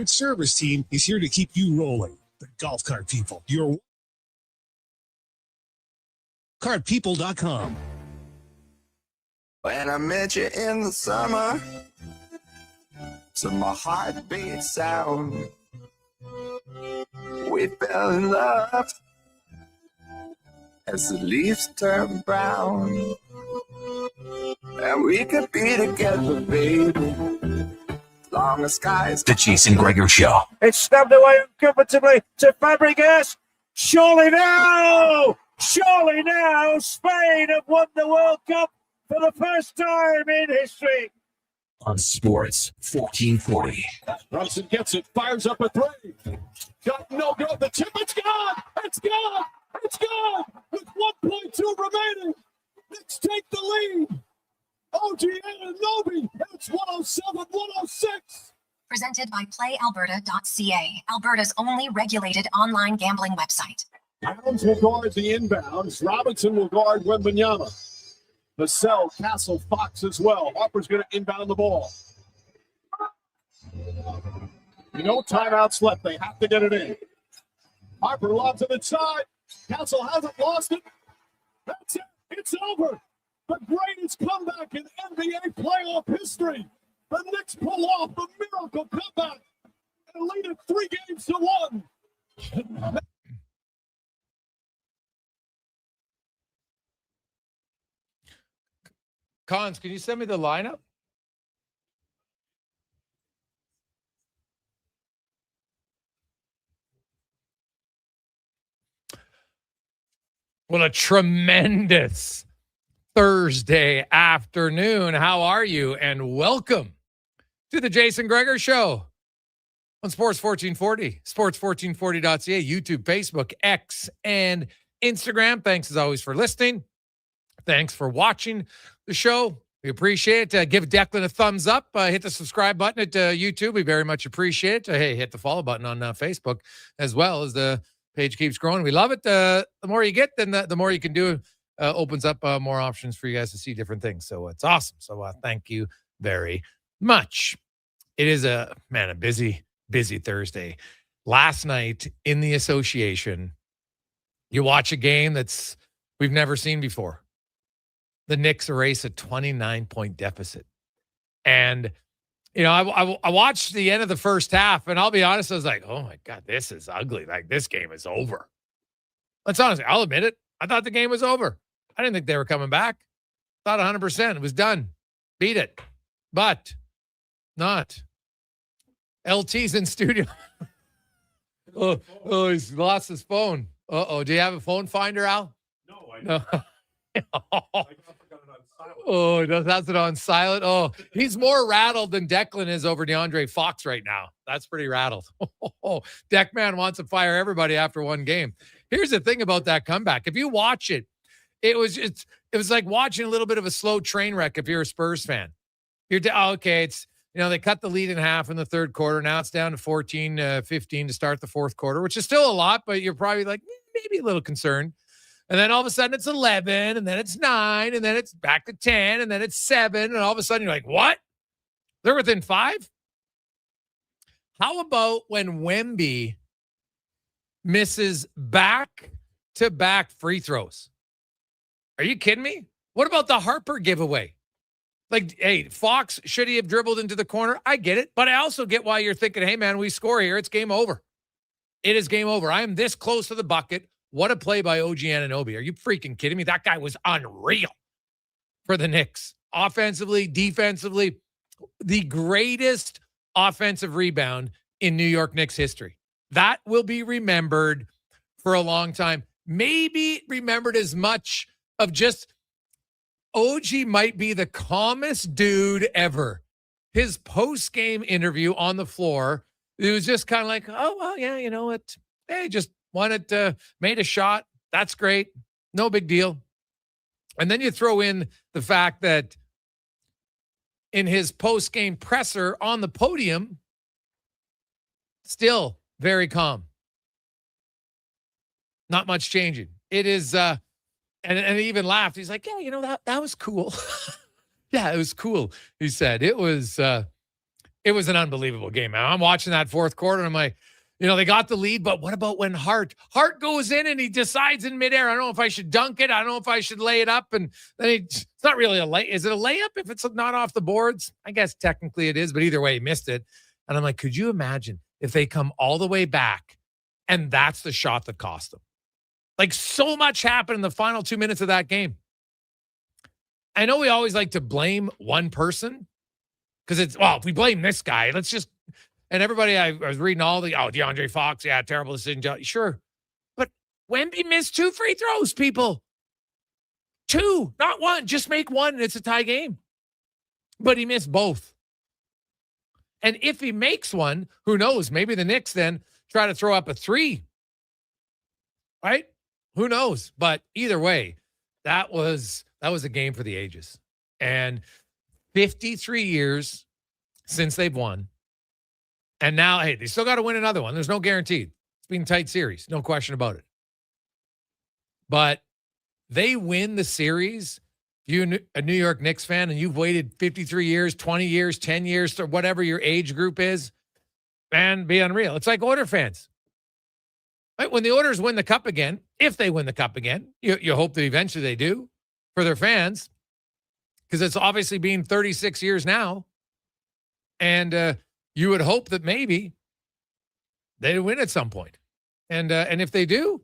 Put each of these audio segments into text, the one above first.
service team is here to keep you rolling. The Golf Cart People. Your cartpeople.com. When I met you in the summer, so my heart beat sound. We fell in love as the leaves turn brown. And we could be together, baby, long as skies. The Jason Gregor Show. It's stabbed away uncomfortably to Fabregas. Surely now, Spain have won the World Cup for the first time in history. On Sports 1440. Robinson gets it, fires up a three. Got no good. The tip, it's gone. It's gone. It's gone. With 1.2 remaining. Knicks take the lead. OG Anunoby. It's 107-106. Presented by PlayAlberta.ca, Alberta's only regulated online gambling website. Adams will guard the inbounds. Robinson will guard Wembanyama. Vassell, Castle, Fox as well. Harper's going to inbound the ball. No timeouts left. They have to get it in. Harper lobs it inside. Castle hasn't lost it. That's it. It's over. The greatest comeback in NBA playoff history. The Knicks pull off the miracle comeback and lead it 3-1. Cons, can you send me the lineup? Well, a tremendous Thursday afternoon. How are you? And welcome to the Jason Gregor Show on Sports 1440, sports1440.ca, YouTube, Facebook, X, and Instagram. Thanks as always for listening. Thanks for watching the show. We appreciate it. Give Declan a thumbs up. Hit the subscribe button at YouTube. We very much appreciate it. Hey, hit the follow button on Facebook as well as the page keeps growing. We love it. The more you get, then the more you can do. Opens up more options for you guys to see different things. So it's awesome. So thank you very much. It is a busy Thursday. Last night in the association, you watch a game that's we've never seen before. The Knicks erase a 29-point deficit. And, you know, I watched the end of the first half, and I'll be honest, I was like, oh, my God, this is ugly. Like, this game is over. Let's honestly, I'll admit it. I thought the game was over. I didn't think they were coming back. Thought 100%. It was done. Beat it. But not. LT's in studio. oh, he's lost his phone. Uh-oh. Do you have a phone finder, Al? No, I don't. Oh, he has it on silent. Oh, he's more rattled than Declan is over DeAndre Fox right now. That's pretty rattled. Deckman wants to fire everybody after one game. Here's the thing about that comeback. If you watch it, it was like watching a little bit of a slow train wreck if you're a Spurs fan. Okay, it's, you know, they cut the lead in half in the third quarter. Now it's down to 14-15 to start the fourth quarter, which is still a lot, but you're probably like maybe a little concerned. And then all of a sudden it's 11, and then it's 9, and then it's back to 10, and then it's 7, and all of a sudden you're like, what? They're within 5? How about when Wemby misses back-to-back free throws? Are you kidding me? What about the Harper giveaway? Like, hey, Fox, should he have dribbled into the corner? I get it, but I also get why you're thinking, hey, man, we score here. It's game over. It is game over. I am this close to the bucket. What a play by OG Anunoby. Are you freaking kidding me? That guy was unreal for the Knicks. Offensively, defensively, the greatest offensive rebound in New York Knicks history. That will be remembered for a long time. Maybe remembered as much of just OG might be the calmest dude ever. His post-game interview on the floor, it was just kind of like, oh, well, yeah, you know what? Hey, just wanted made a shot. That's great. No big deal. And then you throw in the fact that in his post-game presser on the podium, still very calm. Not much changing. It is, and he even laughed. He's like, yeah, you know, that was cool. Yeah, it was cool. He said it was It was an unbelievable game, man. I'm watching that fourth quarter, and I'm like, they got the lead, but what about when Hart goes in and he decides in midair, I don't know if I should dunk it. I don't know if I should lay it up. And then it's not really a lay. Is it a layup if it's not off the boards? I guess technically it is, but either way, he missed it. And I'm like, could you imagine if they come all the way back and that's the shot that cost them? Like, so much happened in the final 2 minutes of that game. I know we always like to blame one person because if we blame this guy, let's just. And everybody, I was reading all DeAndre Fox, terrible decision. Sure. But Wemby missed 2 free throws, people. 2, not 1. Just make 1 and it's a tie game. But he missed both. And if he makes 1, who knows? Maybe the Knicks then try to throw up a 3. Right? Who knows? But either way, that was a game for the ages. And 53 years since they've won. And now, hey, they still got to win another one. There's no guarantee. It's been a tight series. No question about it. But they win the series. You're a New York Knicks fan and you've waited 53 years, 20 years, 10 years, or whatever your age group is, man, be unreal. It's like Oilers fans. Right? When the Oilers win the cup again, if they win the cup again, you hope that eventually they do for their fans, because it's obviously been 36 years now. And you would hope that maybe they win at some point. And if they do,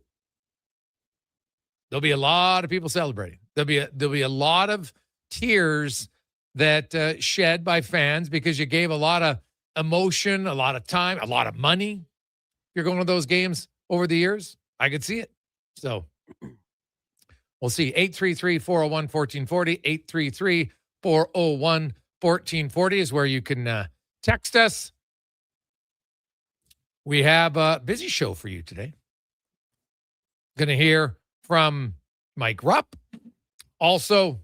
there'll be a lot of people celebrating. There'll be a lot of tears that shed by fans because you gave a lot of emotion, a lot of time, a lot of money. You're going to those games over the years. I could see it. So we'll see. 833-401-1440. 833-401-1440 is where you can text us. We have a busy show for you today. Going to hear from Mike Rupp. Also,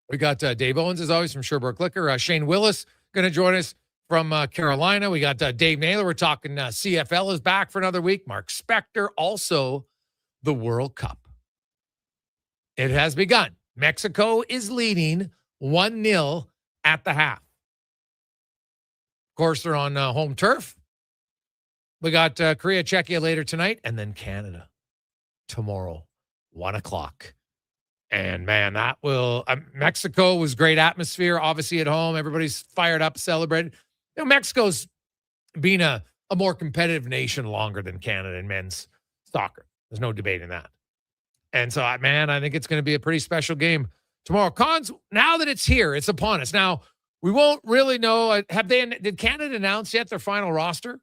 we got Dave Owens, as always, from Sherbrooke Liquor. Shane Willis going to join us from Carolina. We got Dave Naylor. We're talking CFL is back for another week. Mark Spector. Also, the World Cup. It has begun. Mexico is leading 1-0 at the half. Of course, they're on home turf. We got Korea, Czechia later tonight, and then Canada tomorrow, 1 o'clock. And, man, that will Mexico was great atmosphere, obviously, at home. Everybody's fired up, celebrated. Mexico's been a more competitive nation longer than Canada in men's soccer. There's no debating that. And so, man, I think it's going to be a pretty special game tomorrow. Cons, now that it's here, it's upon us. Now, we won't really know. Did Canada announce yet their final roster?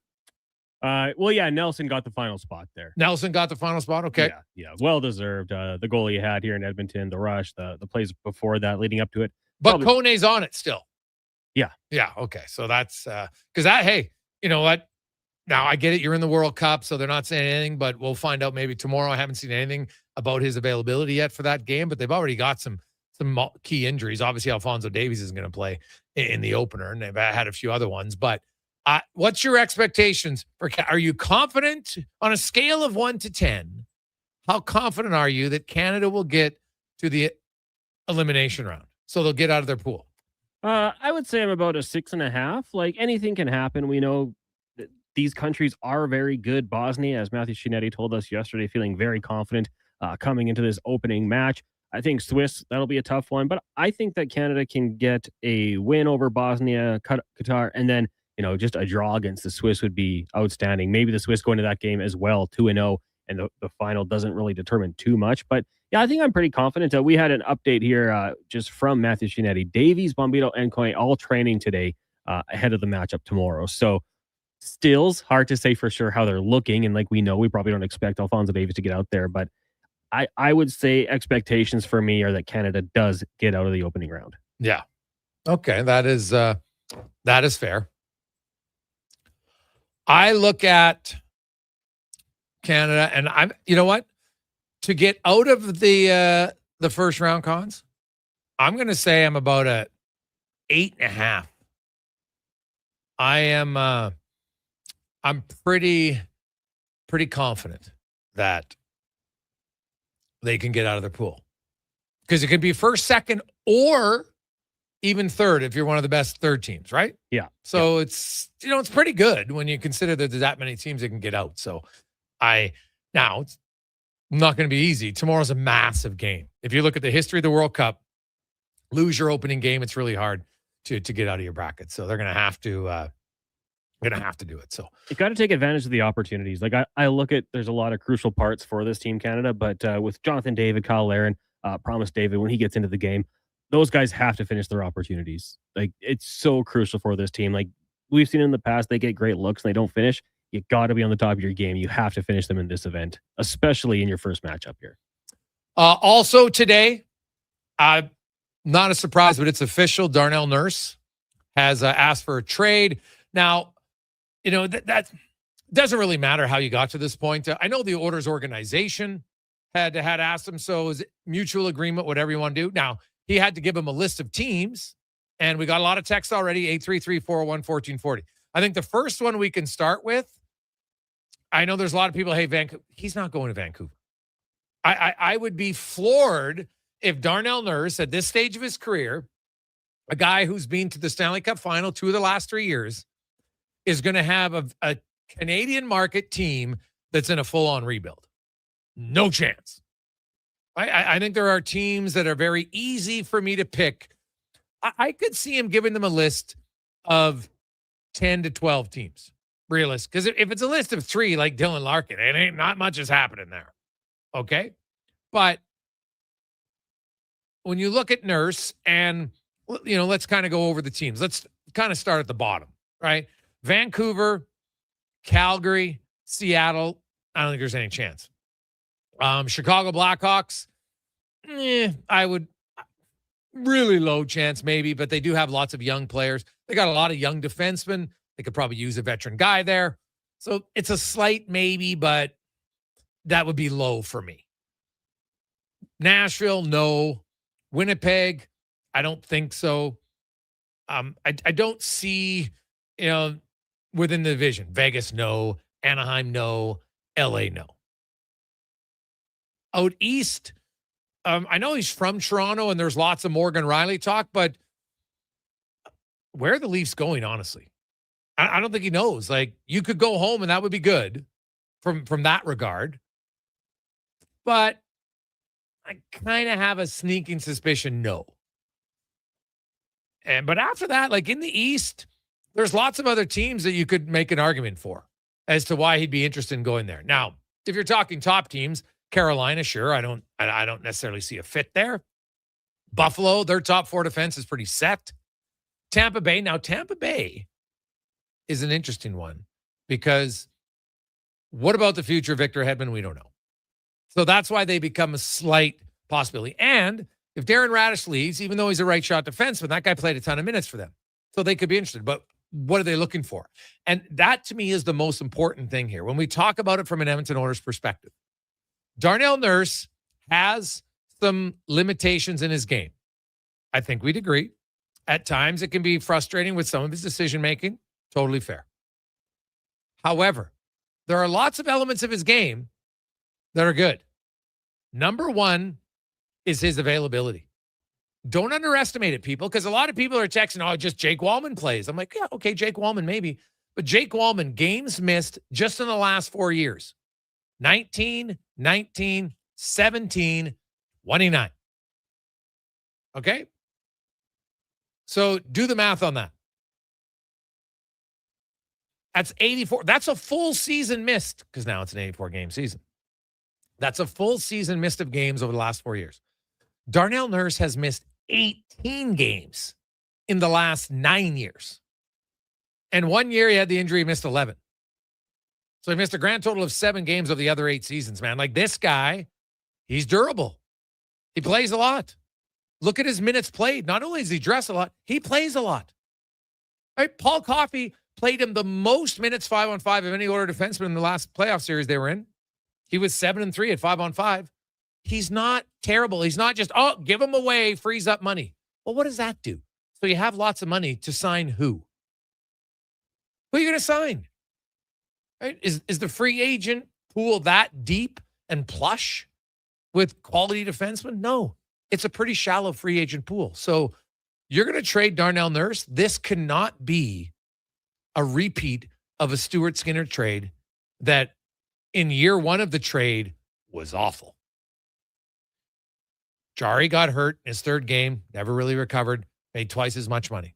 Well, yeah, Nelson got the final spot there. Nelson got the final spot? Okay. Yeah, well-deserved. The goal he had here in Edmonton, the rush, the plays before that leading up to it. But Kone's on it still. Yeah. Yeah, okay. So that's because hey, you know what? Now, I get it. You're in the World Cup, so they're not saying anything, but we'll find out maybe tomorrow. I haven't seen anything about his availability yet for that game, but they've already got some key injuries. Obviously, Alphonso Davies isn't going to play in the opener, and they've had a few other ones. But what's your expectations for? Are you confident on a scale of 1 to 10? How confident are you that Canada will get to the elimination round, so they'll get out of their pool? I would say I'm about a 6.5. Like, anything can happen. We know that these countries are very good. Bosnia, as Matthew Shinetti told us yesterday, feeling very confident coming into this opening match. I think Swiss, that'll be a tough one, but I think that Canada can get a win over Bosnia, Qatar, and then, just a draw against the Swiss would be outstanding. Maybe the Swiss go into that game as well, 2-0, and the final doesn't really determine too much. But yeah, I think I'm pretty confident. We had an update here just from Matthew Shinetti. Davies, Bombito, and Kone all training today ahead of the matchup tomorrow. So stills, hard to say for sure how they're looking. And like we know, we probably don't expect Alphonso Davies to get out there. But I would say expectations for me are that Canada does get out of the opening round. Yeah. Okay. That is fair. I look at Canada and you know what? To get out of the first round, Cons, I'm going to say I'm about a 8.5. I'm pretty confident that they can get out of their pool, because it could be first, second, or even third if you're one of the best third teams, right? Yeah. So it's pretty good when you consider that there's that many teams that can get out. So now it's not going to be easy. Tomorrow's a massive game. If you look at the history of the World Cup, lose your opening game, it's really hard to get out of your bracket. So they're going to have to do it. So you got to take advantage of the opportunities. Like I look at, there's a lot of crucial parts for this Team Canada, but with Jonathan David, Kyle Larin, Promise David, when he gets into the game, those guys have to finish their opportunities. Like, it's so crucial for this team. Like, we've seen in the past, they get great looks and they don't finish. You got to be on the top of your game. You have to finish them in this event, especially in your first matchup here. Also today, not a surprise, but it's official. Darnell Nurse has asked for a trade. Now, that doesn't really matter how you got to this point. I know the Oilers organization had asked him, so is it mutual agreement, whatever you want to do. Now, he had to give him a list of teams, and we got a lot of texts already, 833-401-1440. I think the first one we can start with, I know there's a lot of people, hey, Vancouver, he's not going to Vancouver. I would be floored if Darnell Nurse, at this stage of his career, a guy who's been to the Stanley Cup Final 2 of the last 3 years, is going to have a Canadian market team that's in a full-on rebuild. No chance. I think there are teams that are very easy for me to pick. I could see him giving them a list of 10 to 12 teams, realist. Because if it's a list of 3 like Dylan Larkin, it ain't not much is happening there. Okay? But when you look at Nurse and, let's kind of go over the teams. Let's kind of start at the bottom, right? Vancouver, Calgary, Seattle, I don't think there's any chance. Chicago Blackhawks, I would really low chance maybe, but they do have lots of young players. They got a lot of young defensemen. They could probably use a veteran guy there. So it's a slight maybe, but that would be low for me. Nashville, no. Winnipeg, I don't think so. I don't see, within the division. Vegas, no. Anaheim, no. LA, no. Out east, I know he's from Toronto and there's lots of Morgan Riley talk, but where are the Leafs going, honestly? I don't think he knows. Like, you could go home and that would be good from that regard. But I kind of have a sneaking suspicion, no. But after that, like in the East, there's lots of other teams that you could make an argument for as to why he'd be interested in going there. Now, if you're talking top teams, Carolina, sure, I don't necessarily see a fit there. Buffalo, their top 4 defense is pretty set. Tampa Bay, now Tampa Bay is an interesting one because what about the future of Victor Hedman? We don't know. So that's why they become a slight possibility. And if Darren Radish leaves, even though he's a right shot defenseman, that guy played a ton of minutes for them. So they could be interested. But what are they looking for? And that, to me, is the most important thing here. When we talk about it from an Edmonton Oilers perspective, Darnell Nurse has some limitations in his game. I think we'd agree. At times, it can be frustrating with some of his decision-making. Totally fair. However, there are lots of elements of his game that are good. Number one is his availability. Don't underestimate it, people, because a lot of people are texting, just Jake Wallman plays. I'm like, yeah, okay, Jake Wallman maybe. But Jake Wallman, games missed just in the last 4 years. 19, 19, 17, 29. Okay? So do the math on that. That's 84. That's a full season missed because now it's an 84-game season. That's a full season missed of games over the last 4 years. Darnell Nurse has missed 18 games in the last 9 years. And 1 year he had the injury, he missed 11. So he missed a grand total of 7 games of the other 8 seasons, man. Like, this guy, he's durable. He plays a lot. Look at his minutes played. Not only does he dress a lot, he plays a lot. All right, Paul Coffey played him the most minutes 5-on-5 of any Oilers defenseman in the last playoff series they were in. He was 7-3 at 5-on-5. He's not terrible. He's not just, give him away, frees up money. Well, what does that do? So you have lots of money to sign who? Who are you going to sign? Right? Is the free agent pool that deep and plush with quality defensemen? No. It's a pretty shallow free agent pool. So You're going to trade Darnell Nurse. This cannot be a repeat of a Stuart Skinner trade that in year one of the trade was awful. Jari got hurt in his third game, never really recovered, made twice as much money.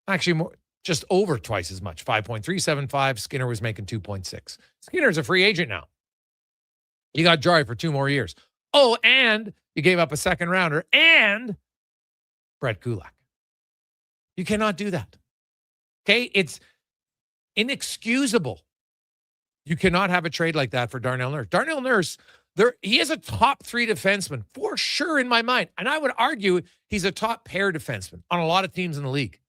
Actually, more, just over twice as much, 5.375. Skinner was making 2.6. Skinner's a free agent now. You got Jari for 2 more years. Oh, and you gave up a second rounder and Brett Kulak. You cannot do that. Okay? It's inexcusable. You cannot have a trade like that for Darnell Nurse. Darnell Nurse, he is a top 3 defenseman for sure in my mind. And I would argue he's a top pair defenseman on a lot of teams in the league.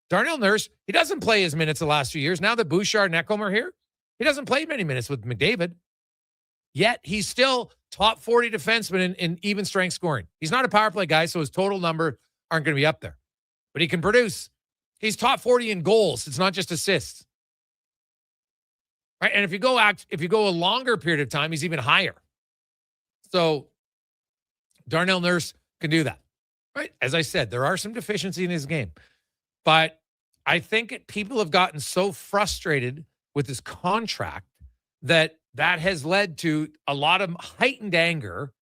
Darnell Nurse, he doesn't play his minutes the last few years. Now that Bouchard and Ekholm are here, he doesn't play many minutes with McDavid. Yet he's still top 40 defenseman in even strength scoring. He's not a power play guy, so his total number aren't going to be up there. But he can produce. He's top 40 in goals. It's not just assists. Right? And if you go a longer period of time, he's even higher. So Darnell Nurse can do that. Right? As I said, there are some deficiencies in his game. But I think people have gotten so frustrated with his contract that has led to a lot of heightened anger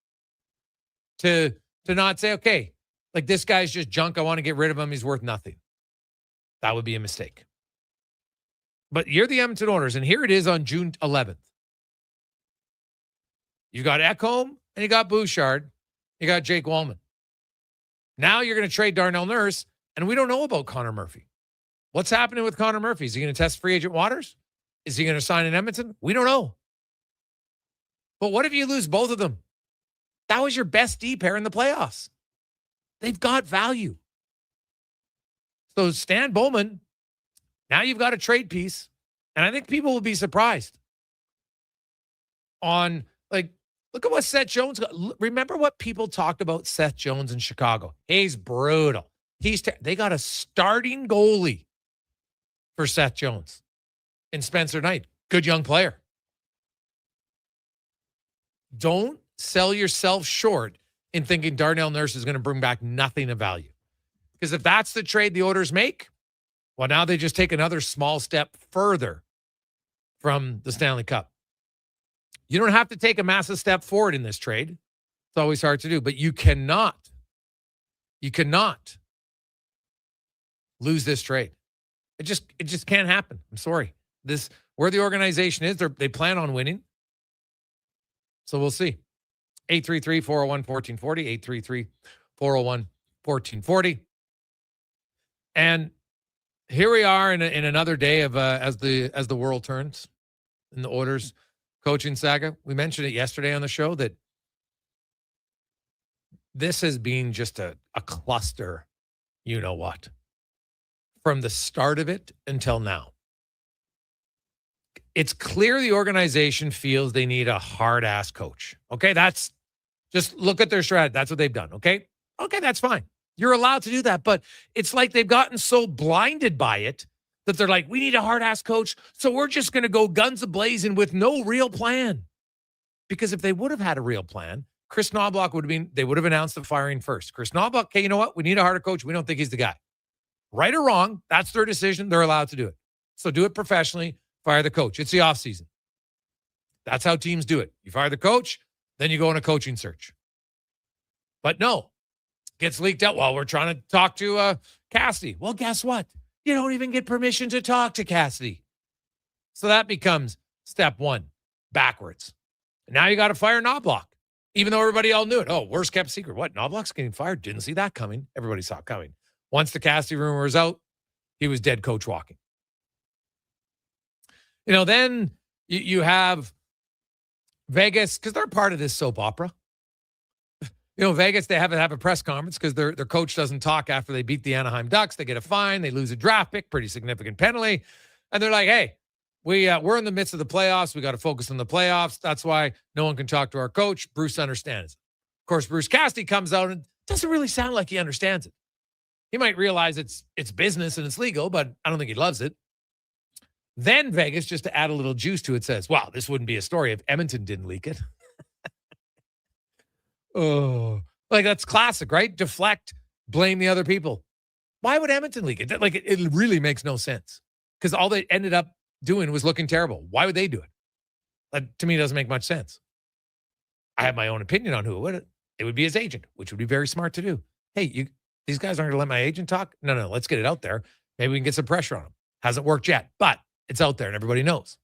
to not say, okay, like this guy's just junk. I want to get rid of him. He's worth nothing. That would be a mistake. But you're the Edmonton Oilers, and here it is on June 11th. You got Ekholm, and you got Bouchard. You got Jake Wallman. Now you're going to trade Darnell Nurse, and we don't know about Connor Murphy. What's happening with Connor Murphy? Is he going to test free agent waters? Is he going to sign in Edmonton? We don't know. But what if you lose both of them? That was your best D pair in the playoffs. They've got value. So Stan Bowman, now you've got a trade piece, and I think people will be surprised on, like, look at what Seth Jones got. Remember what people talked about Seth Jones in Chicago? He's brutal. They got a starting goalie for Seth Jones in Spencer Knight. Good young player. Don't sell yourself short in thinking Darnell Nurse is going to bring back nothing of value. Because if that's the trade the Oilers make, well, now they just take another small step further from the Stanley Cup. You don't have to take a massive step forward in this trade. It's always hard to do, but you cannot lose this trade. It just can't happen. I'm sorry. Where the organization is, they plan on winning. So we'll see. 833-401-1440, 833-401-1440. And here we are in another day of as the world turns in the Oilers coaching saga. We mentioned it yesterday on the show that this has been just a cluster, you know what, from the start of it until now. It's clear the organization feels they need a hard-ass coach. Okay, that's just look at their strategy. That's what they've done, okay? Okay, that's fine. You're allowed to do that, but it's like they've gotten so blinded by it that they're like, we need a hard-ass coach, so we're just going to go guns a-blazing with no real plan. Because if they would have had a real plan, Chris Knobloch they would have announced the firing first. Chris Knobloch, okay, you know what? We need a harder coach. We don't think he's the guy. Right or wrong, that's their decision. They're allowed to do it. So do it professionally. Fire the coach. It's the offseason. That's how teams do it. You fire the coach, then you go on a coaching search. But no, gets leaked out. Well, we're trying to talk to Cassidy. Well, guess what? You don't even get permission to talk to Cassidy. So that becomes step one, backwards. Now you got to fire Knobloch, even though everybody all knew it. Oh, worst kept secret. What? Knobloch's getting fired? Didn't see that coming. Everybody saw it coming. Once the Cassidy rumor was out, he was dead coach walking. You know, then you have Vegas, because they're part of this soap opera. You know, Vegas, they have a press conference because their coach doesn't talk after they beat the Anaheim Ducks. They get a fine. They lose a draft pick, pretty significant penalty. And they're like, hey, we're in the midst of the playoffs. We got to focus on the playoffs. That's why no one can talk to our coach. Bruce understands. Of course, Bruce Cassidy comes out and doesn't really sound like he understands it. He might realize it's business and it's legal, but I don't think he loves it. Then Vegas, just to add a little juice to it, says, wow, this wouldn't be a story if Edmonton didn't leak it. Oh, like that's classic, right? Deflect, blame the other people. Why would Edmonton leak it? Like, it really makes no sense because all they ended up doing was looking terrible. Why would they do it? That, to me, doesn't make much sense. I have my own opinion on who it would. It would be his agent, which would be very smart to do. Hey, these guys aren't going to let my agent talk? No, let's get it out there. Maybe we can get some pressure on him. Hasn't worked yet, but it's out there and everybody knows.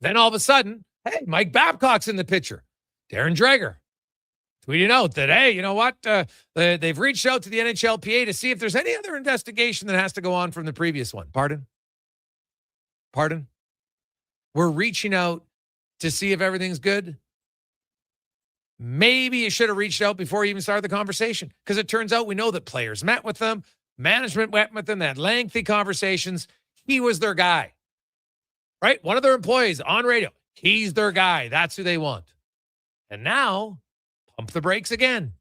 Then all of a sudden, hey, Mike Babcock's in the picture. Darren Dreger tweeting out that, hey, you know what? They've reached out to the NHLPA to see if there's any other investigation that has to go on from the previous one. Pardon? We're reaching out to see if everything's good. Maybe you should have reached out before you even started the conversation, because it turns out we know that players met with them, management went with them, they had lengthy conversations. He was their guy, right? One of their employees on radio, he's their guy. That's who they want. And now, pump the brakes again.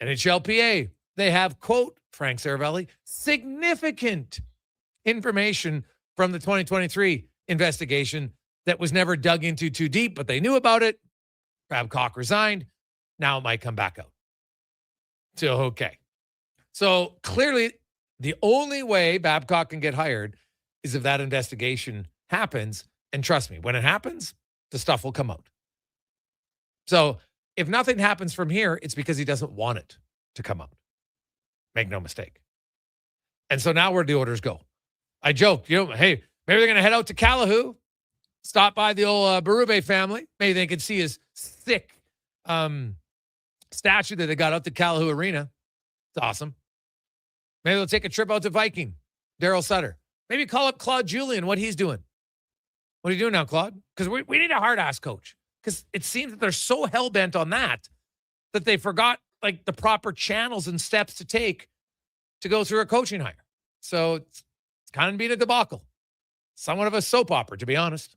NHLPA, they have, quote, Frank Saravelli, significant information from the 2023 investigation that was never dug into too deep, but they knew about it. Babcock resigned. Now it might come back out. So, okay. So clearly the only way Babcock can get hired is if that investigation happens. And trust me, when it happens, the stuff will come out. So if nothing happens from here, it's because he doesn't want it to come out. Make no mistake. And so now where do the orders go? I joked, hey, maybe they're going to head out to Calahoo, stop by the old Berube family. Maybe they could see his sick statue that they got out to Calahoo Arena. It's awesome. Maybe they'll take a trip out to Viking, Daryl Sutter. Maybe call up Claude Julien, what he's doing. What are you doing now, Claude? Because we need a hard-ass coach. Because it seems that they're so hell-bent on that they forgot like the proper channels and steps to take to go through a coaching hire. So it's kind of been a debacle. Somewhat of a soap opera, to be honest.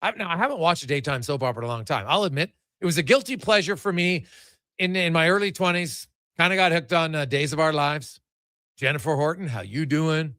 I haven't watched a daytime soap opera in a long time. I'll admit it was a guilty pleasure for me in my early 20s. Kind of got hooked on Days of Our Lives. Jennifer Horton, how you doing?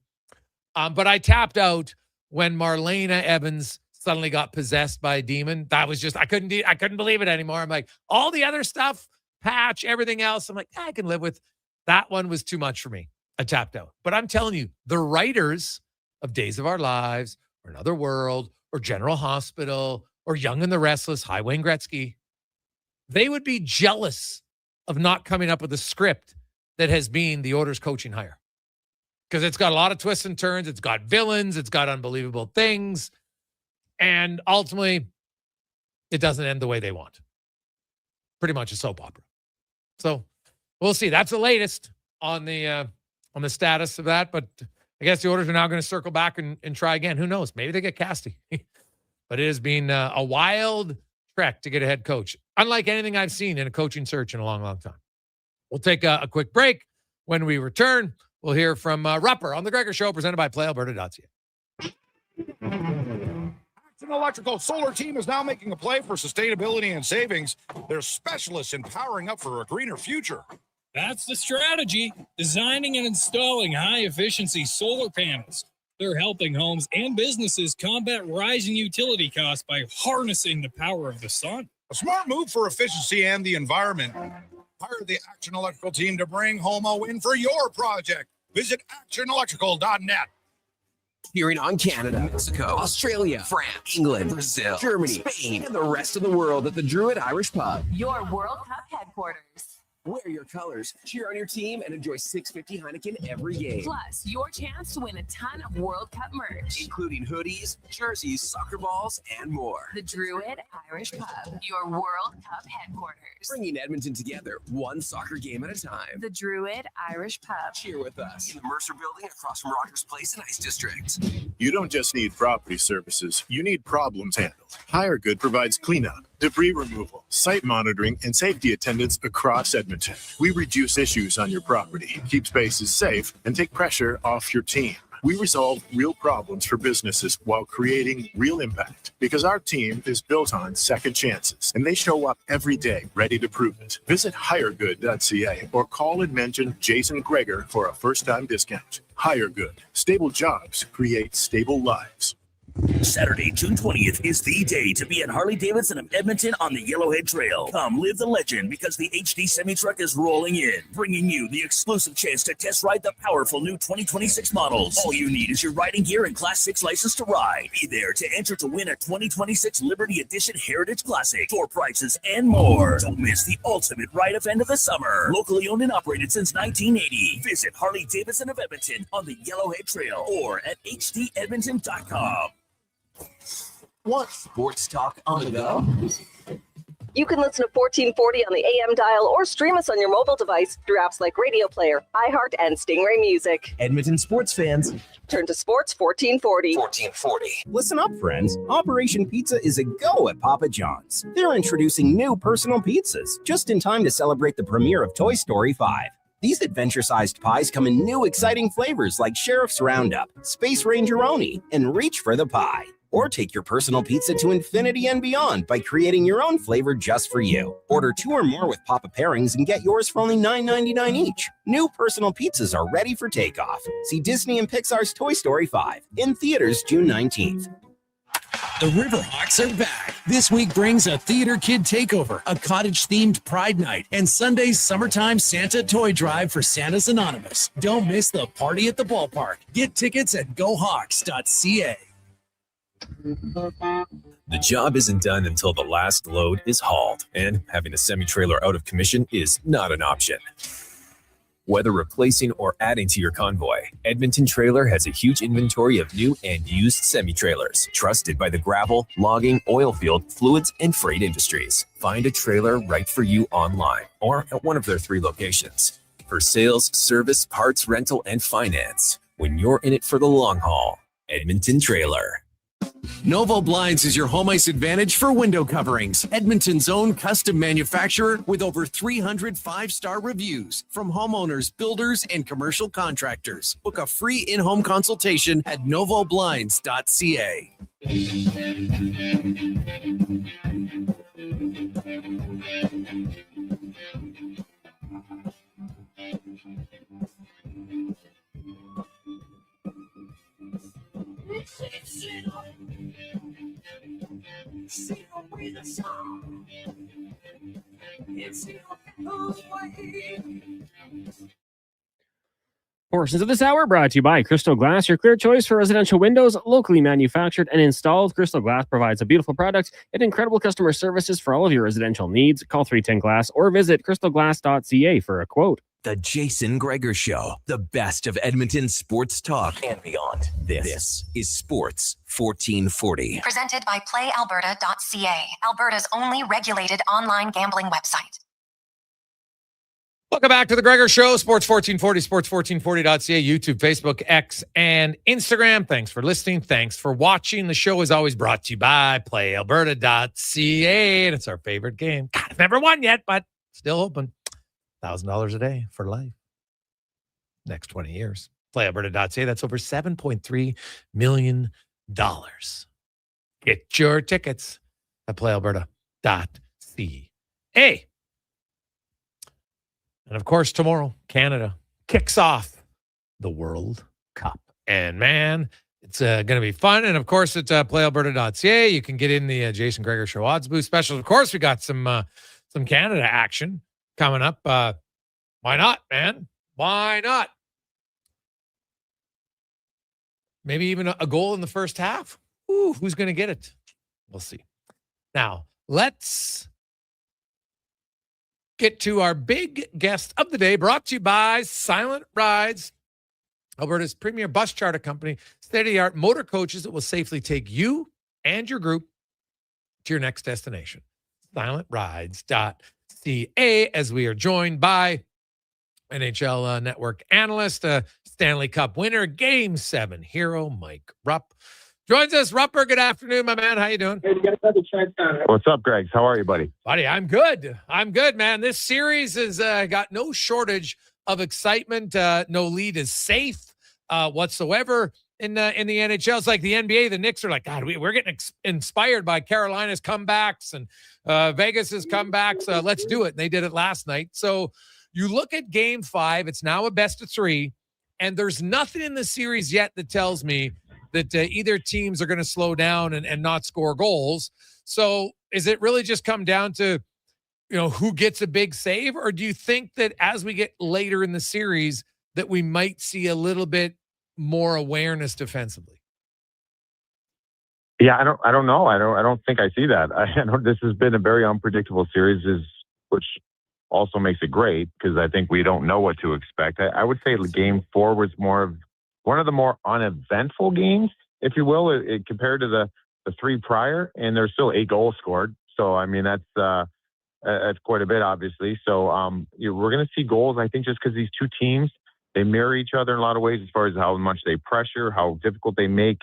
But I tapped out when Marlena Evans suddenly got possessed by a demon. That was just, I couldn't believe it anymore. I'm like, all the other stuff, Patch, everything else, I'm like, I can live with. That one was too much for me. I tapped out. But I'm telling you, the writers of Days of Our Lives or Another World or General Hospital or Young and the Restless, hi Wayne Gretzky, they would be jealous of not coming up with a script that has been the Oilers coaching hire. Because it's got a lot of twists and turns. It's got villains. It's got unbelievable things. And ultimately, it doesn't end the way they want. Pretty much a soap opera. So we'll see. That's the latest on the status of that. But I guess the Oilers are now going to circle back and try again. Who knows? Maybe they get Casty. But it has been a wild trek to get a head coach. Unlike anything I've seen in a coaching search in a long, long time. We'll take a quick break. When we return, we'll hear from Rupper on The Gregor Show, presented by PlayAlberta.ca. An electrical solar team is now making a play for sustainability and savings. They're specialists in powering up for a greener future. That's the strategy, designing and installing high-efficiency solar panels. They're helping homes and businesses combat rising utility costs by harnessing the power of the sun. A smart move for efficiency and the environment. Hire the Action Electrical team to bring home a win for your project. Visit actionelectrical.net. Hearing on Canada, Mexico, Australia, France, England, Brazil, Germany, Spain, and the rest of the world at the Druid Irish Pub. Your World Cup headquarters. Wear your colors, cheer on your team, and enjoy $6.50 Heineken every game. Plus, your chance to win a ton of World Cup merch, including hoodies, jerseys, soccer balls, and more. The Druid Irish Pub, your World Cup headquarters. Bringing Edmonton together, one soccer game at a time. The Druid Irish Pub. Cheer with us in the Mercer Building across from Rogers Place in Ice District. You don't just need property services, you need problems handled. HireGood provides cleanup, debris removal, site monitoring, and safety attendance across Edmonton. We reduce issues on your property, keep spaces safe, and take pressure off your team. We resolve real problems for businesses while creating real impact, because our team is built on second chances, and they show up every day ready to prove it. Visit hiregood.ca or call and mention Jason Gregor for a first-time discount. HireGood. Stable jobs create stable lives. Saturday, June 20th is the day to be at Harley-Davidson of Edmonton on the Yellowhead Trail. Come live the legend because the HD semi-truck is rolling in, bringing you the exclusive chance to test ride the powerful new 2026 models. All you need is your riding gear and Class 6 license to ride. Be there to enter to win a 2026 Liberty Edition Heritage Classic, door prizes, and more. Don't miss the ultimate ride event of the summer. Locally owned and operated since 1980. Visit Harley-Davidson of Edmonton on the Yellowhead Trail or at hdedmonton.com. Want sports talk on the go? You can listen to 1440 on the AM dial or stream us on your mobile device through apps like Radio Player, iHeart, and Stingray Music. Edmonton sports fans, turn to Sports 1440. 1440. Listen up, friends. Operation Pizza is a go at Papa John's. They're introducing new personal pizzas just in time to celebrate the premiere of Toy Story 5. These adventure-sized pies come in new exciting flavors like Sheriff's Roundup, Space Ranger-oni, and Reach for the Pie. Or take your personal pizza to infinity and beyond by creating your own flavor just for you. Order 2 or more with Papa Pairings and get yours for only $9.99 each. New personal pizzas are ready for takeoff. See Disney and Pixar's Toy Story 5 in theaters June 19th. The Riverhawks are back. This week brings a Theater Kid Takeover, a cottage-themed Pride Night, and Sunday's Summertime Santa Toy Drive for Santa's Anonymous. Don't miss the party at the ballpark. Get tickets at gohawks.ca. The job isn't done until the last load is hauled, and having a semi-trailer out of commission is not an option. Whether replacing or adding to your convoy, Edmonton Trailer has a huge inventory of new and used semi-trailers, trusted by the gravel, logging, oil field, fluids, and freight industries. Find a trailer right for you online or at one of their 3 locations. For sales, service, parts, rental, and finance, when you're in it for the long haul, Edmonton Trailer. Novo Blinds is your home ice advantage for window coverings. Edmonton's own custom manufacturer with over 300 5-star reviews from homeowners, builders, and commercial contractors. Book a free in-home consultation at novoblinds.ca. Portions of this hour brought to you by Crystal Glass, your clear choice for residential windows, locally manufactured and installed. Crystal Glass provides a beautiful product and incredible customer services for all of your residential needs. Call 310 Glass or visit crystalglass.ca for a quote. The Jason Gregor Show, the best of Edmonton sports talk and beyond. This is Sports 1440. Presented by PlayAlberta.ca, Alberta's only regulated online gambling website. Welcome back to the Gregor Show, Sports 1440, sports1440.ca, YouTube, Facebook, X, and Instagram. Thanks for listening. Thanks for watching. The show is always brought to you by PlayAlberta.ca, and it's our favorite game. God, I've never won yet, but still open. $1,000 a day for life. Next 20 years. PlayAlberta.ca, that's over $7.3 million. Get your tickets at PlayAlberta.ca. And of course, tomorrow, Canada kicks off the World Cup. And man, it's going to be fun. And of course, it's PlayAlberta.ca. You can get in the Jason Gregor Show odds boost special. Of course, we got some Canada action coming up. Why not, man? Why not? Maybe even a goal in the first half. Ooh, who's going to get it? We'll see. Now, let's get to our big guest of the day, brought to you by Silent Rides, Alberta's premier bus charter company, state-of-the-art motor coaches that will safely take you and your group to your next destination. SilentRides.ca, as we are joined by NHL Network analyst, Stanley Cup winner, Game 7 hero, Mike Rupp. Joins us. Rupper, good afternoon, my man. How you doing? What's up, Greg? How are you, buddy? Buddy, I'm good. I'm good, man. This series has got no shortage of excitement. No lead is safe whatsoever in the NHL. It's like the NBA. The Knicks are like, God, we're getting inspired by Carolina's comebacks and Vegas's comebacks. Let's do it. And they did it last night. So you look at Game 5. It's now a best of 3, and there's nothing in the series yet that tells me that either teams are going to slow down and not score goals. So is it really just come down to, who gets a big save? Or do you think that as we get later in the series that we might see a little bit more awareness defensively? Yeah, I don't know. I don't think I see that. I know this has been a very unpredictable series, which also makes it great because I think we don't know what to expect. I would say Game 4 was one of the more uneventful games, if you will, compared to the 3 prior, and there's still 8 goals scored. So I mean that's quite a bit, obviously. So we're going to see goals. I think just because these two teams, they mirror each other in a lot of ways as far as how much they pressure, how difficult they make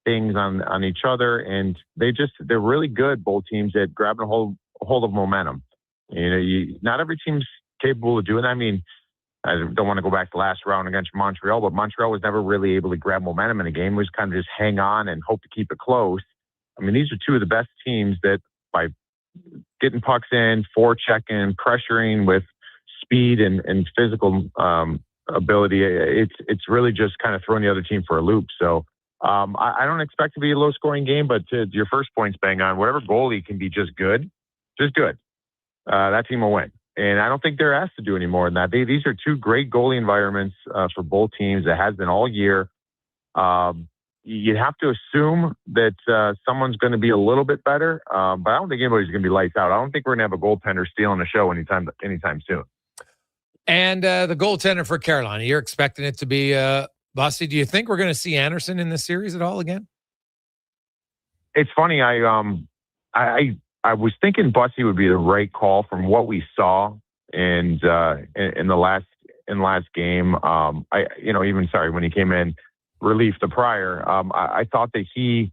things on each other, and they're really good, both teams, at grabbing a hold of momentum. Not every team's capable of doing that. I mean, I don't want to go back to last round against Montreal, but Montreal was never really able to grab momentum in a game. It was kind of just hang on and hope to keep it close. I mean, these are two of the best teams that by getting pucks in, forechecking, pressuring with speed and physical ability, it's really just kind of throwing the other team for a loop. So I don't expect to be a low-scoring game, but to your first point's bang on. Whatever goalie can be just good, that team will win. And I don't think they're asked to do any more than that. These are two great goalie environments for both teams. It has been all year. You'd have to assume that someone's going to be a little bit better, but I don't think anybody's going to be lights out. I don't think we're going to have a goaltender stealing the show anytime soon. And the goaltender for Carolina, you're expecting it to be Bussy. Do you think we're going to see Anderson in this series at all again? It's funny. I was thinking Bussy would be the right call from what we saw in the last game. When he came in relief the prior, I thought that he's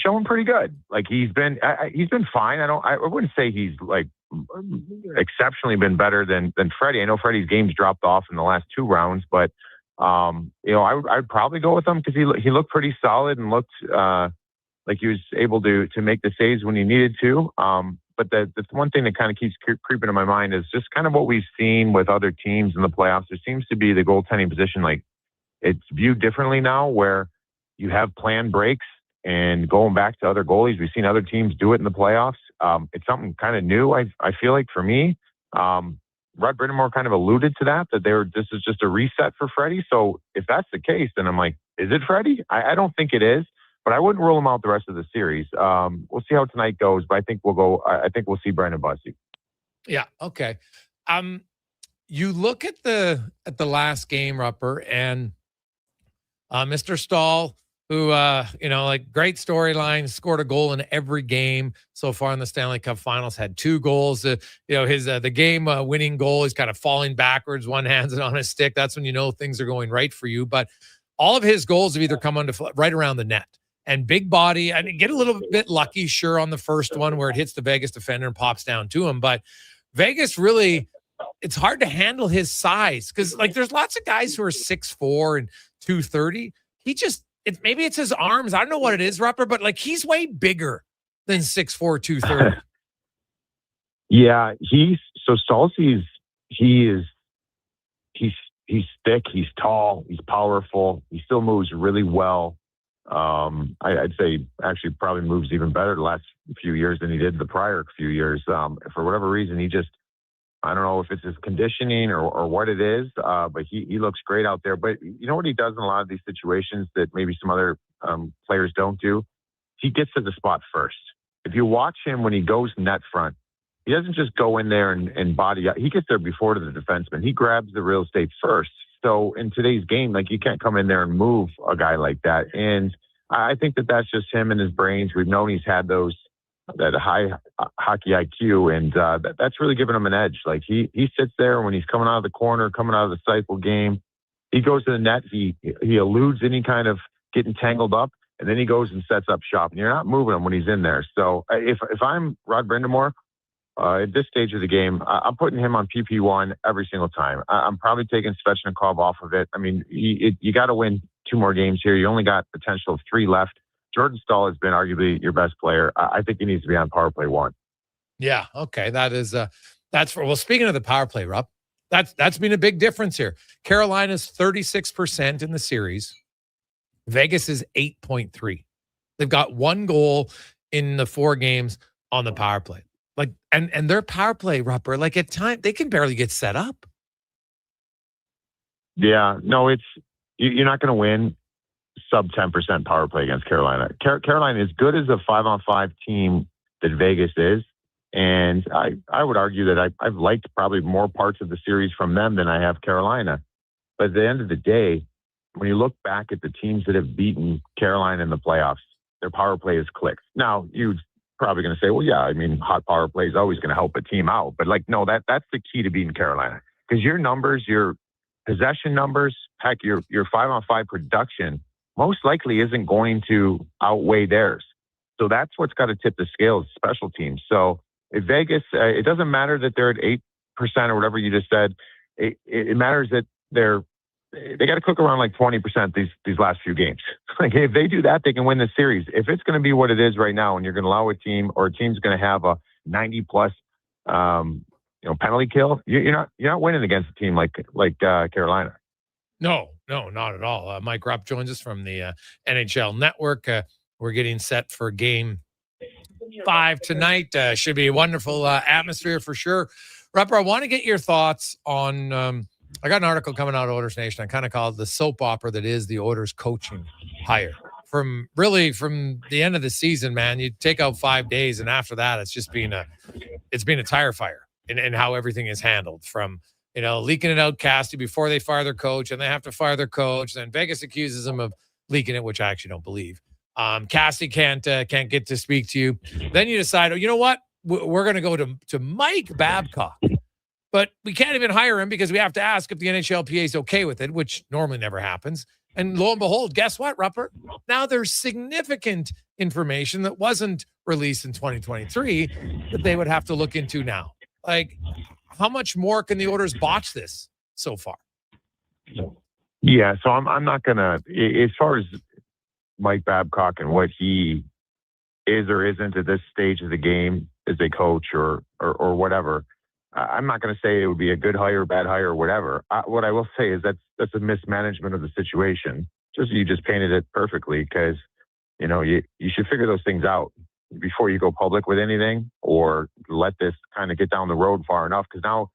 showing pretty good. Like he's been fine. I wouldn't say he's like exceptionally been better than Freddie. I know Freddie's games dropped off in the last 2 rounds, but I'd probably go with him because he looked pretty solid and looked like he was able to make the saves when he needed to. But the one thing that kind of keeps creeping in my mind is just kind of what we've seen with other teams in the playoffs. There seems to be the goaltending position, like it's viewed differently now, where you have planned breaks and going back to other goalies. We've seen other teams do it in the playoffs. It's something kind of new. I feel like for me, Rod Brind'Amour kind of alluded to that this is just a reset for Freddie. So if that's the case, then I'm like, is it Freddie? I don't think it is, but I wouldn't rule him out the rest of the series. We'll see how tonight goes, but I think we'll see Brandon Bussy. Yeah. Okay. You look at the last game, Rupper, and Mr. Stahl, who, great storyline, scored a goal in every game so far in the Stanley Cup Finals, had 2 goals. His the game winning goal is kind of falling backwards, one hand's on his stick. That's when you know things are going right for you. But all of his goals have either come right around the net. And big body, I mean, get a little bit lucky, sure, on the first one where it hits the Vegas defender and pops down to him. But Vegas really, it's hard to handle his size because, there's lots of guys who are 6'4" and 230. Maybe it's his arms. I don't know what it is, Rupper, but he's way bigger than 6'4", 230. Yeah, Stolz's he's thick, he's tall, he's powerful. He still moves really well. I'd say actually probably moves even better the last few years than he did the prior few years. For whatever reason, I don't know if it's his conditioning or what it is, but he looks great out there. But you know what he does in a lot of these situations that maybe some other players don't do? He gets to the spot first. If you watch him when he goes net front, he doesn't just go in there and body up. He gets there before to the defenseman. He grabs the real estate first. So in today's game, you can't come in there and move a guy like that. And I think that that's just him and his brains. We've known he's had that high hockey IQ, and that's really given him an edge. He sits there when he's coming out of the corner, coming out of the cycle game. He goes to the net. He eludes any kind of getting tangled up, and then he goes and sets up shop. And you're not moving him when he's in there. So if I'm Rod Brind'Amour, at this stage of the game, I'm putting him on PP1 every single time. I'm probably taking Svechnikov off of it. I mean, you got to win 2 more games here. You only got potential of 3 left. Jordan Stahl has been arguably your best player. I think he needs to be on power play 1. Yeah. Okay. Speaking of the power play, Rob, that's been a big difference here. Carolina's 36% in the series. Vegas is 8.3. They've got 1 goal in the 4 games on the power play. Like, and their power play, Rupper, like at time they can barely get set up. Yeah, no, you're not going to win sub 10% power play against Carolina. Carolina, as good as a 5-on-5 team that Vegas is, and I would argue that I've liked probably more parts of the series from them than I have Carolina. But at the end of the day, when you look back at the teams that have beaten Carolina in the playoffs, their power play has clicked. Now, you're probably going to say, well, yeah, I mean, hot power play is always going to help a team out. But, like, no, that's the key to beating Carolina. Because your numbers, your possession numbers, heck, your 5-on-5 production most likely isn't going to outweigh theirs. So that's what's got to tip the scales, special teams. So if Vegas, it doesn't matter that they're at 8% or whatever you just said. It matters that they got to cook around like 20% these last few games. Like if they do that, they can win the series. If it's going to be what it is right now, and you're going to allow a team or a team's going to have a 90+ penalty kill, you're not winning against a team like Carolina. No, not at all. Mike Rupp joins us from the NHL Network. We're getting set for Game 5 tonight. Should be a wonderful atmosphere for sure. Rupper, I want to get your thoughts on. I got an article coming out of Oilers Nation. I kind of call it the soap opera that is the Oilers coaching hire. From the end of the season, man, you take out 5 days, and after that, it's just been a tire fire in how everything is handled. From leaking it out Casty before they fire their coach, and they have to fire their coach. Then Vegas accuses them of leaking it, which I actually don't believe. Casty can't get to speak to you. Then you decide, oh, you know what? We're going to go to Mike Babcock. But we can't even hire him because we have to ask if the NHLPA is okay with it, which normally never happens. And lo and behold, guess what, Rupper? Now there's significant information that wasn't released in 2023 that they would have to look into now. Like, how much more can the Oilers botch this so far? Yeah, so I'm not going to, as far as Mike Babcock and what he is or isn't at this stage of the game as a coach or whatever, I'm not going to say it would be a good hire, bad hire, or whatever. What I will say is that's a mismanagement of the situation. You just painted it perfectly, because you should figure those things out before you go public with anything, or let this kind of get down the road far enough. Because now,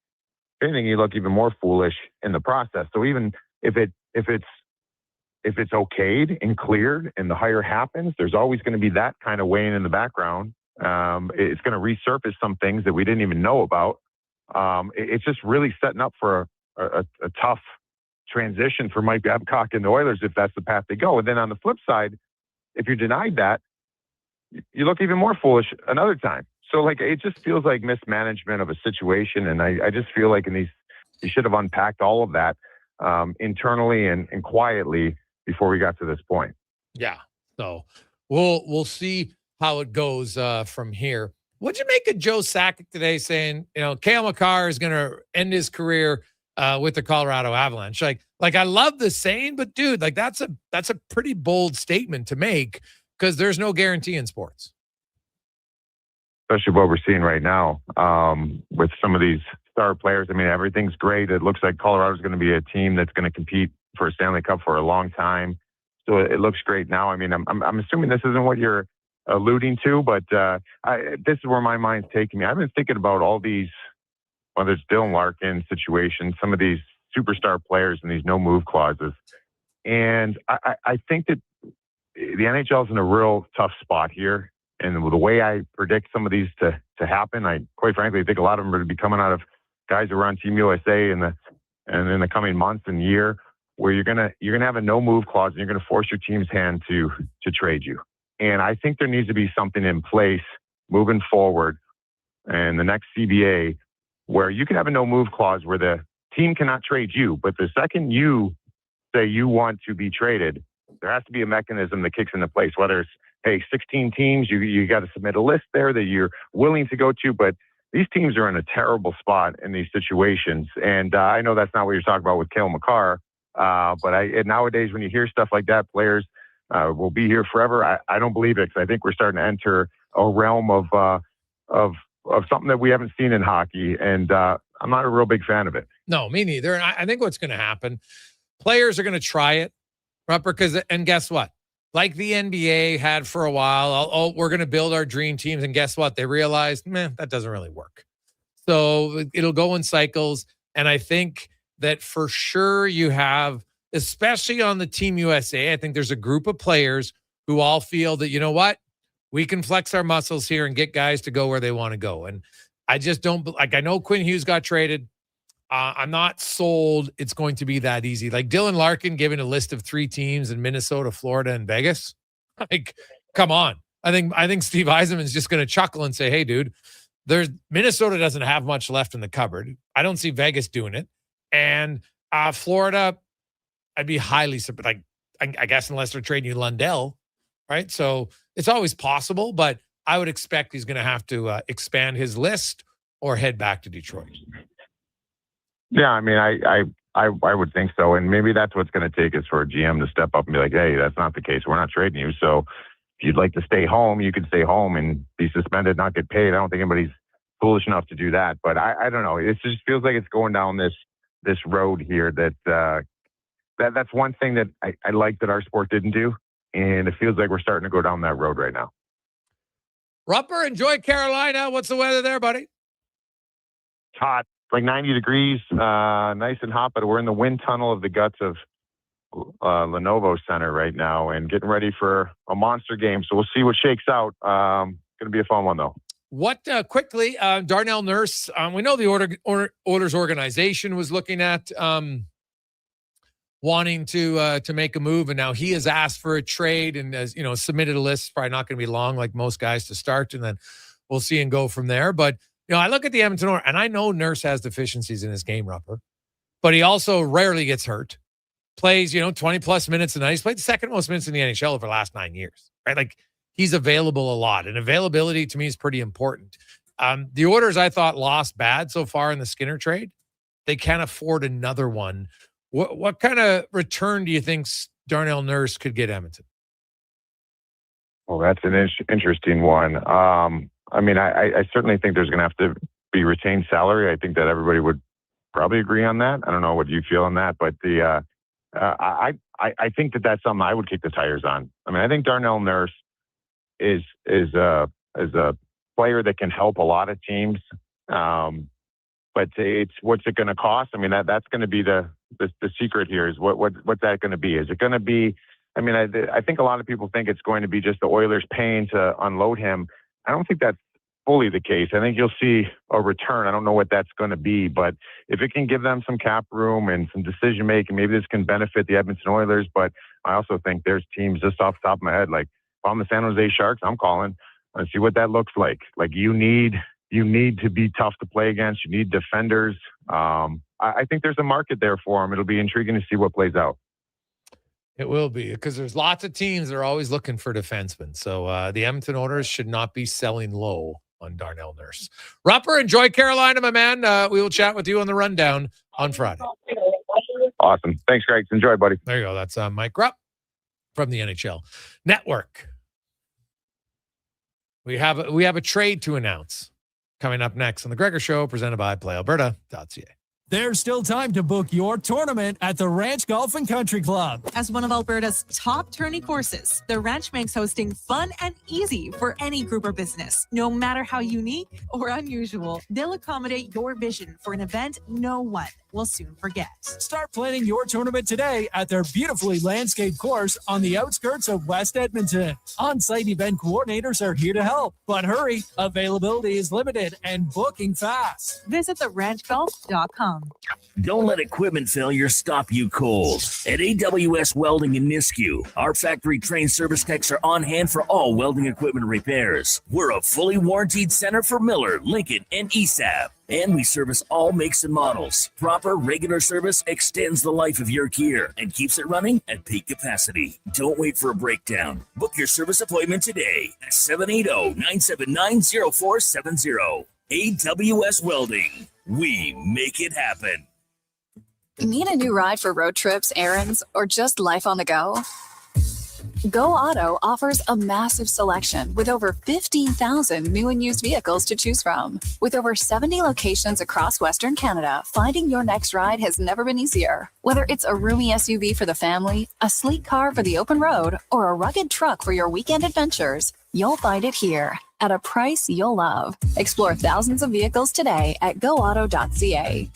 if anything, you look even more foolish in the process. So even if it's okayed and cleared and the hire happens, there's always going to be that kind of weighing in the background. It's going to resurface some things that we didn't even know about. It's just really setting up for a tough transition for Mike Babcock and the Oilers if that's the path they go. And then on the flip side, if you're denied that, you look even more foolish another time. So like, it just feels like mismanagement of a situation. And I just feel like you should have unpacked all of that internally and quietly before we got to this point. Yeah. So we'll see how it goes from here. What'd you make of Joe Sakic today saying, Cale Makar is going to end his career with the Colorado Avalanche? Like I love the saying, but dude, like that's a pretty bold statement to make, because there's no guarantee in sports. Especially what we're seeing right now with some of these star players. I mean, everything's great. It looks like Colorado's going to be a team that's going to compete for a Stanley Cup for a long time. So it looks great now. I mean, I'm assuming this isn't what you're alluding to, but this is where my mind's taking me. I've been thinking about all these, whether it's Dylan Larkin situations, some of these superstar players and these no move clauses. And I think that the NHL is in a real tough spot here. And the way I predict some of these to happen, I quite frankly think a lot of them are going to be coming out of guys who are on Team USA and in the coming months and year, where you're gonna have a no move clause and you're gonna force your team's hand to trade you. And I think there needs to be something in place moving forward and the next CBA where you can have a no move clause where the team cannot trade you, but the second you say you want to be traded, there has to be a mechanism that kicks into place, whether it's, hey, 16 teams, you got to submit a list there that you're willing to go to. But these teams are in a terrible spot in these situations. And I know that's not what you're talking about with Cale Makar. But nowadays, when you hear stuff like that, players will be here forever. I don't believe it, because I think we're starting to enter a realm of something that we haven't seen in hockey. And I'm not a real big fan of it. No, me neither. And I think what's going to happen, players are going to try it. Rupper, and guess what? Like the NBA had for a while, we're going to build our dream teams. And guess what? They realized, that doesn't really work. So it'll go in cycles. And I think that for sure you have, especially on the Team USA, I think there's a group of players who all feel that, you know what? We can flex our muscles here and get guys to go where they want to go. And I just don't, I know Quinn Hughes got traded. I'm not sold it's going to be that easy. Like Dylan Larkin giving a list of 3 teams in Minnesota, Florida, and Vegas. Like, come on. I think Steve Yzerman's just going to chuckle and say, hey, dude, Minnesota doesn't have much left in the cupboard. I don't see Vegas doing it. And Florida, I'd be highly surprised. I guess unless they're trading you Lundell, right? So it's always possible, but I would expect he's going to have to expand his list or head back to Detroit. Yeah, I mean, I would think so. And maybe that's what's going to take is for a GM to step up and be like, hey, that's not the case. We're not trading you. So if you'd like to stay home, you can stay home and be suspended, not get paid. I don't think anybody's foolish enough to do that. But I don't know. It just feels like it's going down this road here that's one thing that I like that our sport didn't do. And it feels like we're starting to go down that road right now. Rupper, enjoy Carolina. What's the weather there, buddy? It's hot. Like 90 degrees, nice and hot, but we're in the wind tunnel of the guts of Lenovo Center right now and getting ready for a monster game. So we'll see what shakes out. Going to be a fun one, though. What quickly, Darnell Nurse, we know the Oilers organization was looking at wanting to make a move, and now he has asked for a trade and has submitted a list. Probably not going to be long like most guys to start, and then we'll see and go from there. But I look at the Edmonton Oilers, and I know Nurse has deficiencies in his game, Rupper, but he also rarely gets hurt. Plays, 20-plus minutes a night. He's played the second most minutes in the NHL over the last 9 years, right? Like, he's available a lot, and availability to me is pretty important. The Oilers, I thought, lost bad so far in the Skinner trade. They can't afford another one. What kind of return do you think Darnell Nurse could get Edmonton? Well, that's an interesting one. I mean, I certainly think there's going to have to be retained salary. I think that everybody would probably agree on that. I don't know what you feel on that, but I think that's something I would kick the tires on. I mean, I think Darnell Nurse is a player that can help a lot of teams. But it's what's it going to cost? I mean, that's going to be the secret here. Is what's that going to be? Is it going to be? I mean, I think a lot of people think it's going to be just the Oilers paying to unload him. I don't think that's fully the case. I think you'll see a return. I don't know what that's going to be, but if it can give them some cap room and some decision making, maybe this can benefit the Edmonton Oilers. But I also think there's teams just off the top of my head, like if I'm the San Jose Sharks, I'm calling and see what that looks like. Like you need to be tough to play against. You need defenders. I think there's a market there for them. It'll be intriguing to see what plays out. It will be, because there's lots of teams that are always looking for defensemen. So the Edmonton Oilers should not be selling low on Darnell Nurse. Rupper, enjoy Carolina, my man. We will chat with you on the rundown on Friday. Awesome. Thanks, Greg. Enjoy, buddy. There you go. That's Mike Rupp from the NHL Network. We have a trade to announce coming up next on the Gregor Show, presented by PlayAlberta.ca. There's still time to book your tournament at the Ranch Golf and Country Club. As one of Alberta's top tourney courses, the Ranch makes hosting fun and easy for any group or business. No matter how unique or unusual, they'll accommodate your vision for an event no one will soon forget. Start planning your tournament today at their beautifully landscaped course on the outskirts of West Edmonton. On-site event coordinators are here to help, but hurry, availability is limited and booking fast. Visit theranchgolf.com. Don't let equipment failure stop you cold. At AWS Welding in Nisku, our factory-trained service techs are on hand for all welding equipment repairs. We're a fully warranted center for Miller, Lincoln, and ESAB. And we service all makes and models. Proper, regular service extends the life of your gear and keeps it running at peak capacity. Don't wait for a breakdown. Book your service appointment today at 780-979-0470. AWS Welding. We make it happen. Need a new ride for road trips, errands, or just life on the go? Go Auto offers a massive selection with over 15,000 new and used vehicles to choose from. With over 70 locations across Western Canada, finding your next ride has never been easier. Whether it's a roomy SUV for the family, a sleek car for the open road, or a rugged truck for your weekend adventures, you'll find it here at a price you'll love. Explore thousands of vehicles today at goauto.ca.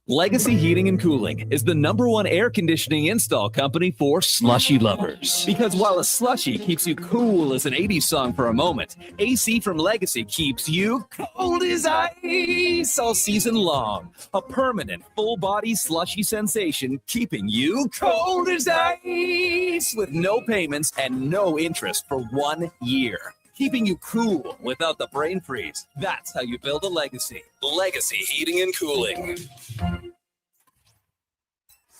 Legacy Heating and Cooling is the #1 air conditioning install company for slushy lovers. Because while a slushy keeps you cool as an 80s song for a moment, AC from Legacy keeps you cold as ice all season long. A permanent full-body slushy sensation keeping you cold as ice with no payments and no interest for 1 year. Keeping you cool without the brain freeze. That's how you build a legacy. Legacy Heating and Cooling.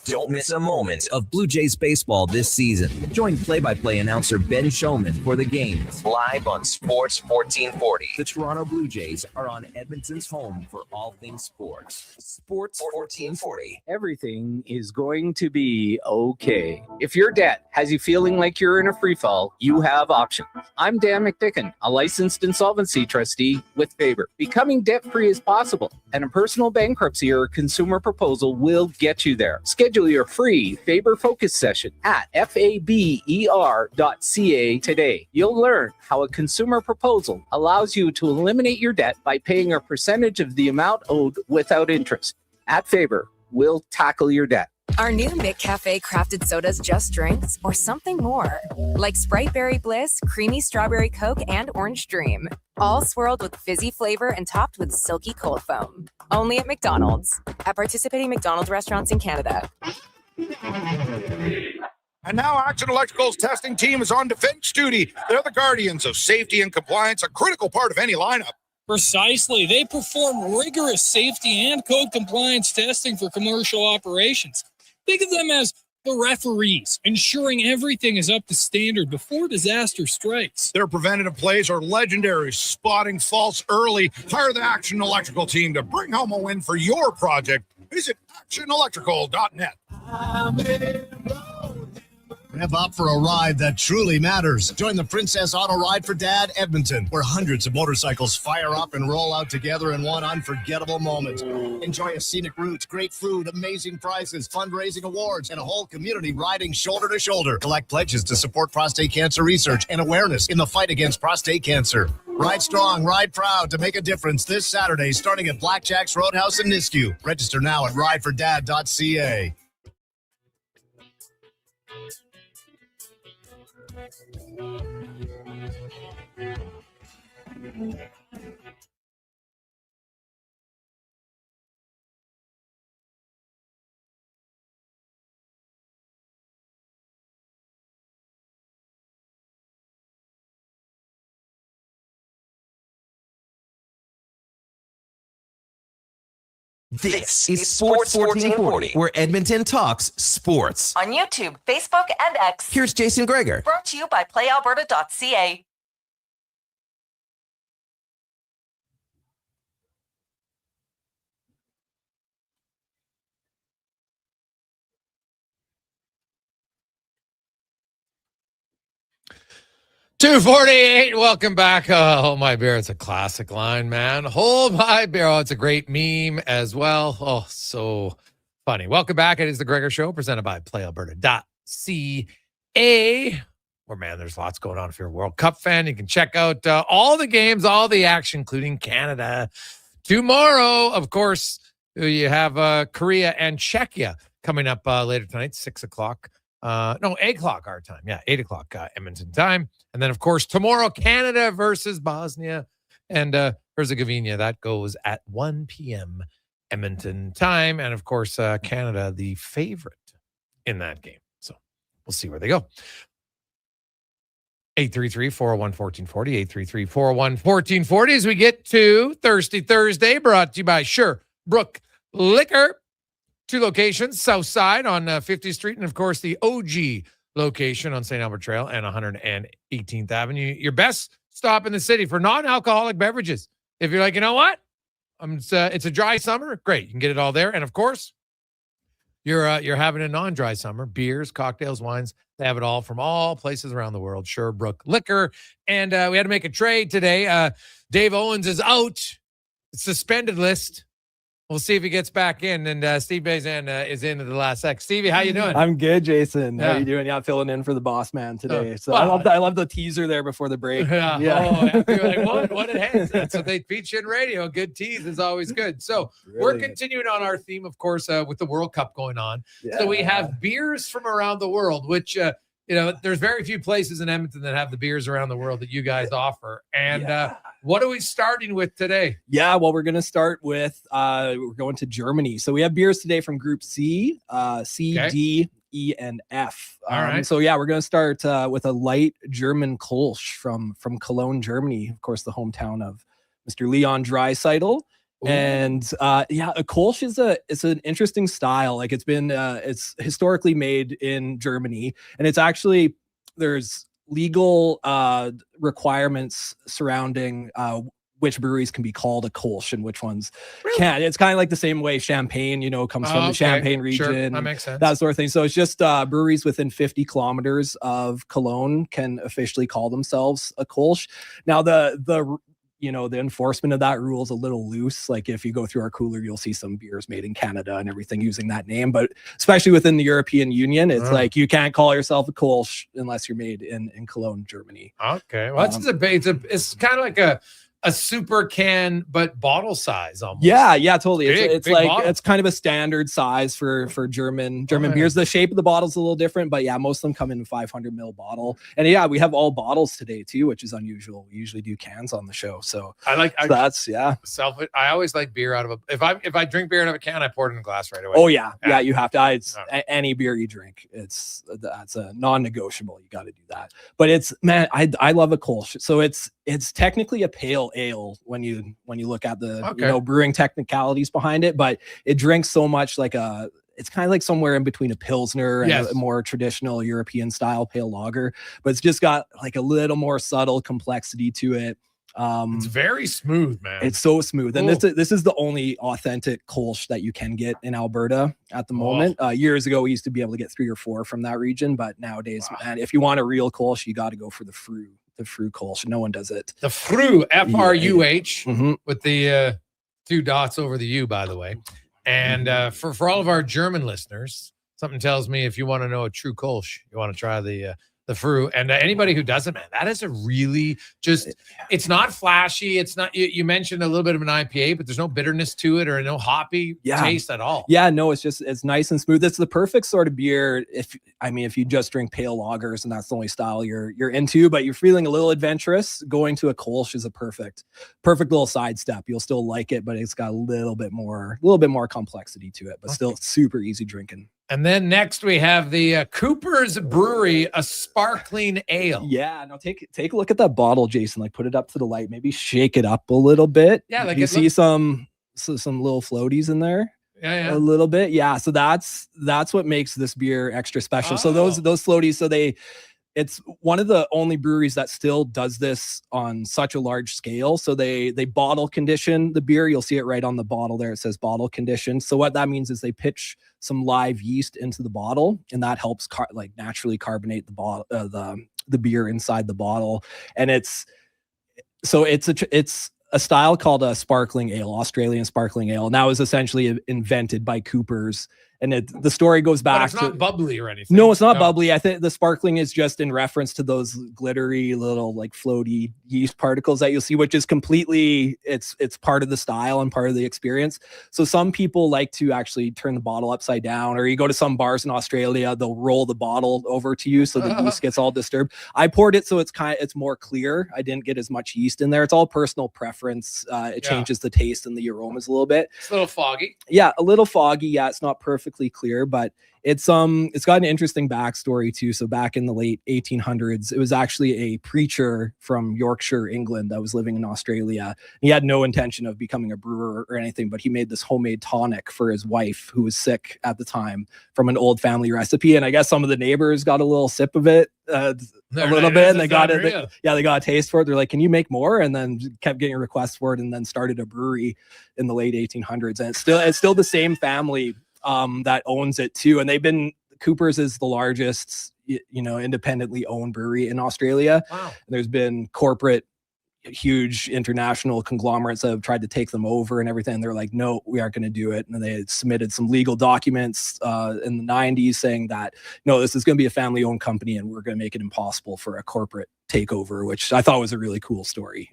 Don't miss a moment of Blue Jays baseball this season. Join play-by-play announcer Ben Showman for the games live on Sports 1440. The Toronto Blue Jays are on Edmonton's home for all things sports. Sports 1440. Everything is going to be okay. If your debt has you feeling like you're in a free fall, you have options. I'm Dan McDicken, a licensed insolvency trustee with Faber. Becoming debt-free is possible, and a personal bankruptcy or consumer proposal will get you there. Schedule your free Faber Focus session at faber.ca today. You'll learn how a consumer proposal allows you to eliminate your debt by paying a percentage of the amount owed without interest. At Faber, we'll tackle your debt. Are new McCafe crafted sodas just drinks or something more? Like Sprite Berry Bliss, Creamy Strawberry Coke, and Orange Dream. All swirled with fizzy flavor and topped with silky cold foam. Only at McDonald's. At participating McDonald's restaurants in Canada. And now Action Electrical's testing team is on defense duty. They're the guardians of safety and compliance, a critical part of any lineup. Precisely. They perform rigorous safety and code compliance testing for commercial operations. Think of them as the referees, ensuring everything is up to standard before disaster strikes. Their preventative plays are legendary, spotting faults early. Hire the Action Electrical team to bring home a win for your project. Visit actionelectrical.net. Rev up for a ride that truly matters. Join the Princess Auto Ride for Dad Edmonton, where hundreds of motorcycles fire up and roll out together in one unforgettable moment. Enjoy a scenic route, great food, amazing prizes, fundraising awards, and a whole community riding shoulder to shoulder. Collect pledges to support prostate cancer research and awareness in the fight against prostate cancer. Ride strong, ride proud to make a difference this Saturday, starting at Blackjack's Roadhouse in Nisku. Register now at ridefordad.ca. This is Sports 1440, where Edmonton talks sports. On YouTube, Facebook, and X. Here's Jason Gregor. Brought to you by PlayAlberta.ca. $2.48. Welcome back. Hold my beer. It's a classic line, man. Hold my beer. Oh, it's a great meme as well. Oh, so funny. Welcome back. It is the Gregor Show, presented by PlayAlberta.ca. Where, man, there's lots going on. If you're a World Cup fan, you can check out all the games, all the action, including Canada. Tomorrow, of course, you have Korea and Czechia coming up later tonight, 6 o'clock. 8 o'clock our time. Yeah, 8 o'clock Edmonton time. And then, of course, tomorrow, Canada versus Bosnia and Herzegovina. That goes at 1 p.m. Edmonton time. And, of course, Canada, the favorite in that game. So we'll see where they go. 833-401-1440, 833-401-1440 as we get to Thirsty Thursday, brought to you by Sherbrooke Liquor. 2 locations, South Side on 50th Street, and, of course, the OG location on St. Albert Trail and 118th Avenue. Your best stop in the city for non-alcoholic beverages. If you're like, you know what? It's a dry summer. Great. You can get it all there. And, of course, you're having a non-dry summer. Beers, cocktails, wines. They have it all from all places around the world. Sherbrooke Liquor. And we had to make a trade today. Dave Owens is out. Suspended list. We'll see if he gets back in. And Steve Bazan is in at the last sec. Stevie, how you doing? I'm good, Jason. Yeah. How you doing? Yeah, filling in for the boss man today. So well, I love the teaser there before the break. Yeah. Yeah. Oh, yeah. Like, what it has. That's what they feature in radio. Good tease is always good. So we're continuing on our theme, of course, with the World Cup going on. Yeah. So we have beers from around the world, which there's very few places in Edmonton that have the beers around the world that you guys offer. And what are we starting with today? Yeah, well, we're going to start with, we're going to Germany. So we have beers today from Group C, D, E, and F. All right. So yeah, we're going to start with a light German Kolsch from Cologne, Germany. Of course, the hometown of Mr. Leon Draisaitl. And a Kolsch is an interesting style. Like it's historically made in Germany, and it's actually there's legal requirements surrounding which breweries can be called a Kolsch and which ones can't. It's kind of like the same way champagne, comes from the Champagne region. Sure. That makes sense. That sort of thing. So it's just breweries within 50 kilometers of Cologne can officially call themselves a Kolsch. Now the enforcement of that rule is a little loose. Like if you go through our cooler, you'll see some beers made in Canada and everything using that name. But especially within the European Union, it's like you can't call yourself a Kolsch unless you're made in Cologne, Germany. Okay. Well, it's kind of like a super can, but bottle size almost. Yeah, totally. It's Big like bottle. it's kind of a standard size for German beers. The shape of the bottle's a little different, but yeah, most of them come in a 500 ml bottle. And yeah, we have all bottles today too, which is unusual. We usually do cans on the show. So I always like beer out of a if I drink beer out of a can, I pour it in a glass right away. Oh yeah, you have to. Any beer you drink, that's a non-negotiable. You got to do that. But I love a Kolsch. So it's technically a pale ale when you look at the brewing technicalities behind it, but it drinks so much like it's kind of like somewhere in between a Pilsner and a more traditional European style pale lager, but it's just got like a little more subtle complexity to it. It's very smooth, man. It's so smooth. And this is the only authentic Kolsch that you can get in Alberta at the moment. Years ago, we used to be able to get 3 or 4 from that region, but nowadays, man, if you want a real Kolsch, you got to go for the Fru Kolsch. No one does it. The Fru, Fruh, with the 2 dots over the U, by the way. And for all of our German listeners, something tells me if you want to know a true Kolsch, you want to try the Fru. And anybody who doesn't, man, that is a really it's not flashy. It's not, you mentioned a little bit of an IPA, but there's no bitterness to it or no hoppy taste at all. Yeah, no, it's nice and smooth. It's the perfect sort of beer. If you just drink pale lagers and that's the only style you're into, but you're feeling a little adventurous, going to a Kolsch is a perfect little sidestep. You'll still like it, but it's got a little bit more complexity to it, but still super easy drinking. And then next we have the Cooper's Brewery, a sparkling ale. Yeah, now take a look at that bottle, Jason. Like put it up to the light, maybe shake it up a little bit. Yeah, like you see some little floaties in there. Yeah. A little bit. Yeah, so that's what makes this beer extra special. So those floaties, it's one of the only breweries that still does this on such a large scale. So they bottle condition the beer. You'll see it right on the bottle there. It says bottle condition. So what that means is they pitch some live yeast into the bottle, and that helps naturally carbonate the beer inside the bottle. And it's a style called a sparkling ale, Australian sparkling ale. And that was essentially invented by Coopers. And the story goes back. But it's not bubbly or anything. No, it's not bubbly. I think the sparkling is just in reference to those glittery little like floaty yeast particles that you'll see, which is completely, it's part of the style and part of the experience. So some people like to actually turn the bottle upside down, or you go to some bars in Australia, they'll roll the bottle over to you so the yeast gets all disturbed. I poured it so it's more clear. I didn't get as much yeast in there. It's all personal preference. It changes the taste and the aromas a little bit. It's a little foggy. Yeah, a little foggy. Yeah, it's not perfectly clear, but it's got an interesting backstory too. So back in the late 1800s, it was actually a preacher from Yorkshire, England, that was living in Australia. He had no intention of becoming a brewer or anything, but he made this homemade tonic for his wife, who was sick at the time, from an old family recipe. And I guess some of the neighbors got a little sip of it, a little bit, and they got it. They got a taste for it. They're like, "Can you make more?" And then kept getting requests for it, and then started a brewery in the late 1800s. And it's still the same family that owns it too. And Coopers is the largest, independently owned brewery in Australia. Wow. There's been corporate, huge international conglomerates that have tried to take them over and everything. They're like, no, we aren't going to do it. And they had submitted some legal documents in the 90s saying that, no, this is going to be a family owned company and we're going to make it impossible for a corporate takeover, which I thought was a really cool story.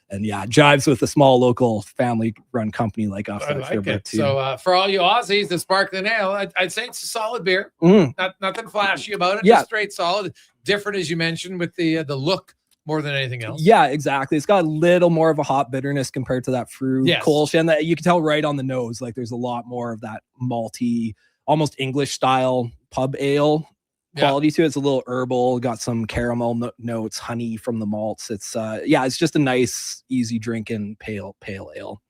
And yeah, jives with a small local family run company like us. I like it. So for all you Aussies, the Sparkling Ale, I'd say it's a solid beer. Nothing flashy about it. Just straight solid. Different, as you mentioned, with the look more than anything else. Yeah, exactly. It's got a little more of a hot bitterness compared to that Fruit Kolsch, and that you can tell right on the nose. Like there's a lot more of that malty, almost English style pub ale quality to it. It's a little herbal, got some caramel notes, honey from the malts. It's it's just a nice, easy drinking pale ale.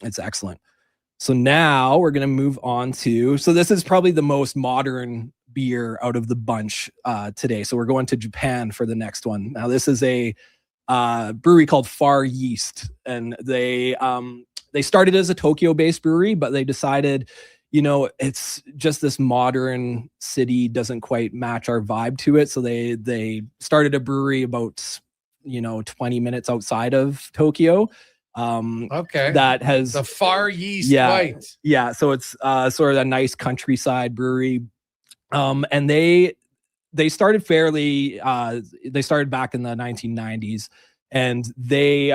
It's excellent. So now we're gonna move on to. So this is probably the most modern beer out of the bunch today. So we're going to Japan for the next one. Now this is a brewery called Far Yeast, and they started as a Tokyo-based brewery, but they decided, it's just this modern city doesn't quite match our vibe to it. So they started a brewery about 20 minutes outside of Tokyo. That has the Far Yeast White. Yeah, so it's sort of a nice countryside brewery. And they started fairly they started back in the 1990s, and they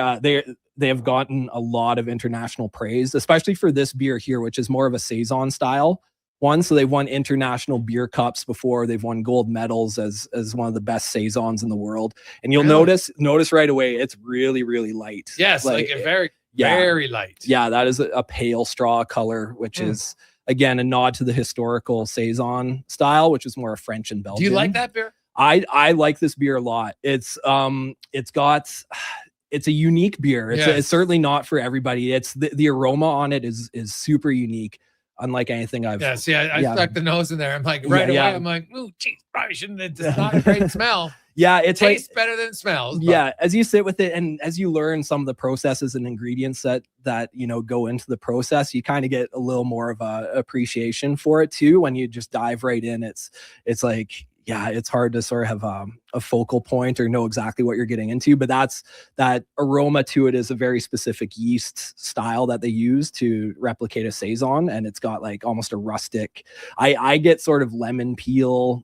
have gotten a lot of international praise, especially for this beer here, which is more of a saison style one. So they've won international beer cups before. They've won gold medals as one of the best saisons in the world. And you'll notice right away it's really, really light. Yes, like a very light. Yeah, that is a pale straw color, which is again a nod to the historical saison style, which is more French and Belgian. Do you like that beer? I like this beer a lot. It's a unique beer. It's certainly not for everybody. It's the aroma on it is super unique, unlike anything I've. I stuck the nose in there. I'm like away. I'm like, ooh, geez, probably shouldn't. It's not a great smell. Yeah, it tastes better than it smells. But. Yeah, as you sit with it and as you learn some of the processes and ingredients that go into the process, you kind of get a little more of a appreciation for it too. When you just dive right in, it's like. Yeah, it's hard to sort of have a focal point or know exactly what you're getting into, but that aroma to it is a very specific yeast style that they use to replicate a saison, and it's got like almost a rustic. I get sort of lemon peel,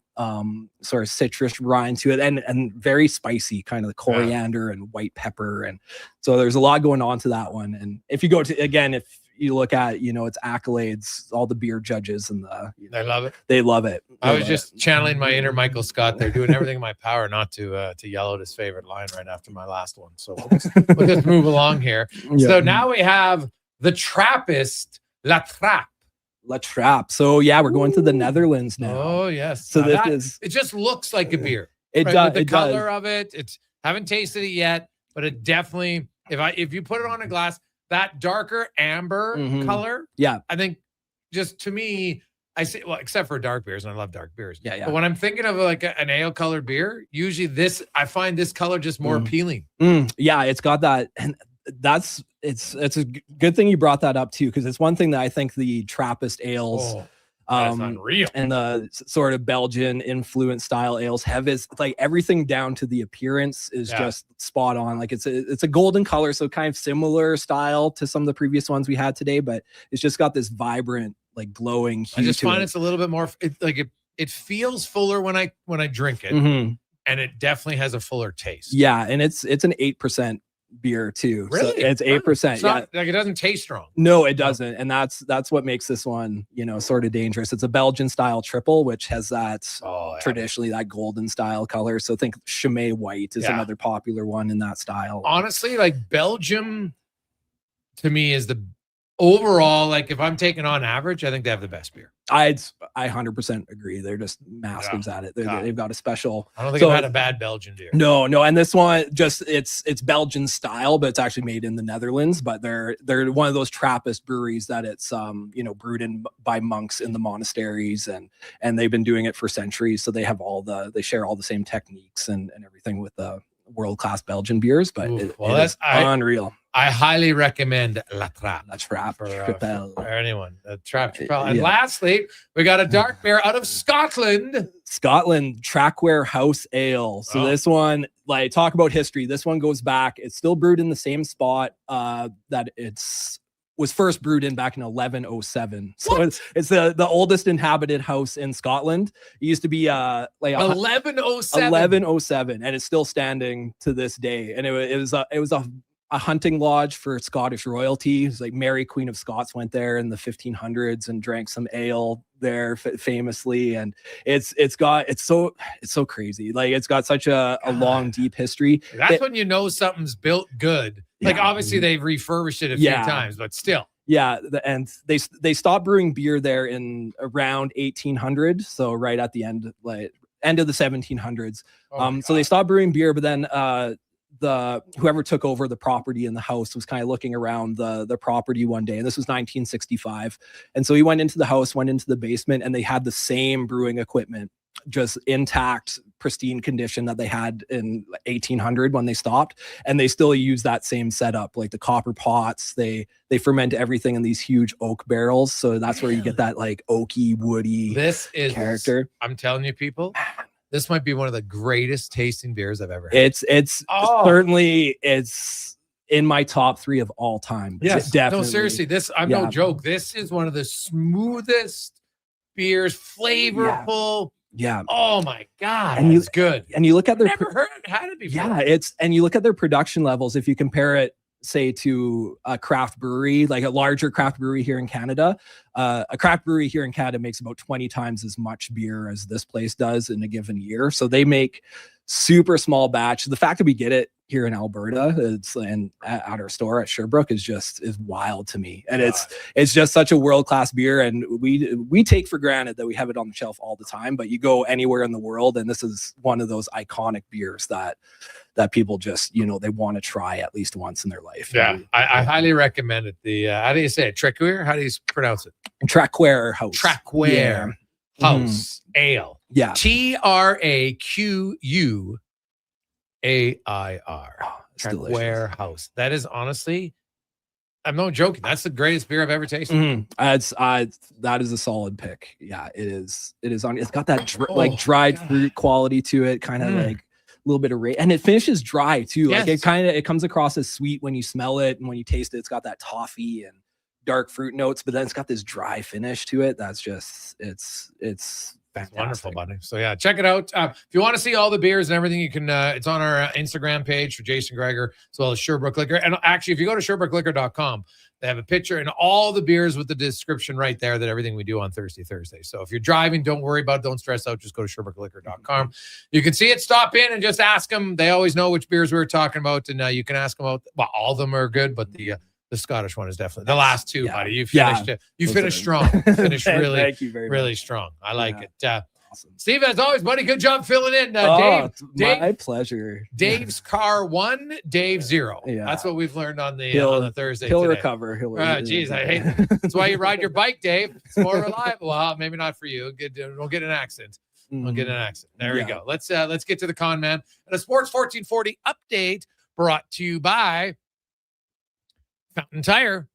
sort of citrus rind to it, and very spicy, kind of the coriander and white pepper, and so there's a lot going on to that one. And if you go to if you look at its accolades, all the beer judges and they love it. They love it. I was just channeling my inner Michael Scott there, doing everything in my power not to yell out his favorite line right after my last one. So we'll just move along here. Yeah. So now we have the Trappist La Trappe. La Trappe. So yeah, we're going to the Netherlands now. Oh yes. So now it just looks like a beer. It does. The color of it. It's haven't tasted it yet, but it definitely. If you put it on a glass. That darker amber color, I think just to me, I say, well, except for dark beers, and I love dark beers. But when I'm thinking of like an ale colored beer, usually I find this color just more appealing. Yeah, it's got that, and it's a good thing you brought that up too, because it's one thing that I think the Trappist ales. That's unreal. And the sort of Belgian influence style ales have is like everything down to the appearance is just spot on. Like it's a golden color, so kind of similar style to some of the previous ones we had today, but it's just got this vibrant, like glowing hue. I just find it's a little bit more it feels fuller when I drink it, and it definitely has a fuller taste. Yeah, and it's an 8% beer too. Really? So it's 8%. Like it doesn't taste strong. No, it doesn't. And that's what makes this one, sort of dangerous. It's a Belgian style triple, which has that traditionally that golden style color. So think Chimay white is another popular one in that style. Honestly, like Belgium to me is the overall, like if I'm taking on average, I think they have the best beer. I 100% agree. They're just masters at it. They've got a special. I don't think I've had a bad Belgian beer. No, and this one just it's Belgian style, but it's actually made in the Netherlands. But they're one of those Trappist breweries that it's brewed by monks in the monasteries, and they've been doing it for centuries. So they have they share all the same techniques and everything with the world-class Belgian beers, but it's unreal. I highly recommend La Trappe. La Trappe for anyone. The Trappe. And lastly, we got a dark beer out of Scotland. Trackware House Ale. So this one, like, talk about history. This one goes back. It's still brewed in the same spot that was first brewed in back in 1107. So it's the oldest inhabited house in Scotland. It used to be like 1107, and it's still standing to this day. And it was a hunting lodge for Scottish royalty. It's like Mary Queen of Scots went there in the 1500s and drank some ale there famously. And it's so crazy. Like, it's got such a long, deep history. That's when you know something's built good. Like, obviously they've refurbished it a few times, but still. Yeah, and they stopped brewing beer there in around 1800, so right at the end of the 1700s. So they stopped brewing beer, but then whoever took over the property in the house was kind of looking around the property one day, and this was 1965. And so he went into the house, went into the basement, and they had the same brewing equipment, just intact, pristine condition that they had in 1800 when they stopped, and they still use that same setup, like the copper pots. They ferment everything in these huge oak barrels, so that's where you get that like oaky, woody character. I'm telling you, people, this might be one of the greatest tasting beers I've ever had. It's certainly in my top 3 of all time. Yes, definitely. No, seriously, I'm no joke. This is one of the smoothest beers, flavorful. Yeah. Oh my God. And it's good. And you look at their had it before. Yeah, and you look at their production levels. If you compare it, say, to a craft brewery, like a larger craft brewery here in Canada, a craft brewery here in Canada makes about 20 times as much beer as this place does in a given year. So they make super small batch. The fact that we get it here in Alberta, and at our store at Sherbrooke is wild to me. And it's just such a world-class beer, and we take for granted that we have it on the shelf all the time, but you go anywhere in the world and this is one of those iconic beers that people just, they want to try at least once in their life. Yeah, I highly recommend it. How do you say it? Trackware? How do you pronounce it? Trackware House. Trackware House Ale. Yeah. TRAQUAIR. Trackware House. That is honestly, I'm not joking. That's the greatest beer I've ever tasted. That is a solid pick. Yeah, it is. It's got that dried fruit quality to it, kind of like a little bit of and it finishes dry too. Yes. Like it comes across as sweet when you smell it, and when you taste it, it's got that toffee and dark fruit notes, but then it's got this dry finish to it. That's just it's fantastic. Wonderful, buddy. So yeah, check it out. If you want to see all the beers and everything, you can. It's on our Instagram page for Jason Gregor, as well as Sherbrooke Liquor. And actually, if you go to SherbrookeLiquor.com, they have a picture and all the beers with the description right there that everything we do on Thursday. So if you're driving, don't worry about it. Don't stress out. Just go to SherbrookeLiquor.com. You can see it. Stop in and just ask them. They always know which beers we were talking about, and you can ask them about. Well, all of them are good, but the Scottish one is definitely the last two, buddy. You finished it. You finished strong. Finished really, Thank you very really much. strong. I like it. Awesome. Steve, as always, buddy, good job filling in. Dave, my pleasure. Dave's car 1, Dave 0. Yeah. That's what we've learned on the Thursday. He'll today. recover. Geez, I hate it. That's why you ride your bike, Dave. It's more reliable. Well, maybe not for you. Don't get an accident. Don't get an accident. There we go. Let's get to the con man and a Sports 1440 update brought to you by Fountain Tire.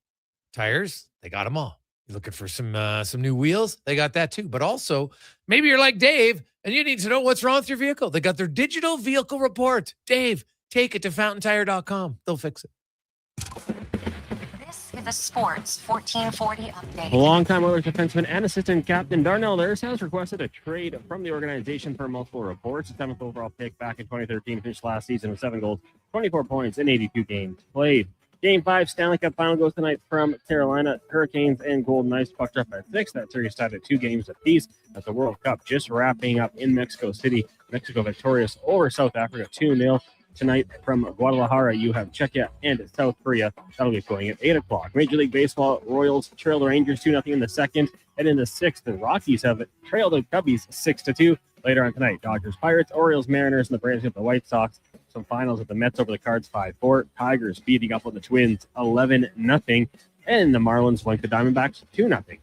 Tires, they got them all. You're looking for some new wheels? They got that too. But also, maybe you're like Dave and you need to know what's wrong with your vehicle. They got their digital vehicle report. Dave, take it to fountaintire.com. They'll fix it. This is a Sports 1440 update. Longtime Oilers defenseman and assistant captain Darnell Nurse has requested a trade from the organization per multiple reports. The 7th overall pick back in 2013 finished last season with 7 goals, 24 points in 82 games played. Game 5 Stanley Cup Final goes tonight from Carolina. Hurricanes and Golden Knights pucked up at 6. That series tied at 2 games apiece as the World Cup just wrapping up in Mexico City. Mexico victorious over South Africa 2-0. Tonight from Guadalajara, you have Czechia and South Korea. That'll be going at 8 o'clock. Major League Baseball, Royals trail the Rangers 2-0 in the 2nd. And in the 6th, the Rockies have trailed the Cubbies 6-2. Later on tonight, Dodgers, Pirates, Orioles, Mariners, and the Braves with the White Sox. Some finals with the Mets over the Cards 5-4. Tigers beating up on the Twins 11-0. And the Marlins went the Diamondbacks 2-0.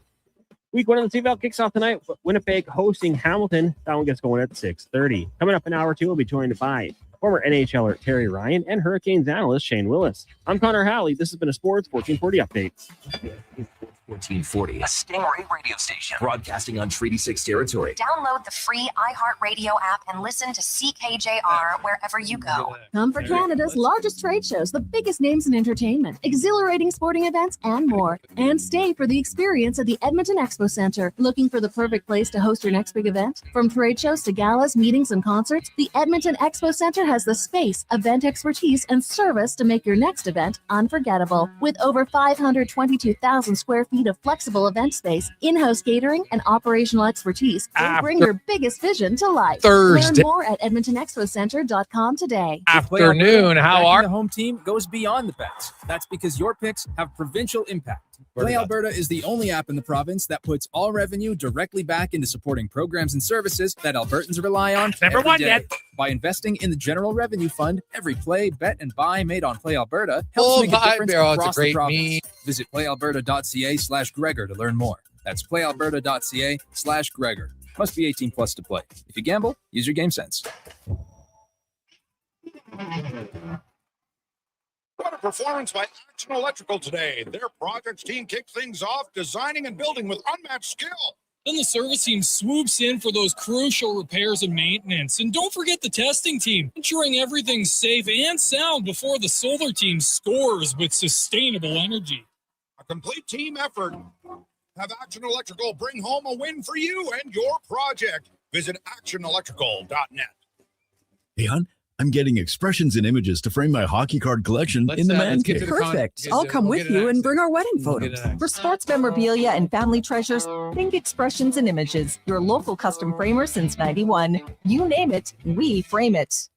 Week 1 of the CFL kicks off tonight. Winnipeg hosting Hamilton. That one gets going at 6:30. Coming up an hour or two, we'll be joined by former NHLer Terry Ryan, and Hurricanes analyst Shane Willis. I'm Connor Halley. This has been a Sports 1440 update. 1440, a Stingray radio station broadcasting on Treaty 6 territory. Download the free iHeartRadio app and listen to CKJR wherever you go. Come for Canada's largest trade shows, the biggest names in entertainment, exhilarating sporting events, and more. And stay for the experience at the Edmonton Expo Centre. Looking for the perfect place to host your next big event? From trade shows to galas, meetings, and concerts, the Edmonton Expo Centre has the space, event expertise, and service to make your next event unforgettable. With over 522,000 square feet of flexible event space, in-house catering, and operational expertise, they bring your biggest vision to life. Thursday. Learn more at edmontonexpocenter.com today. Afternoon. How are the home team goes beyond the bets. That's because your picks have provincial impact. Play Alberta is the only app in the province that puts all revenue directly back into supporting programs and services that Albertans rely on Never every won day. yet. By investing in the General Revenue Fund, every play, bet, and buy made on Play Alberta helps Oh, make a buy, difference Barrel, it's a across the great province. meme. Visit playalberta.ca/Gregor to learn more. That's playalberta.ca/Gregor. Must be 18 plus to play. If you gamble, use your game sense. What a performance by Action Electrical today. Their projects team kicked things off, designing and building with unmatched skill. Then the service team swoops in for those crucial repairs and maintenance. And don't forget the testing team, ensuring everything's safe and sound before the solar team scores with sustainable energy. A complete team effort. Have Action Electrical bring home a win for you and your project. Visit actionelectrical.net. Hey, hon, I'm getting expressions and images to frame my hockey card collection in the man cave. Perfect. I'll come with you and bring our wedding photos. For sports memorabilia and family treasures, think Expressions and Images, your local custom framer since 91. You name it, we frame it.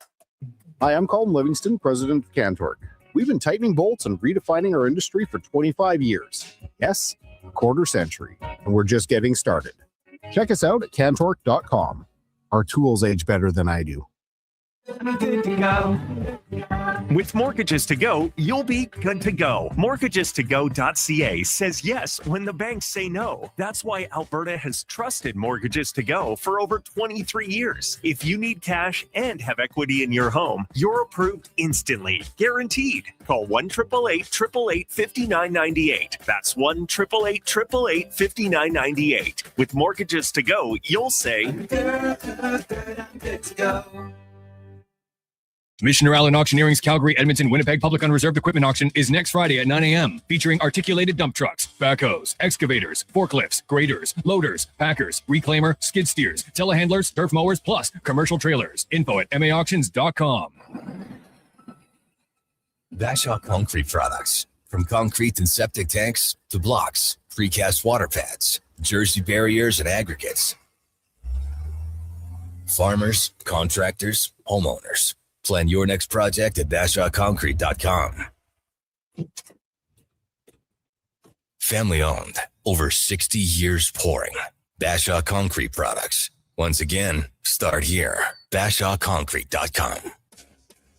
Hi, I'm Colin Livingston, president of Cantork. We've been tightening bolts and redefining our industry for 25 years. Yes, a quarter century, and we're just getting started. Check us out at cantork.com. Our tools age better than I do. Good to go. With Mortgages to Go, you'll be good to go. MortgagesToGo.ca says yes when the banks say no. That's why Alberta has trusted Mortgages to Go for over 23 years. If you need cash and have equity in your home, you're approved instantly. Guaranteed. Call 1-888-888-5998. That's 1-888-888-5998. With Mortgages to Go, you'll say, good to go. Commissioner Allen Auctioneering's Calgary, Edmonton, Winnipeg Public Unreserved Equipment Auction is next Friday at 9 a.m. featuring articulated dump trucks, backhoes, excavators, forklifts, graders, loaders, packers, reclaimer, skid steers, telehandlers, turf mowers, plus commercial trailers. Info at maauctions.com. Bashaw Concrete Products. From concrete and septic tanks to blocks, precast water pads, jersey barriers, and aggregates. Farmers, contractors, homeowners. Plan your next project at BashawConcrete.com. Family owned, over 60 years pouring. Bashaw Concrete Products. Once again, start here. BashawConcrete.com.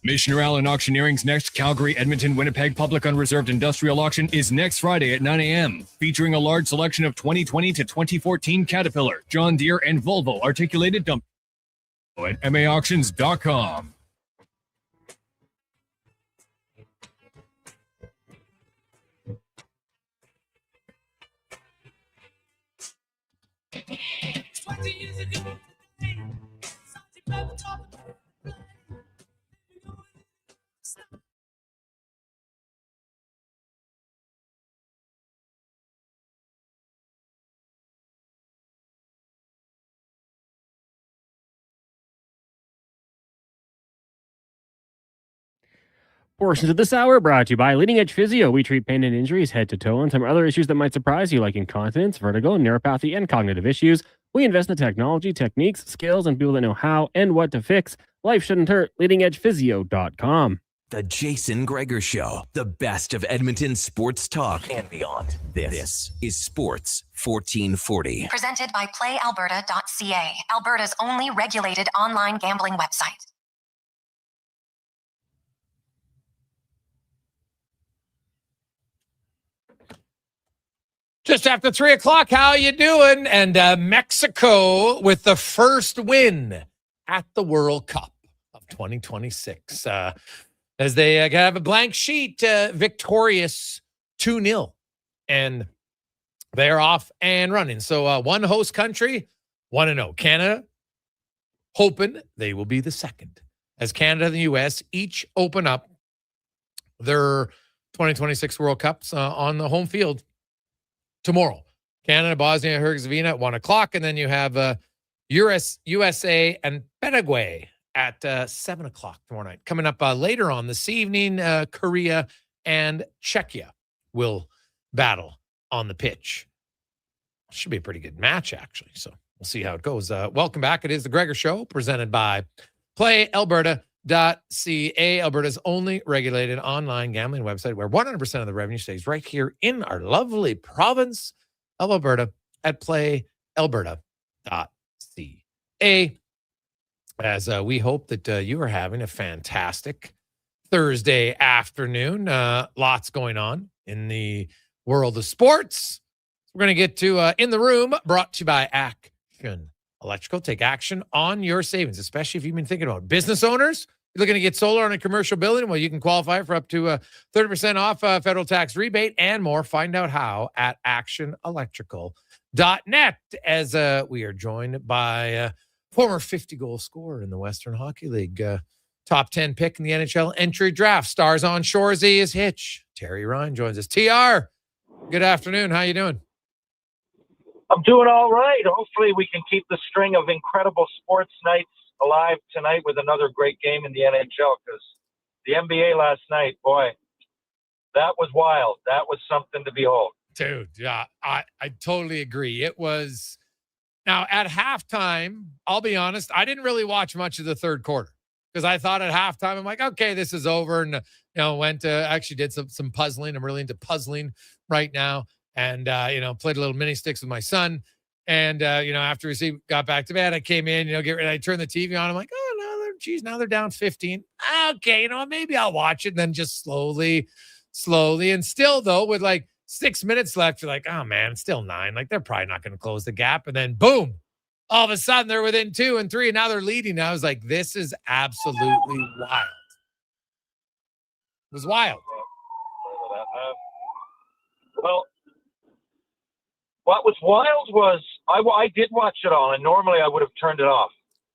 Commissioner Allen Auctioneering's next Calgary, Edmonton, Winnipeg Public Unreserved Industrial Auction is next Friday at 9 a.m. featuring a large selection of 2020 to 2014 Caterpillar, John Deere, and Volvo articulated dump at maauctions.com. Portions of this hour brought to you by Leading Edge Physio. We treat pain and injuries head to toe and some other issues that might surprise you, like incontinence, vertigo, neuropathy, and cognitive issues. We invest in technology, techniques, skills, and people that know how and what to fix. Life shouldn't hurt. LeadingEdgePhysio.com. The Jason Gregor Show. The best of Edmonton sports talk and beyond. This is Sports 1440. Presented by PlayAlberta.ca, Alberta's only regulated online gambling website. Just after 3 o'clock, how you doing? And Mexico with the first win at the World Cup of 2026. As they have a blank sheet, victorious 2-0. And they're off and running. So one host country, 1-0. Canada, hoping they will be the second. As Canada and the U.S. each open up their 2026 World Cups on the home field tomorrow. Canada, Bosnia, Herzegovina at 1 o'clock. And then you have USA and Paraguay at 7 o'clock tomorrow night. Coming up later on this evening, Korea and Czechia will battle on the pitch. Should be a pretty good match, actually. So we'll see how it goes. Welcome back. It is the Gregor Show, presented by PlayAlberta.ca, Alberta's only regulated online gambling website, where 100% of the revenue stays right here in our lovely province of Alberta at PlayAlberta.ca. As we hope that you are having a fantastic Thursday afternoon. Lots going on in the world of sports. We're going to get to In the Room, brought to you by Action Electrical. Take action on your savings, especially if you've been thinking about business owners. You're looking to get solar on a commercial building? Well, you can qualify for up to 30% off federal tax rebate and more. Find out how at actionelectrical.net, as we are joined by former 50-goal scorer in the Western Hockey League, top 10 pick in the NHL entry draft. Stars on Shoresy is Hitch. Terry Ryan joins us. TR, good afternoon. How you doing? I'm doing all right. Hopefully we can keep the string of incredible sports nights alive tonight with another great game in the NHL, because the NBA last night, boy, that was wild. That was something to behold. Dude, yeah, I totally agree. It was. Now, at halftime, I'll be honest, I didn't really watch much of the third quarter, because I thought at halftime, I'm like, okay, this is over. And, actually did some puzzling. I'm really into puzzling right now. And, played a little mini sticks with my son. And, after we got back to bed, I came in, get ready. I turned the TV on. I'm like, oh, no, now they're down 15. Okay, maybe I'll watch it. And then just slowly. And still, though, with like 6 minutes left, you're like, oh, man, it's still 9. Like, they're probably not going to close the gap. And then, boom, all of a sudden, they're within 2 and 3, and now they're leading. And I was like, this is absolutely wild. It was wild. Well, what was wild was I did watch it all, and normally I would have turned it off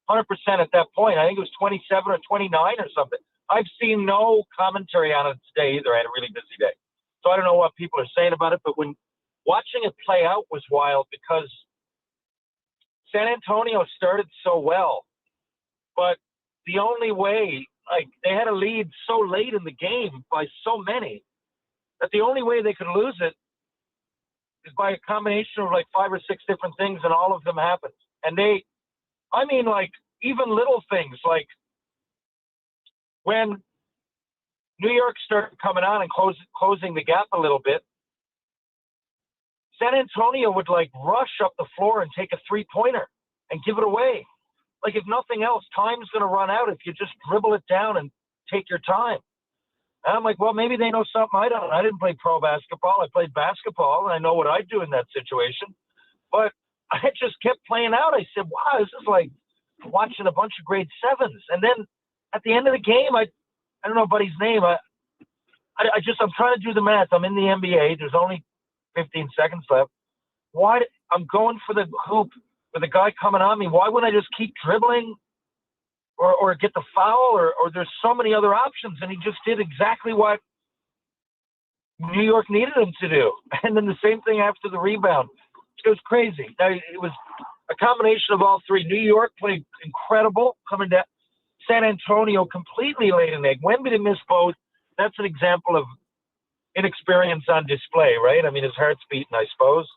100% at that point. I think it was 27 or 29 or something. I've seen no commentary on it today either. I had a really busy day. So I don't know what people are saying about it, but when watching it play out was wild, because San Antonio started so well, but the only way, they had a lead so late in the game by so many, that the only way they could lose it is by a combination of 5 or 6 different things, and all of them happened. And even little things, like when New York started coming on and closing the gap a little bit, San Antonio would rush up the floor and take a 3-pointer and give it away. If nothing else, time's going to run out if you just dribble it down and take your time. And I'm like, well, maybe they know something I don't. I didn't play pro basketball. I played basketball, and I know what I'd do in that situation. But I just kept playing out. I said, wow, this is like watching a bunch of grade 7s. And then at the end of the game, I don't know buddy's name. I'm trying to do the math. I'm in the NBA. There's only 15 seconds left. Why? I'm going for the hoop with a guy coming on me. Why wouldn't I just keep dribbling or get the foul? Or there's so many other options. And he just did exactly what New York needed him to do. And then the same thing after the rebound. It was crazy. It was a combination of all three. New York played incredible coming down. San Antonio completely laid an egg. Wemby missed both. That's an example of inexperience on display, right? I mean, his heart's beating, I suppose.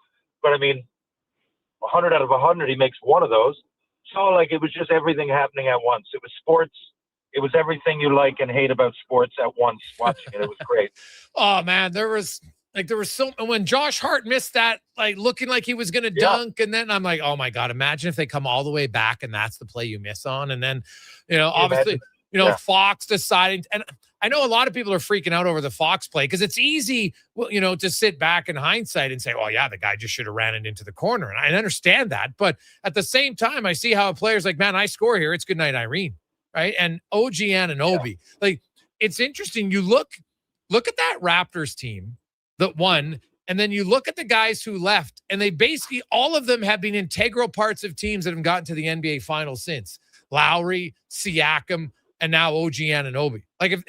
But, 100 out of 100, he makes one of those. So, it was just everything happening at once. It was sports. It was everything you like and hate about sports at once watching it. It was great. Oh, man, there was so, when Josh Hart missed that, looking like he was going to dunk, and then I'm like, oh my God, imagine if they come all the way back and that's the play you miss on. And then, obviously, Fox deciding, and I know a lot of people are freaking out over the Fox play because it's easy, to sit back in hindsight and say, well, yeah, the guy just should have ran it into the corner. And I understand that. But at the same time, I see how a player's like, man, I score here. It's good night, Irene. right? And OG Anunoby. Like, it's interesting. You look at that Raptors team that won, and then you look at the guys who left, and they basically, all of them have been integral parts of teams that have gotten to the NBA Finals since. Lowry, Siakam, and now OG Anunoby. Like, if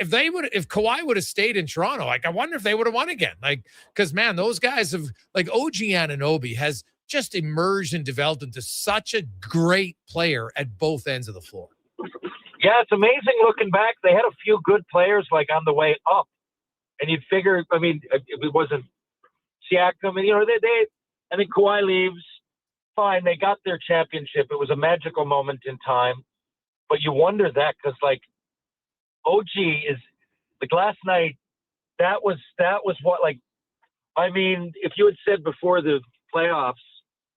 Kawhi would have stayed in Toronto, like, I wonder if they would have won again. Like, because, man, those guys have, like, OG Anunoby has just emerged and developed into such a great player at both ends of the floor. Yeah, it's amazing looking back. They had a few good players, like, on the way up. And you'd figure, I mean, if it wasn't Siakam, and, you know, I think Kawhi leaves, fine, they got their championship. It was a magical moment in time. But you wonder that because, like, OG is, like, last night, that was what, like, I mean, if you had said before the playoffs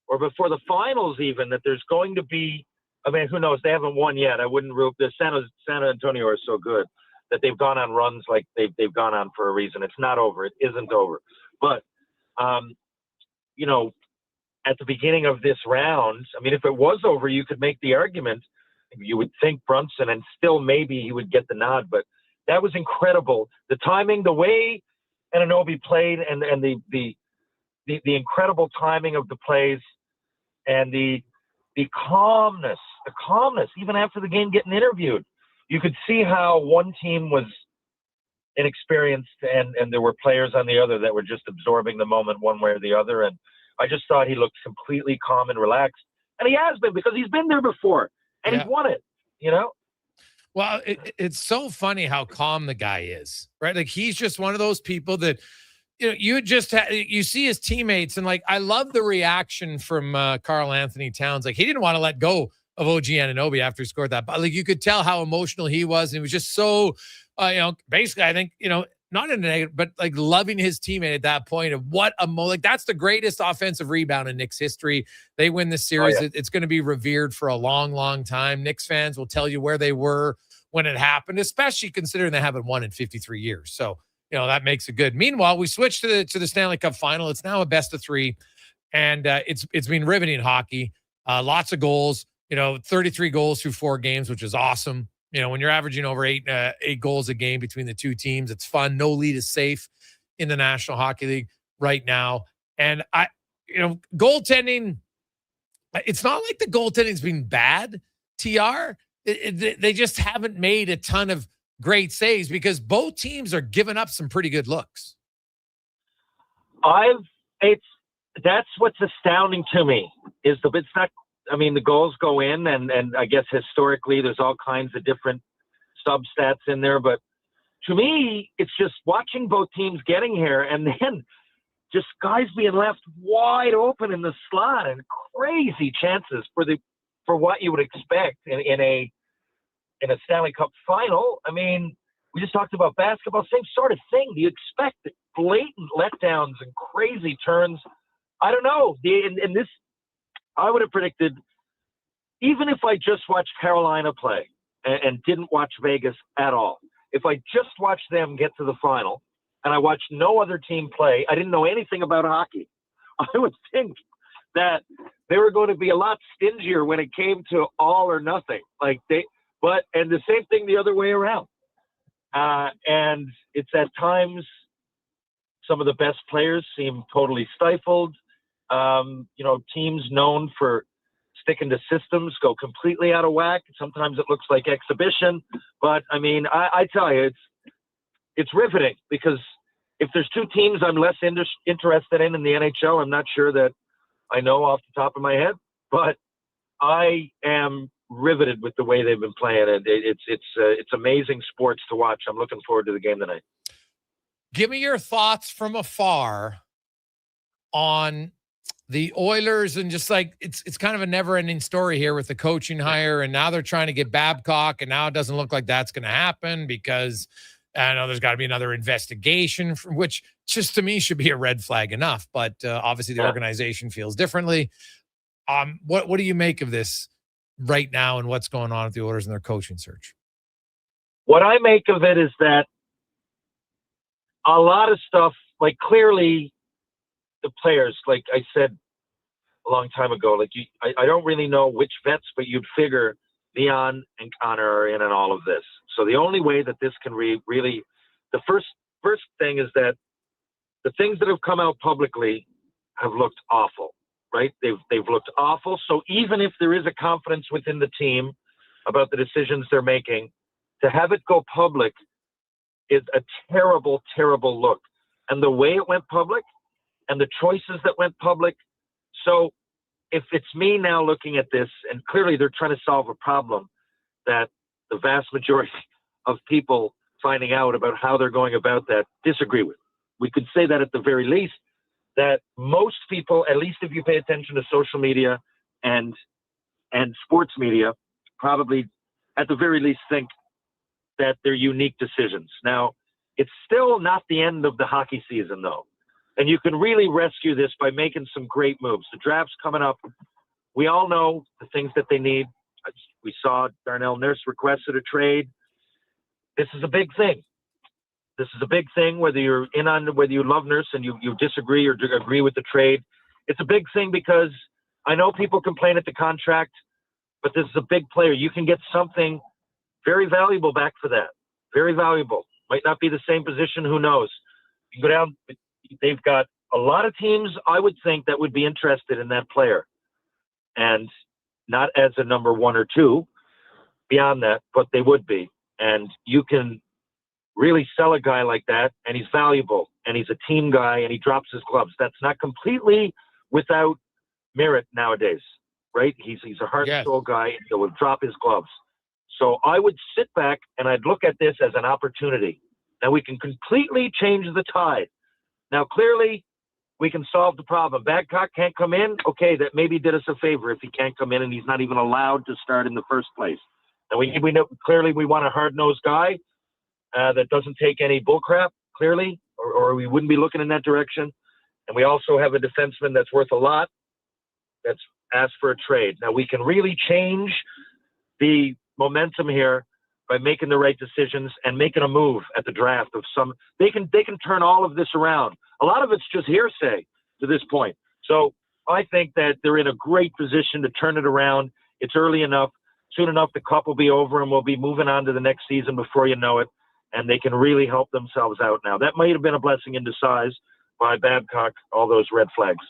or before the finals even that there's going to be, I mean, who knows? They haven't won yet. I wouldn't rule. The San Antonio are so good that they've gone on runs like they've gone on for a reason. It's not over. It isn't over. But, you know, at the beginning of this round, I mean, if it was over, you could make the argument. You would think Brunson, and still maybe he would get the nod. But that was incredible. The timing, the way Anunoby played, and the incredible timing of the plays, and the calmness, even after the game getting interviewed. You could see how one team was inexperienced and there were players on the other that were just absorbing the moment one way or the other. And I just thought he looked completely calm and relaxed. And he has been, because he's been there before and he's won it, you know? Well, it's so funny how calm the guy is, right? Like, he's just one of those people that, you know, you see his teammates, and, like, I love the reaction from Karl Anthony Towns. Like, he didn't want to let go of OG Anunoby after he scored that. But, like, you could tell how emotional he was. And he was just so, you know, basically, I think, you know, not in a negative, but, like, loving his teammate at that point of what a like, that's the greatest offensive rebound in Knicks history. They win this series. Oh, yeah. It's going to be revered for a long, long time. Knicks fans will tell you where they were when it happened, especially considering they haven't won in 53 years. So, you know, that makes it good. Meanwhile, we switched to the Stanley Cup Final. It's now a best of three, and it's been riveting hockey. Lots of goals. You know, 33 goals through 4 games, which is awesome. You know, when you're averaging over eight goals a game between the two teams, it's fun. No lead is safe in the National Hockey League right now. And goaltending, it's not like the goaltending's been bad, TR. They just haven't made a ton of great saves because both teams are giving up some pretty good looks. That's what's astounding to me is it's not. I mean, the goals go in, and I guess historically there's all kinds of different sub-stats in there. But to me, it's just watching both teams getting here and then just guys being left wide open in the slot and crazy chances for what you would expect in a Stanley Cup final. I mean, we just talked about basketball, same sort of thing. Do you expect blatant letdowns and crazy turns? I don't know. In this, I would have predicted, even if I just watched Carolina play and didn't watch Vegas at all, if I just watched them get to the final and I watched no other team play, I didn't know anything about hockey, I would think that they were going to be a lot stingier when it came to all or nothing. And the same thing the other way around. And it's at times some of the best players seem totally stifled. Teams known for sticking to systems go completely out of whack. Sometimes it looks like exhibition, but I mean, I tell you, it's riveting because if there's two teams I'm less interested in the NHL, I'm not sure that I know off the top of my head, but I am riveted with the way they've been playing it. It's amazing sports to watch. I'm looking forward to the game tonight. Give me your thoughts from afar on the Oilers, and just like it's kind of a never-ending story here with the coaching hire, and now they're trying to get Babcock, and now it doesn't look like that's going to happen because I know there's got to be another investigation, which just to me should be a red flag enough. But obviously the organization feels differently. What do you make of this right now, and what's going on with the Oilers and their coaching search? What I make of it is that a lot of stuff, like clearly the players, like I said a long time ago, I don't really know which vets, but you'd figure Leon and Connor are in on all of this. So the only way that this can really, the first thing is that the things that have come out publicly have looked awful, right? They've looked awful. So even if there is a confidence within the team about the decisions they're making, to have it go public is a terrible, terrible look. And the way it went public and the choices that went public. So if it's me now looking at this, and clearly they're trying to solve a problem that the vast majority of people finding out about how they're going about that disagree with. We could say that at the very least, that most people, at least if you pay attention to social media and sports media, probably at the very least think that they're unique decisions. Now, it's still not the end of the hockey season, though. And you can really rescue this by making some great moves. The draft's coming up. We all know the things that they need. We saw Darnell Nurse requested a trade. This is a big thing. This is a big thing, whether you're in on, whether you love Nurse and you disagree or agree with the trade. It's a big thing because I know people complain at the contract, but this is a big player. You can get something very valuable back for that. Very valuable. Might not be the same position. Who knows? You go down. They've got a lot of teams, I would think, that would be interested in that player. And not as a number 1 or 2 beyond that, but they would be. And you can really sell a guy like that, and he's valuable, and he's a team guy, and he drops his gloves. That's not completely without merit nowadays, right? He's a heart and soul guy, and he will drop his gloves. So I would sit back, and I'd look at this as an opportunity. Now, we can completely change the tide. Now, clearly, we can solve the problem. Babcock can't come in. Okay, that maybe did us a favor if he can't come in and he's not even allowed to start in the first place. And we know clearly we want a hard-nosed guy that doesn't take any bullcrap, clearly, or we wouldn't be looking in that direction. And we also have a defenseman that's worth a lot that's asked for a trade. Now, we can really change the momentum here by making the right decisions and making a move at the draft of some. They can turn all of this around. A lot of it's just hearsay to this point. So I think that they're in a great position to turn it around. It's early enough. Soon enough, the cup will be over and we'll be moving on to the next season before you know it. And they can really help themselves out now. That might have been a blessing in disguise by Babcock, all those red flags.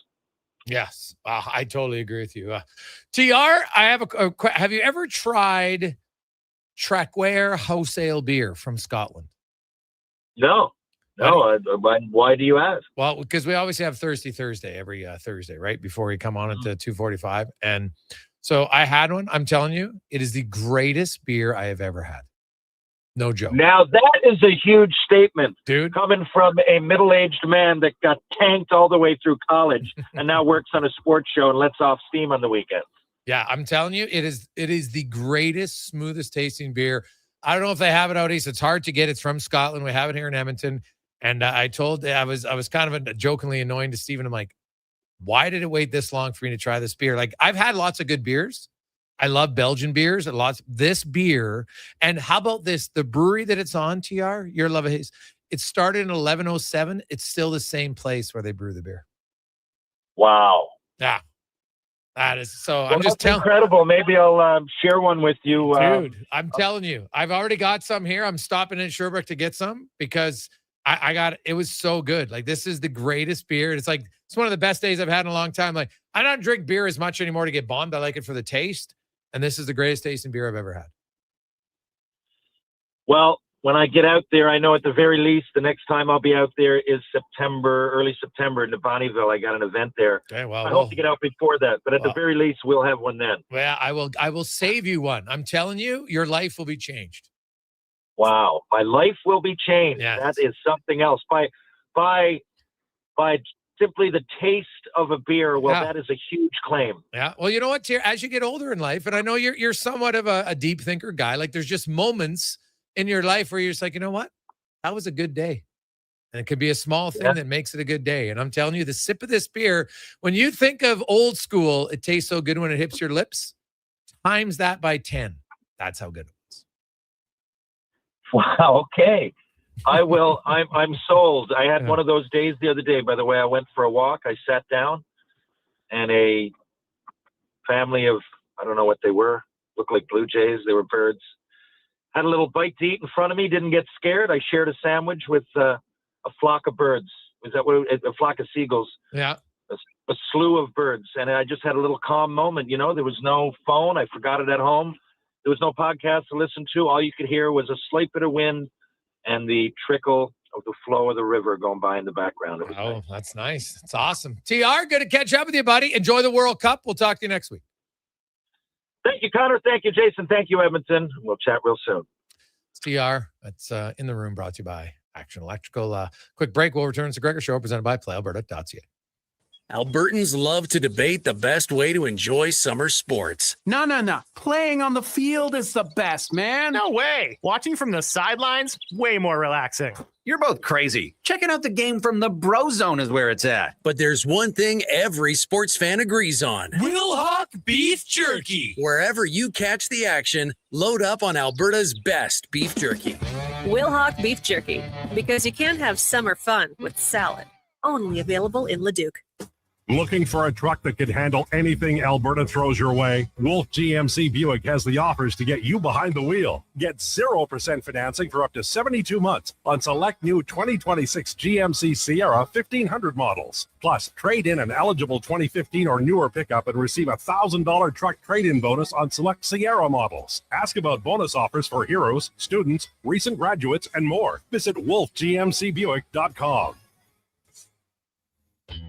Yes, I totally agree with you. TR, I have have you ever tried Trakware Wholesale beer from Scotland? No. Why do you ask? Well, because we always have Thirsty Thursday every Thursday, right? Before we come on at 2:45. And so I had one. I'm telling you, it is the greatest beer I have ever had. No joke. Now, that is a huge statement, dude, coming from a middle-aged man that got tanked all the way through college and now works on a sports show and lets off steam on the weekends. Yeah, I'm telling you, it is the greatest, smoothest tasting beer. I don't know if they have it out east. It's hard to get. It's from Scotland. We have it here in Edmonton. And I was kind of jokingly annoying to Stephen. I'm like, why did it wait this long for me to try this beer? Like, I've had lots of good beers. I love Belgian beers and this beer. And how about this? The brewery that it's on, TR, your love of his, it started in 1107. It's still the same place where they brew the beer. Wow. Yeah. That is so. Well, I'm just telling. Incredible. Maybe I'll share one with you, dude. I'm telling you, I've already got some here. I'm stopping in Sherbrooke to get some because I got it. Was so good. Like, this is the greatest beer. It's like it's one of the best days I've had in a long time. Like, I don't drink beer as much anymore to get bombed. I like it for the taste, and this is the greatest tasting beer I've ever had. Well, when I get out there, I know at the very least the next time I'll be out there is early September in Bonnyville. I got an event there. Okay, well, I hope to get out before that, but at the very least, we'll have one then. Well, I will save you one. I'm telling you, your life will be changed. Wow, my life will be changed. Yes. That is something else. By simply the taste of a beer. Well, that is a huge claim. Yeah. Well, you know what, Tier, as you get older in life, and I know you're somewhat of a deep thinker guy. Like, there's just moments in your life where you're just like, you know what? That was a good day. And it could be a small thing that makes it a good day. And I'm telling you, the sip of this beer, when you think of old school, it tastes so good when it hits your lips, times that by 10. That's how good it was. Wow. Okay. I will. I'm sold. I had one of those days the other day, by the way. I went for a walk. I sat down and a family of, I don't know what they were, looked like blue jays. They were birds. Had a little bite to eat in front of me. Didn't get scared. I shared a sandwich with a flock of birds. Was that what a flock of seagulls? Yeah. A slew of birds. And I just had a little calm moment. You know, there was no phone. I forgot it at home. There was no podcast to listen to. All you could hear was a slight bit of wind and the trickle of the flow of the river going by in the background. It was nice. That's nice. It's awesome. TR, good to catch up with you, buddy. Enjoy the World Cup. We'll talk to you next week. Thank you, Connor. Thank you, Jason. Thank you, Edmonton. We'll chat real soon. It's TR. It's In the Room, brought to you by Action Electrical. Quick break. We'll return to the Gregor Show, presented by PlayAlberta.ca. Albertans love to debate the best way to enjoy summer sports. No. Playing on the field is the best, man. No way. Watching from the sidelines, way more relaxing. You're both crazy. Checking out the game from the Bro Zone is where it's at. But there's one thing every sports fan agrees on. Wilhauk Beef Jerky. Wherever you catch the action, load up on Alberta's best beef jerky. Wilhauk Beef Jerky. Because you can't have summer fun with salad. Only available in Leduc. Looking for a truck that can handle anything Alberta throws your way? Wolf GMC Buick has the offers to get you behind the wheel. Get 0% financing for up to 72 months on select new 2026 GMC Sierra 1500 models. Plus, trade in an eligible 2015 or newer pickup and receive a $1,000 truck trade-in bonus on select Sierra models. Ask about bonus offers for heroes, students, recent graduates, and more. Visit wolfgmcbuick.com.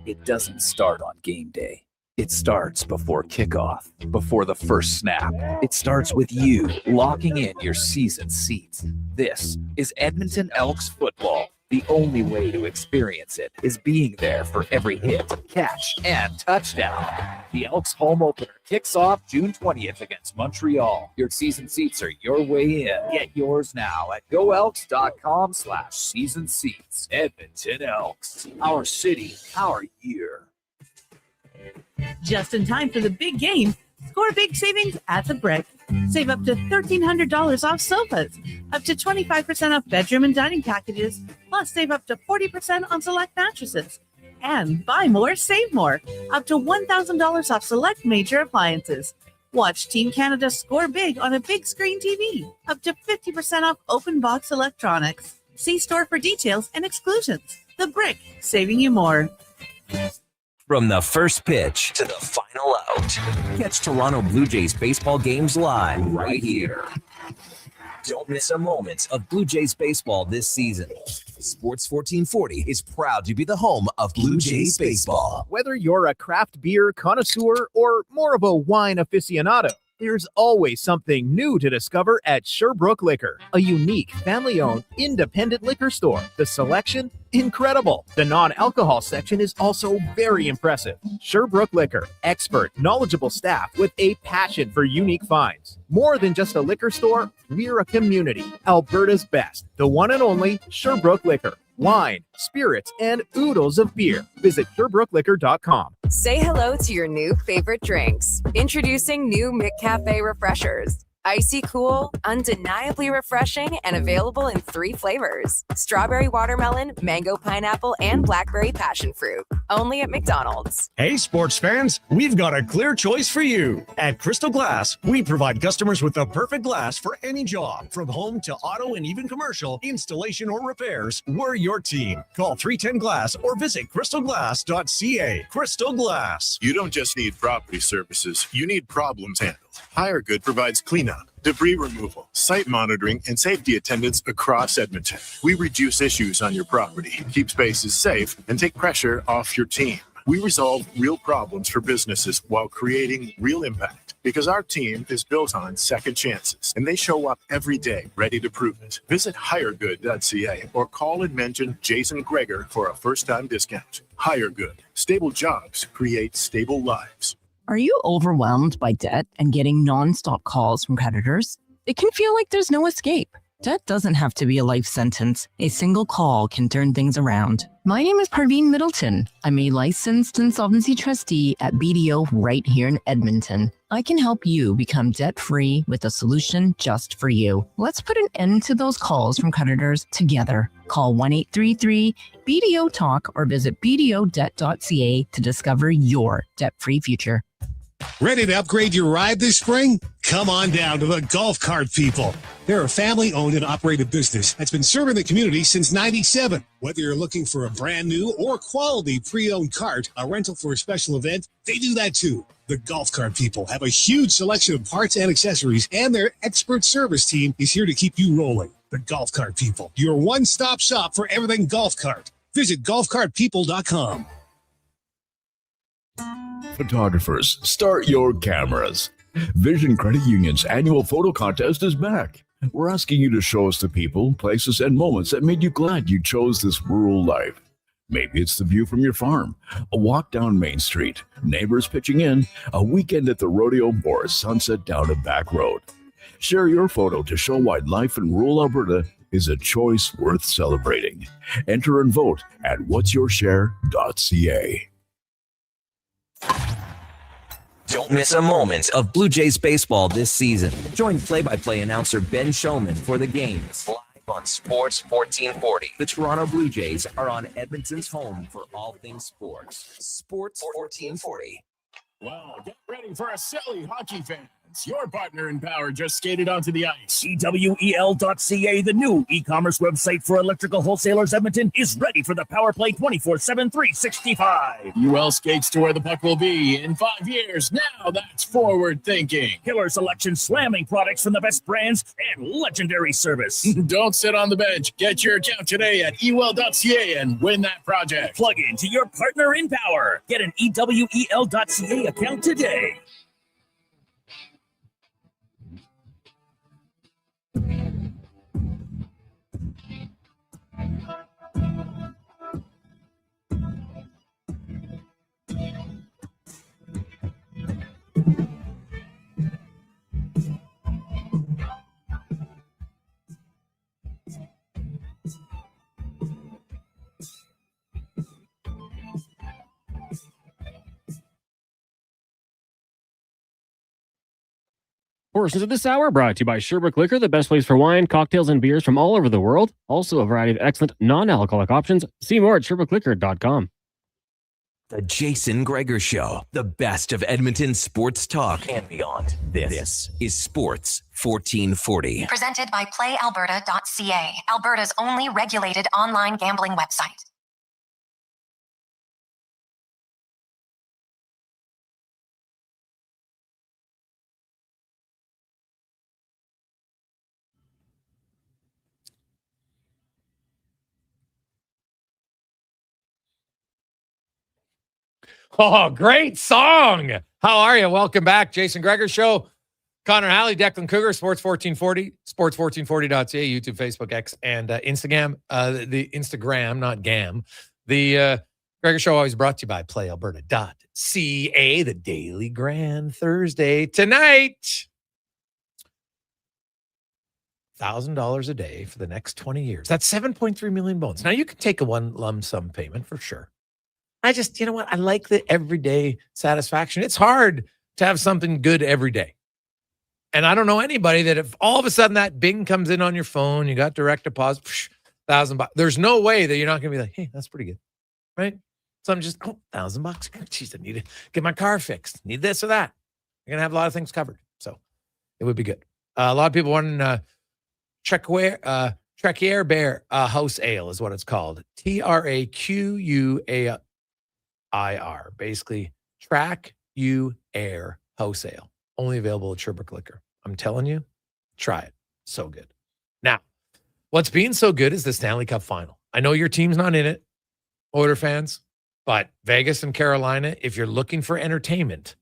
It doesn't start on game day. It starts before kickoff, before the first snap. It starts with you locking in your season seats. This is Edmonton Elks football. The only way to experience it is being there for every hit, catch, and touchdown. The Elks home opener kicks off June 20th against Montreal. Your season seats are your way in. Get yours now at goelks.com/season seats. Edmonton Elks. Our city, our year. Just in time for the big game. Score big savings at the Brick. Save up to $1,300 off sofas, up to 25% off bedroom and dining packages, plus save up to 40% on select mattresses. And buy more, save more, up to $1,000 off select major appliances. Watch Team Canada score big on a big screen TV, up to 50% off open box electronics. See store for details and exclusions. The Brick, saving you more. From the first pitch to the final out, catch Toronto Blue Jays baseball games live right here. Don't miss a moment of Blue Jays baseball this season. Sports 1440 is proud to be the home of Blue Jays baseball. Whether you're a craft beer connoisseur or more of a wine aficionado, there's always something new to discover at Sherbrooke Liquor, a unique family-owned independent liquor store. The selection, incredible. The non-alcohol section is also very impressive. Sherbrooke Liquor, expert, knowledgeable staff with a passion for unique finds. More than just a liquor store, we're a community. Alberta's best, the one and only Sherbrooke Liquor. Wine, spirits, and oodles of beer. Visit SherbrookeLiquor.com. Say hello to your new favorite drinks. Introducing new McCafe Refreshers. Icy cool, undeniably refreshing, and available in 3 flavors. Strawberry watermelon, mango pineapple, and blackberry passion fruit. Only at McDonald's. Hey, sports fans, we've got a clear choice for you. At Crystal Glass, we provide customers with the perfect glass for any job. From home to auto and even commercial, installation or repairs, we're your team. Call 310 Glass or visit crystalglass.ca. Crystal Glass. You don't just need property services, you need problems handled. HireGood provides cleanup, debris removal, site monitoring, and safety attendance across Edmonton. We reduce issues on your property, keep spaces safe, and take pressure off your team. We resolve real problems for businesses while creating real impact because our team is built on second chances and they show up every day ready to prove it. Visit hiregood.ca or call and mention Jason Gregor for a first-time discount. HireGood. Stable jobs create stable lives. Are you overwhelmed by debt and getting nonstop calls from creditors? It can feel like there's no escape. Debt doesn't have to be a life sentence. A single call can turn things around. My name is Parveen Middleton. I'm a licensed insolvency trustee at BDO right here in Edmonton. I can help you become debt-free with a solution just for you. Let's put an end to those calls from creditors together. Call 1-833-BDO-TALK or visit bdodebt.ca to discover your debt-free future. Ready to upgrade your ride this spring? Come on down to the Golf Cart People. They're a family-owned and operated business that's been serving the community since '97. Whether you're looking for a brand new or quality pre-owned cart, a rental for a special event, they do that too. The Golf Cart People have a huge selection of parts and accessories, and their expert service team is here to keep you rolling. The Golf Cart People, your one-stop shop for everything golf cart. Visit golfcartpeople.com. Photographers, start your cameras. Vision Credit Union's annual photo contest is back. We're asking you to show us the people, places, and moments that made you glad you chose this rural life. Maybe it's the view from your farm, a walk down Main Street, neighbors pitching in, a weekend at the rodeo, or a sunset down a back road. Share your photo to show why life in rural Alberta is a choice worth celebrating. Enter and vote at what'syourshare.ca. Don't miss a moment of Blue Jays baseball this season. Join play-by-play announcer Ben Showman for the games live on Sports 1440. The Toronto Blue Jays are on Edmonton's home for all things sports. Sports 1440. Well, get ready for a silly hockey fans. Your partner in power just skated onto the ice. EWEL.ca, the new e-commerce website for electrical wholesalers Edmonton, is ready for the power play 24/7, 365. UL skates to where the puck will be in 5 years. Now that's forward thinking. Killer selection, slamming products from the best brands, and legendary service. Don't sit on the bench. Get your account today at EWEL.ca and win that project. Plug into your partner in power. Get an EWEL.ca account today. Portions of this hour brought to you by Sherbrooke Liquor, the best place for wine, cocktails, and beers from all over the world. Also, a variety of excellent non-alcoholic options. See more at SherbrookeLiquor.com. The Jason Gregor Show, the best of Edmonton sports talk and beyond. This is Sports 1440. Presented by PlayAlberta.ca, Alberta's only regulated online gambling website. Oh, great song. How are you? Welcome back. Jason Gregor Show. Connor Halley, Declan Cougar, Sports 1440, sports1440.ca, YouTube, Facebook, X, and Instagram. The Instagram, not GAM. The Gregor Show always brought to you by PlayAlberta.ca, the Daily Grand Thursday. Tonight, $1,000 a day for the next 20 years. That's 7.3 million bones. Now, you can take a one lump sum payment for sure. I just, you know what? I like the everyday satisfaction. It's hard to have something good every day. And I don't know anybody that if all of a sudden that Bing comes in on your phone, you got direct deposit, $1,000. There's no way that you're not going to be like, hey, that's pretty good. Right? So I'm just, $1,000. Jeez, I need to get my car fixed. Need this or that. You're going to have a lot of things covered. So it would be good. A lot of people want Tracquier Bear House Ale is what it's called. TRAQUAIR. Basically, Track You Air House Ale. Only available at Sherbrooke Liquor. I'm telling you, try it. So good. Now, what's been so good is the Stanley Cup Final. I know your team's not in it, Oilers fans, but Vegas and Carolina, if you're looking for entertainment,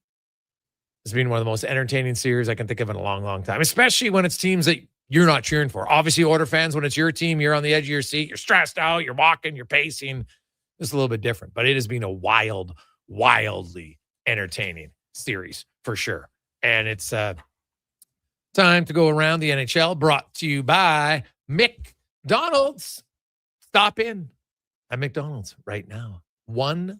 it's been one of the most entertaining series I can think of in a long, long time, especially when it's teams that you're not cheering for. Obviously, Oilers fans, when it's your team, you're on the edge of your seat, you're stressed out, you're walking, you're pacing. It's a little bit different, but it has been a wildly entertaining series for sure. And it's time to go around the NHL, brought to you by McDonald's. Stop in at McDonald's right now. $1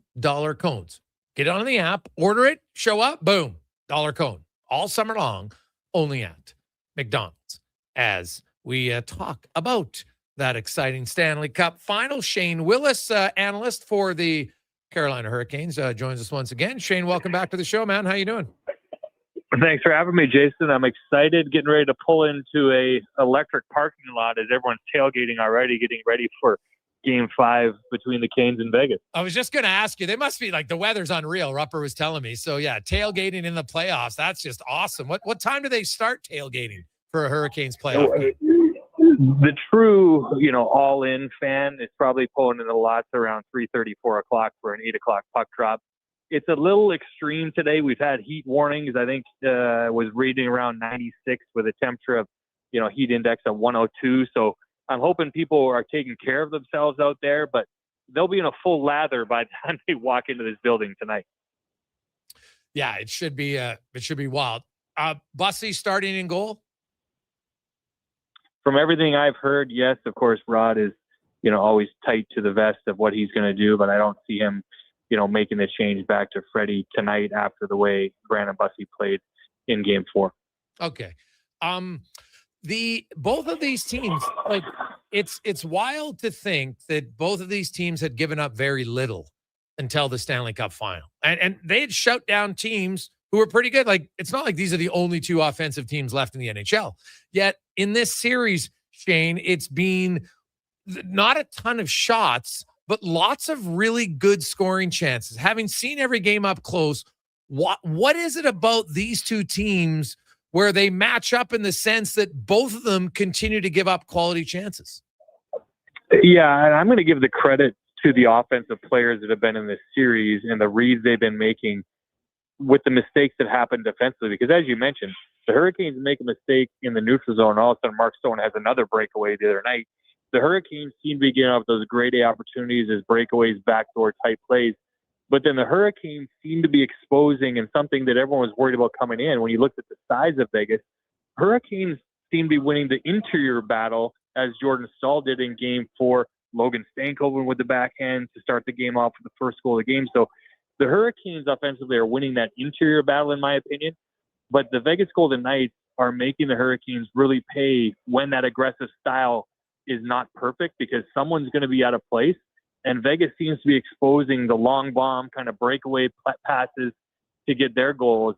cones. Get it on the app, order it, show up, boom, $1 cone. All summer long, only at McDonald's. As we talk about that exciting Stanley Cup final. Shane Willis, analyst for the Carolina Hurricanes, joins us once again. Shane, welcome back to the show, man. How you doing? Thanks for having me, Jason. I'm excited, getting ready to pull into a electric parking lot as everyone's tailgating already, getting ready for Game 5 between the Canes and Vegas. I was just going to ask you, they must be like, the weather's unreal. Rupper was telling me. So yeah, tailgating in the playoffs. That's just awesome. What time do they start tailgating for a Hurricanes playoff game? The true, all-in fan is probably pulling in the lots around 3:30, 4 o'clock for an 8 o'clock puck drop. It's a little extreme today. We've had heat warnings. I think was reading around 96 with a temperature of, heat index of 102. So I'm hoping people are taking care of themselves out there, but they'll be in a full lather by the time they walk into this building tonight. Yeah, it should be wild. Bussy starting in goal? From everything I've heard, yes, of course, Rod is, always tight to the vest of what he's going to do, but I don't see him, making the change back to Freddie tonight after the way Brandon Bussy played in Game 4. Okay. Both of these teams, like it's wild to think that both of these teams had given up very little until the Stanley Cup final. And they had shut down teams who were pretty good. Like, it's not like these are the only two offensive teams left in the NHL. Yet in this series, Shane, it's been not a ton of shots, but lots of really good scoring chances. Having seen every game up close, what is it about these two teams where they match up in the sense that both of them continue to give up quality chances? Yeah, and I'm going to give the credit to the offensive players that have been in this series and the reads they've been making with the mistakes that happened defensively. Because as you mentioned, the Hurricanes make a mistake in the neutral zone. All of a sudden, Mark Stone has another breakaway the other night. The Hurricanes seem to be getting off those grade A opportunities as breakaways, backdoor type plays. But then the Hurricanes seem to be exposing, and something that everyone was worried about coming in, when you looked at the size of Vegas, Hurricanes seem to be winning the interior battle, as Jordan Staal did in Game 4. Logan Stankoven with the backhand to start the game off with the first goal of the game. So the Hurricanes offensively are winning that interior battle, in my opinion. But the Vegas Golden Knights are making the Hurricanes really pay when that aggressive style is not perfect, because someone's going to be out of place. And Vegas seems to be exposing the long bomb kind of breakaway passes to get their goals.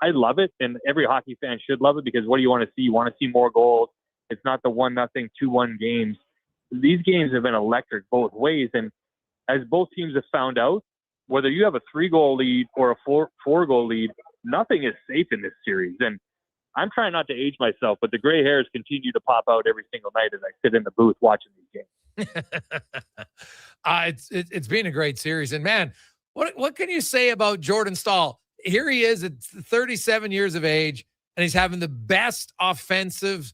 I love it, and every hockey fan should love it, because what do you want to see? You want to see more goals. It's not the 1-0, 2-1 games. These games have been electric both ways, and as both teams have found out, whether you have a 3-goal lead or a 4-goal lead, nothing is safe in this series. And I'm trying not to age myself, but the gray hairs continue to pop out every single night as I sit in the booth watching these games. It's been a great series. And man, what can you say about Jordan Staal? Here he is at 37 years of age, and he's having the best offensive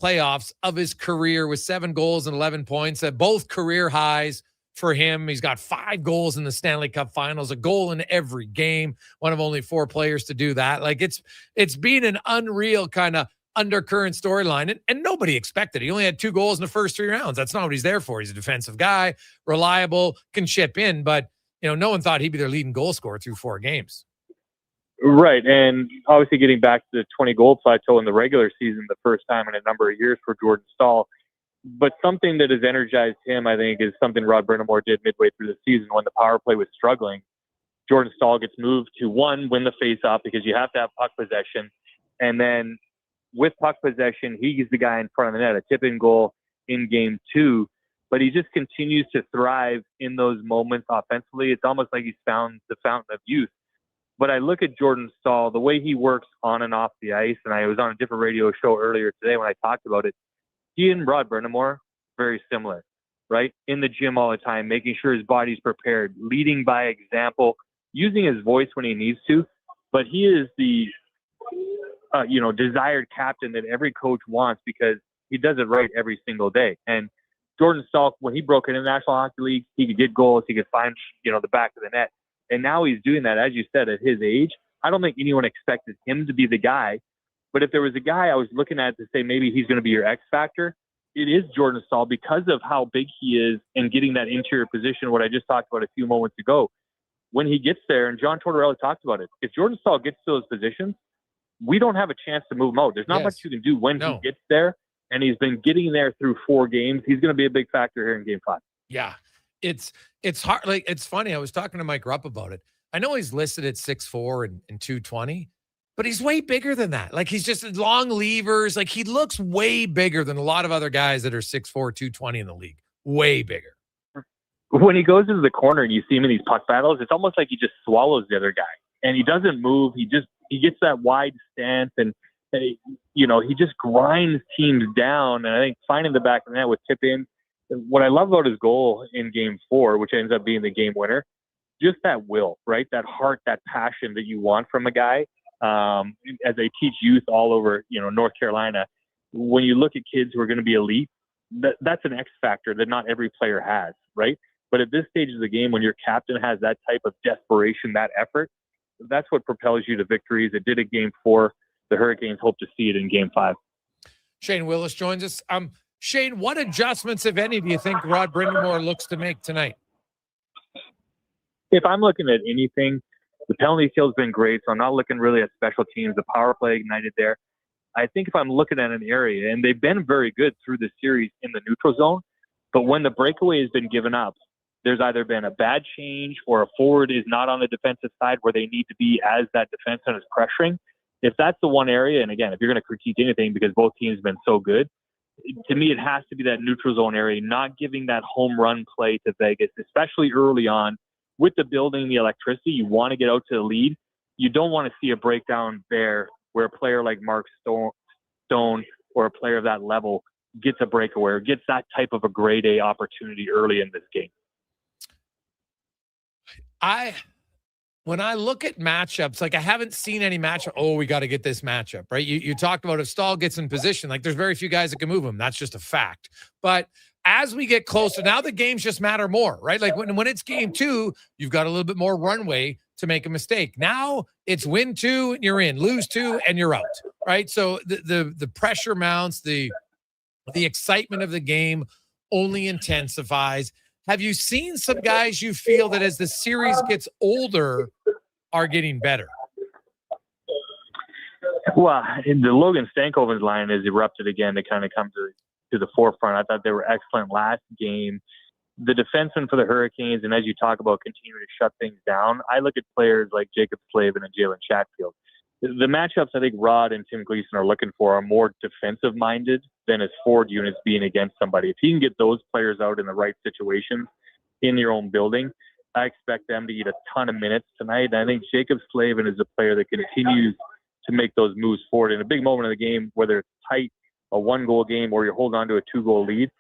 playoffs of his career with 7 goals and 11 points at both career highs for him. He's got 5 goals in the Stanley Cup Finals, a goal in every game, one of only 4 players to do that. Like, it's been an unreal kind of undercurrent storyline, and nobody expected it. He only had 2 goals in the first 3 rounds. That's not what he's there for. He's a defensive guy, reliable, can chip in, but no one thought he'd be their leading goal scorer through 4 games. Right, and obviously getting back to the 20-goal plateau in the regular season, the first time in a number of years for Jordan Staal. But something that has energized him, I think, is something Rod Brind'Amour did midway through the season when the power play was struggling. Jordan Staal gets moved to, 1, win the face-off, because you have to have puck possession. And then with puck possession, he's the guy in front of the net, a tip-in goal in Game 2. But he just continues to thrive in those moments offensively. It's almost like he's found the fountain of youth. But I look at Jordan Staal, the way he works on and off the ice, and I was on a different radio show earlier today when I talked about it. He and Rod Brind'Amour, very similar, right? In the gym all the time, making sure his body's prepared, leading by example, using his voice when he needs to. But he is the, desired captain that every coach wants, because he does it right every single day. And Jordan Staal, when he broke into the National Hockey League, he could get goals, he could find, the back of the net. And now he's doing that, as you said, at his age. I don't think anyone expected him to be the guy. But if there was a guy I was looking at to say maybe he's going to be your X factor, it is Jordan Staal, because of how big he is and getting that interior position, what I just talked about a few moments ago. When he gets there, and John Tortorella talked about it, if Jordan Staal gets to those positions, we don't have a chance to move him out. There's not much you can do when he gets there, and he's been getting there through 4 games. He's going to be a big factor here in Game 5. Yeah, it's hard. Like, it's funny. I was talking to Mike Rupp about it. I know he's listed at 6'4" and 220. but he's way bigger than that. Like, he's just long levers. Like, he looks way bigger than a lot of other guys that are 6'4", 220 in the league. Way bigger. When he goes into the corner and you see him in these puck battles, it's almost like he just swallows the other guy. And he doesn't move. He gets that wide stance, and he just grinds teams down. And I think finding the back of the net with tip in. What I love about his goal in Game 4, which ends up being the game winner, just that will, right? That heart, that passion that you want from a guy. As I teach youth all over, North Carolina, when you look at kids who are going to be elite, that's an X factor that not every player has, right? But at this stage of the game, when your captain has that type of desperation, that effort, that's what propels you to victories. It did at Game 4. The Hurricanes hope to see it in Game 5. Shane Willis joins us. Shane, what adjustments, if any, do you think Rod Brind'Amour looks to make tonight? If I'm looking at anything, the penalty kill's been great, so I'm not looking really at special teams. The power play ignited there. I think if I'm looking at an area, and they've been very good through the series in the neutral zone, but when the breakaway has been given up, there's either been a bad change or a forward is not on the defensive side where they need to be as that defenseman is pressuring. If that's the one area, and again, if you're going to critique anything because both teams have been so good, to me it has to be that neutral zone area, not giving that home run play to Vegas, especially early on. With the building, the electricity, you want to get out to the lead. You don't want to see a breakdown there where a player like Mark Stone or a player of that level gets a breakaway or gets that type of a grade A opportunity early in this game. When I look at matchups, like I haven't seen any matchup. Oh, we got to get this matchup, right? You talked about if Stahl gets in position, like there's very few guys that can move him. That's just a fact. But as we get closer, now the games just matter more, right? Like when it's Game 2, you've got a little bit more runway to make a mistake. Now it's win 2 and you're in, lose 2 and you're out, right? So the pressure mounts, the excitement of the game only intensifies. Have you seen some guys you feel that as the series gets older are getting better? Well, in the Logan Stankoven's line has erupted again to kind of come to the forefront. I thought they were excellent last game. The defensemen for the Hurricanes, and as you talk about continuing to shut things down, I look at players like Jacob Slavin and Jalen Chatfield. The matchups I think Rod and Tim Gleason are looking for are more defensive-minded than his forward units being against somebody. If he can get those players out in the right situations in your own building, I expect them to eat a ton of minutes tonight. And I think Jacob Slavin is a player that continues to make those moves forward. In a big moment of the game, whether it's tight, a one-goal game, or you're holding on to a two-goal lead,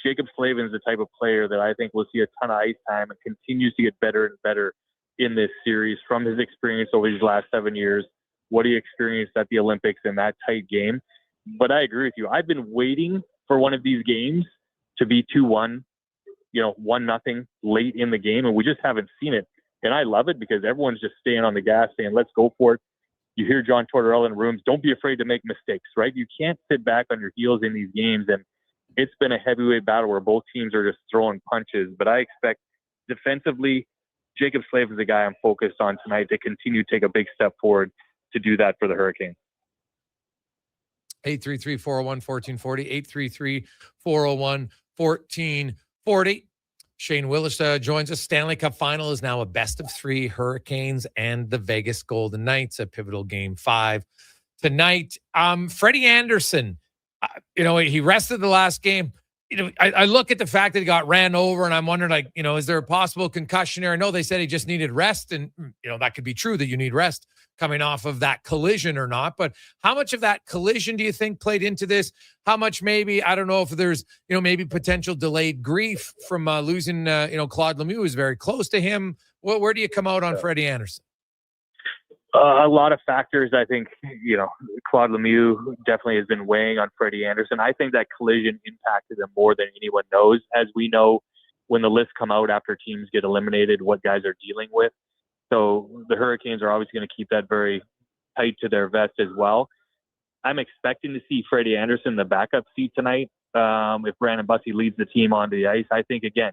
Jacob Slavin is the type of player that I think will see a ton of ice time and continues to get better and better in this series from his experience over these last 7 years, what he experienced at the Olympics in that tight game. But I agree with you. I've been waiting for one of these games to be 2-1, 1-0 late in the game, and we just haven't seen it. And I love it because everyone's just staying on the gas, saying, let's go for it. You hear John Tortorella in rooms, don't be afraid to make mistakes, right? You can't sit back on your heels in these games, and it's been a heavyweight battle where both teams are just throwing punches. But I expect defensively, Jacob Slavin is the guy I'm focused on tonight to continue to take a big step forward to do that for the Hurricanes. 833-401-1440, 833-401-1440. Shane Willis joins us. Stanley Cup Final is now a best of 3, Hurricanes and the Vegas Golden Knights, a pivotal Game 5 tonight. Freddie Anderson, he rested the last game. I look at the fact that he got ran over, and I'm wondering, is there a possible concussion there? I know they said he just needed rest, and, that could be true that you need rest coming off of that collision or not. But how much of that collision do you think played into this? How much maybe, I don't know if there's, maybe potential delayed grief from losing, Claude Lemieux is very close to him. Where do you come out on Freddie Anderson? A lot of factors. I think, Claude Lemieux definitely has been weighing on Freddie Anderson. I think that collision impacted him more than anyone knows. As we know, when the lists come out after teams get eliminated, what guys are dealing with. So the Hurricanes are obviously going to keep that very tight to their vest as well. I'm expecting to see Freddie Anderson in the backup seat tonight. If Brandon Bussi leads the team onto the ice, I think, again,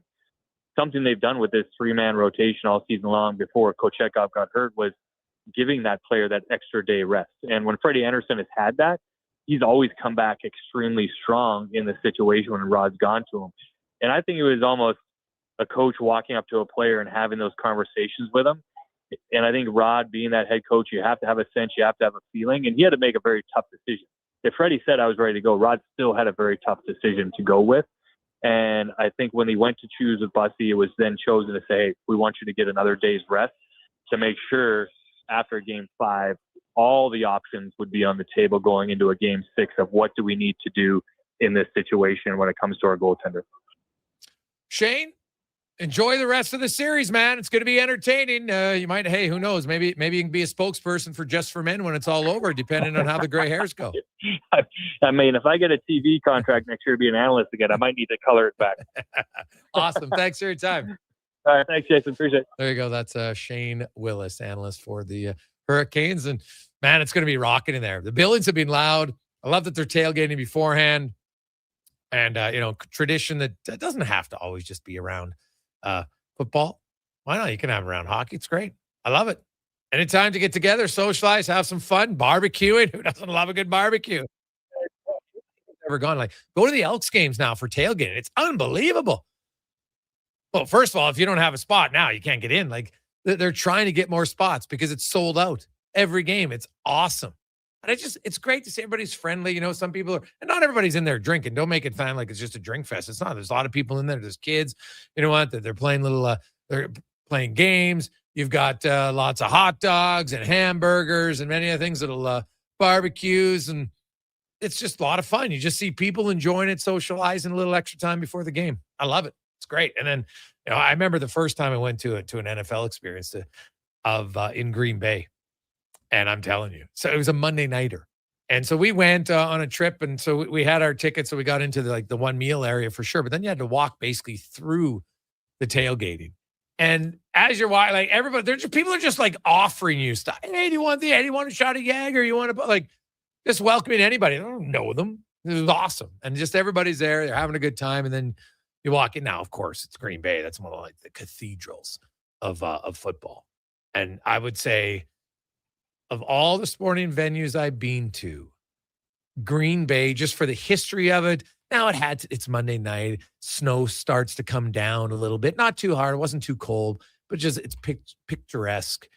something they've done with this 3-man rotation all season long before Kochetkov got hurt was giving that player that extra day rest. And when Freddie Anderson has had that, he's always come back extremely strong in the situation when Rod's gone to him. And I think it was almost a coach walking up to a player and having those conversations with him And I think Rod, being that head coach, you have to have a sense, you have to have a feeling, and he had to make a very tough decision. If Freddie said I was ready to go, Rod still had a very tough decision to go with. And I think when he went to choose with Bussy, it was then chosen to say, hey, we want you to get another day's rest to make sure after Game 5, all the options would be on the table going into a Game 6 of what do we need to do in this situation when it comes to our goaltender. Shane, enjoy the rest of the series, man. It's going to be entertaining. You might, hey, who knows? Maybe you can be a spokesperson for Just for Men when it's all over, depending on how the gray hairs go. I mean, if I get a TV contract next year to be an analyst again, I might need to color it back. Awesome. Thanks for your time. All right. Thanks, Jason. Appreciate it. There you go. That's Shane Willis, analyst for the Hurricanes. And, man, it's going to be rocking in there. The buildings have been loud. I love that they're tailgating beforehand. And, tradition that doesn't have to always just be around football. Why not? You can have it around hockey. It's great. I love it. Anytime to get together, socialize, have some fun, barbecuing. Who doesn't love a good barbecue? Never gone. Like, go to the Elks games now for tailgating. It's unbelievable. Well, first of all, if you don't have a spot now, you can't get in. Like, they're trying to get more spots because it's sold out every game. It's awesome. And it's great to see everybody's friendly. Some people are, and not everybody's in there drinking. Don't make it sound like it's just a drink fest. It's not. There's a lot of people in there. There's kids. You know what? They're playing they're playing games. You've got lots of hot dogs and hamburgers and many other things that'll barbecues. And it's just a lot of fun. You just see people enjoying it, socializing a little extra time before the game. I love it. It's great. And then, I remember the first time I went to an NFL experience in Green Bay. And I'm telling you, so it was a Monday nighter. And so we went on a trip. And so we had our tickets. So we got into the one meal area for sure. But then you had to walk basically through the tailgating. And as you're walking, everybody, people are just offering you stuff. Hey, do you want a shot of Jaeger? You want to just welcoming anybody. I don't know them. It was awesome. And just everybody's there. They're having a good time. And then you walk in. Now, of course, it's Green Bay. That's one of the cathedrals of football. And I would say, of all the sporting venues I've been to, Green Bay, just for the history of it. Now it's Monday night. Snow starts to come down a little bit. Not too hard. It wasn't too cold, but just it's picturesque.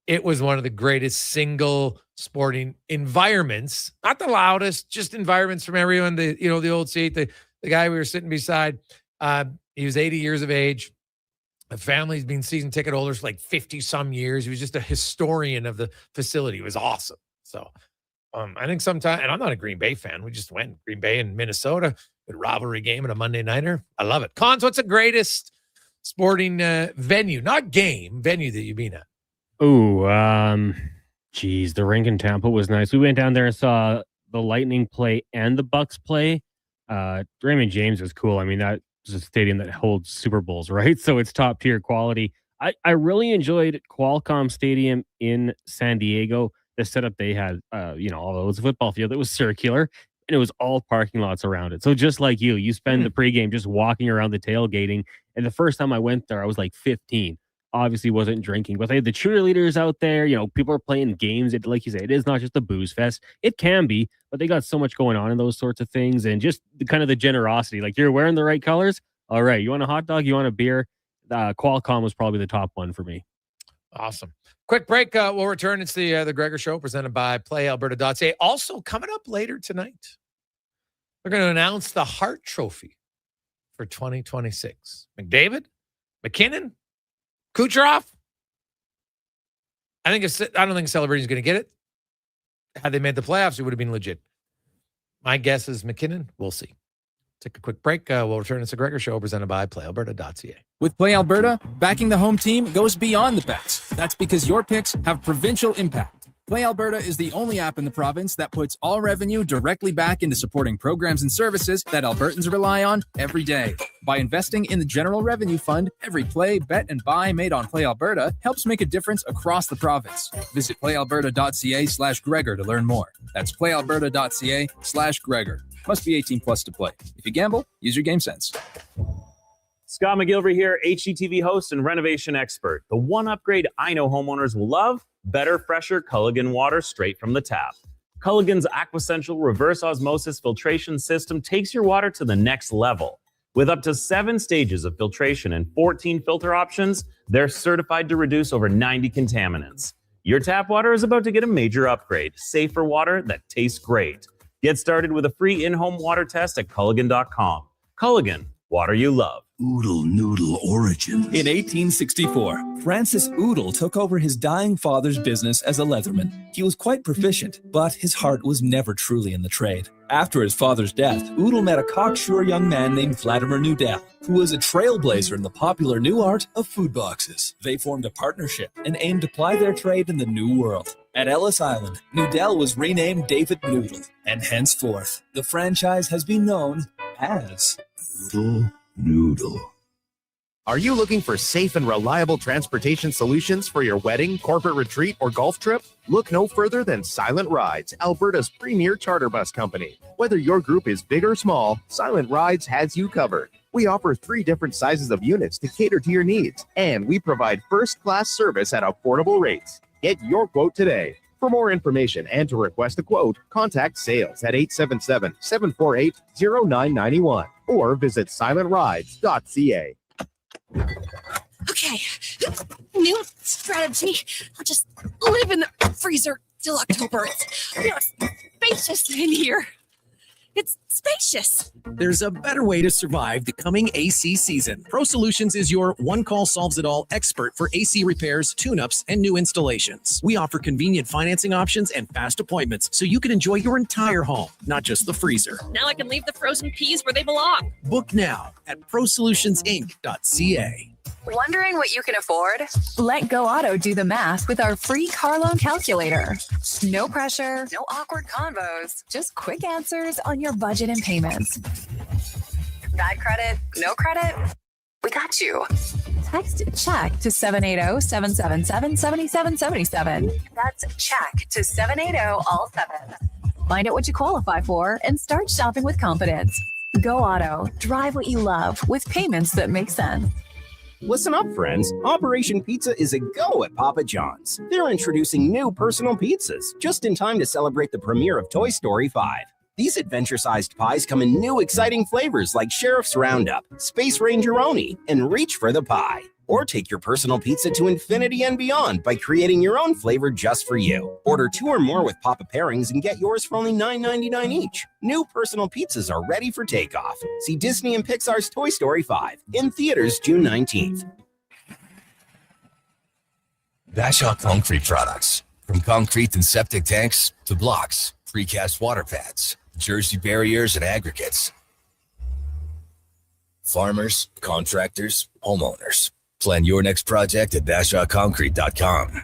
It was one of the greatest single sporting environments. Not the loudest, just environments from everyone. The old seat, the guy we were sitting beside, he was 80 years of age. The family's been season ticket holders for 50 some years. He was just a historian of the facility. It was awesome. So I think sometime, and I'm not a Green Bay fan. We just went Green Bay in Minnesota, good rivalry game and a Monday nighter. I love it. Cons, what's the greatest sporting venue that you've been at? Oh, the rink in Tampa was nice. We went down there and saw the Lightning play and the Bucks play. Raymond James is cool. I mean, that is a stadium that holds Super Bowls, right? So it's top tier quality. I really enjoyed Qualcomm Stadium in San Diego. The setup they had, although it was a football field, it was circular and it was all parking lots around it. So just like you spend the pregame just walking around the tailgating. And the first time I went there, I was 15. Obviously wasn't drinking, but they had the cheerleaders out there. People are playing games. Like you say, it is not just a booze fest. It can be, but they got so much going on in those sorts of things. And just the generosity, you're wearing the right colors. All right. You want a hot dog? You want a beer? Qualcomm was probably the top one for me. Awesome. Quick break. We'll return. It's the Gregor Show presented by PlayAlberta.ca. Also coming up later tonight, we're going to announce the Hart Trophy for 2026. McDavid, McKinnon, Kucherov. I don't think Celebrating is going to get it. Had they made the playoffs, it would have been legit. My guess is McKinnon. We'll see. Take a quick break. We'll return. It's the Gregor Show presented by PlayAlberta.ca. With Play Alberta, backing the home team goes beyond the bets. That's because your picks have provincial impact. Play Alberta is the only app in the province that puts all revenue directly back into supporting programs and services that Albertans rely on every day. By investing in the General Revenue Fund, every play, bet, and buy made on Play Alberta helps make a difference across the province. Visit playalberta.ca/Gregor to learn more. That's playalberta.ca/Gregor. Must be 18 plus to play. If you gamble, use your game sense. Scott McGilvery here, HGTV host and renovation expert. The one upgrade I know homeowners will love: better, fresher Culligan water straight from the tap. Culligan's Aquasential reverse osmosis filtration system takes your water to the next level. With up to 7 stages of filtration and 14 filter options, they're certified to reduce over 90 contaminants. Your tap water is about to get a major upgrade. Safer water that tastes great. Get started with a free in-home water test at Culligan.com. Culligan, water you love. Oodle Noodle origin. In 1864, Francis Oodle took over his dying father's business as a leatherman. He was quite proficient, but his heart was never truly in the trade. After his father's death, Oodle met a cocksure young man named Vladimir Nudell, who was a trailblazer in the popular new art of food boxes. They formed a partnership and aimed to ply their trade in the new world. At Ellis Island, Nudell was renamed David Noodle, and henceforth, the franchise has been known as Oodle Noodle. Are you looking for safe and reliable transportation solutions for your wedding, corporate retreat, or golf trip? Look no further than Silent Rides, Alberta's premier charter bus company. Whether your group is big or small, Silent Rides has you covered. We offer 3 different sizes of units to cater to your needs, and we provide first-class service at affordable rates. Get your quote today. For more information and to request a quote, contact sales at 877-748-0991 or visit silentrides.ca. Okay, new strategy. I'll just live in the freezer till October. It's spacious in here. It's spacious. There's a better way to survive the coming AC season. Pro Solutions is your one-call solves-it-all expert for AC repairs, tune-ups, and new installations. We offer convenient financing options and fast appointments so you can enjoy your entire home, not just the freezer. Now I can leave the frozen peas where they belong. Book now at prosolutionsinc.ca. Wondering what you can afford? Let Go Auto do the math with our free car loan calculator. No pressure, no awkward convos, just quick answers on your budget and payments. Bad credit? No credit? We got you. Text CHECK to 780-777-7777. That's CHECK to 780 all 7. Find out what you qualify for and start shopping with confidence. Go Auto. Drive what you love with payments that make sense. Listen up, friends. Operation Pizza is a go at Papa John's. They're introducing new personal pizzas just in time to celebrate the premiere of Toy Story 5. These adventure-sized pies come in new exciting flavors like Sheriff's Roundup, Space Ranger-oni, and Reach for the Pie. Or take your personal pizza to infinity and beyond by creating your own flavor just for you. Order 2 or more with Papa Pairings and get yours for only $9.99 each. New personal pizzas are ready for takeoff. See Disney and Pixar's Toy Story 5 in theaters June 19th. Bashaw Concrete Products. From concrete and septic tanks to blocks, precast water pads, Jersey barriers and aggregates. Farmers, contractors, homeowners. Plan your next project at BashawConcrete.com.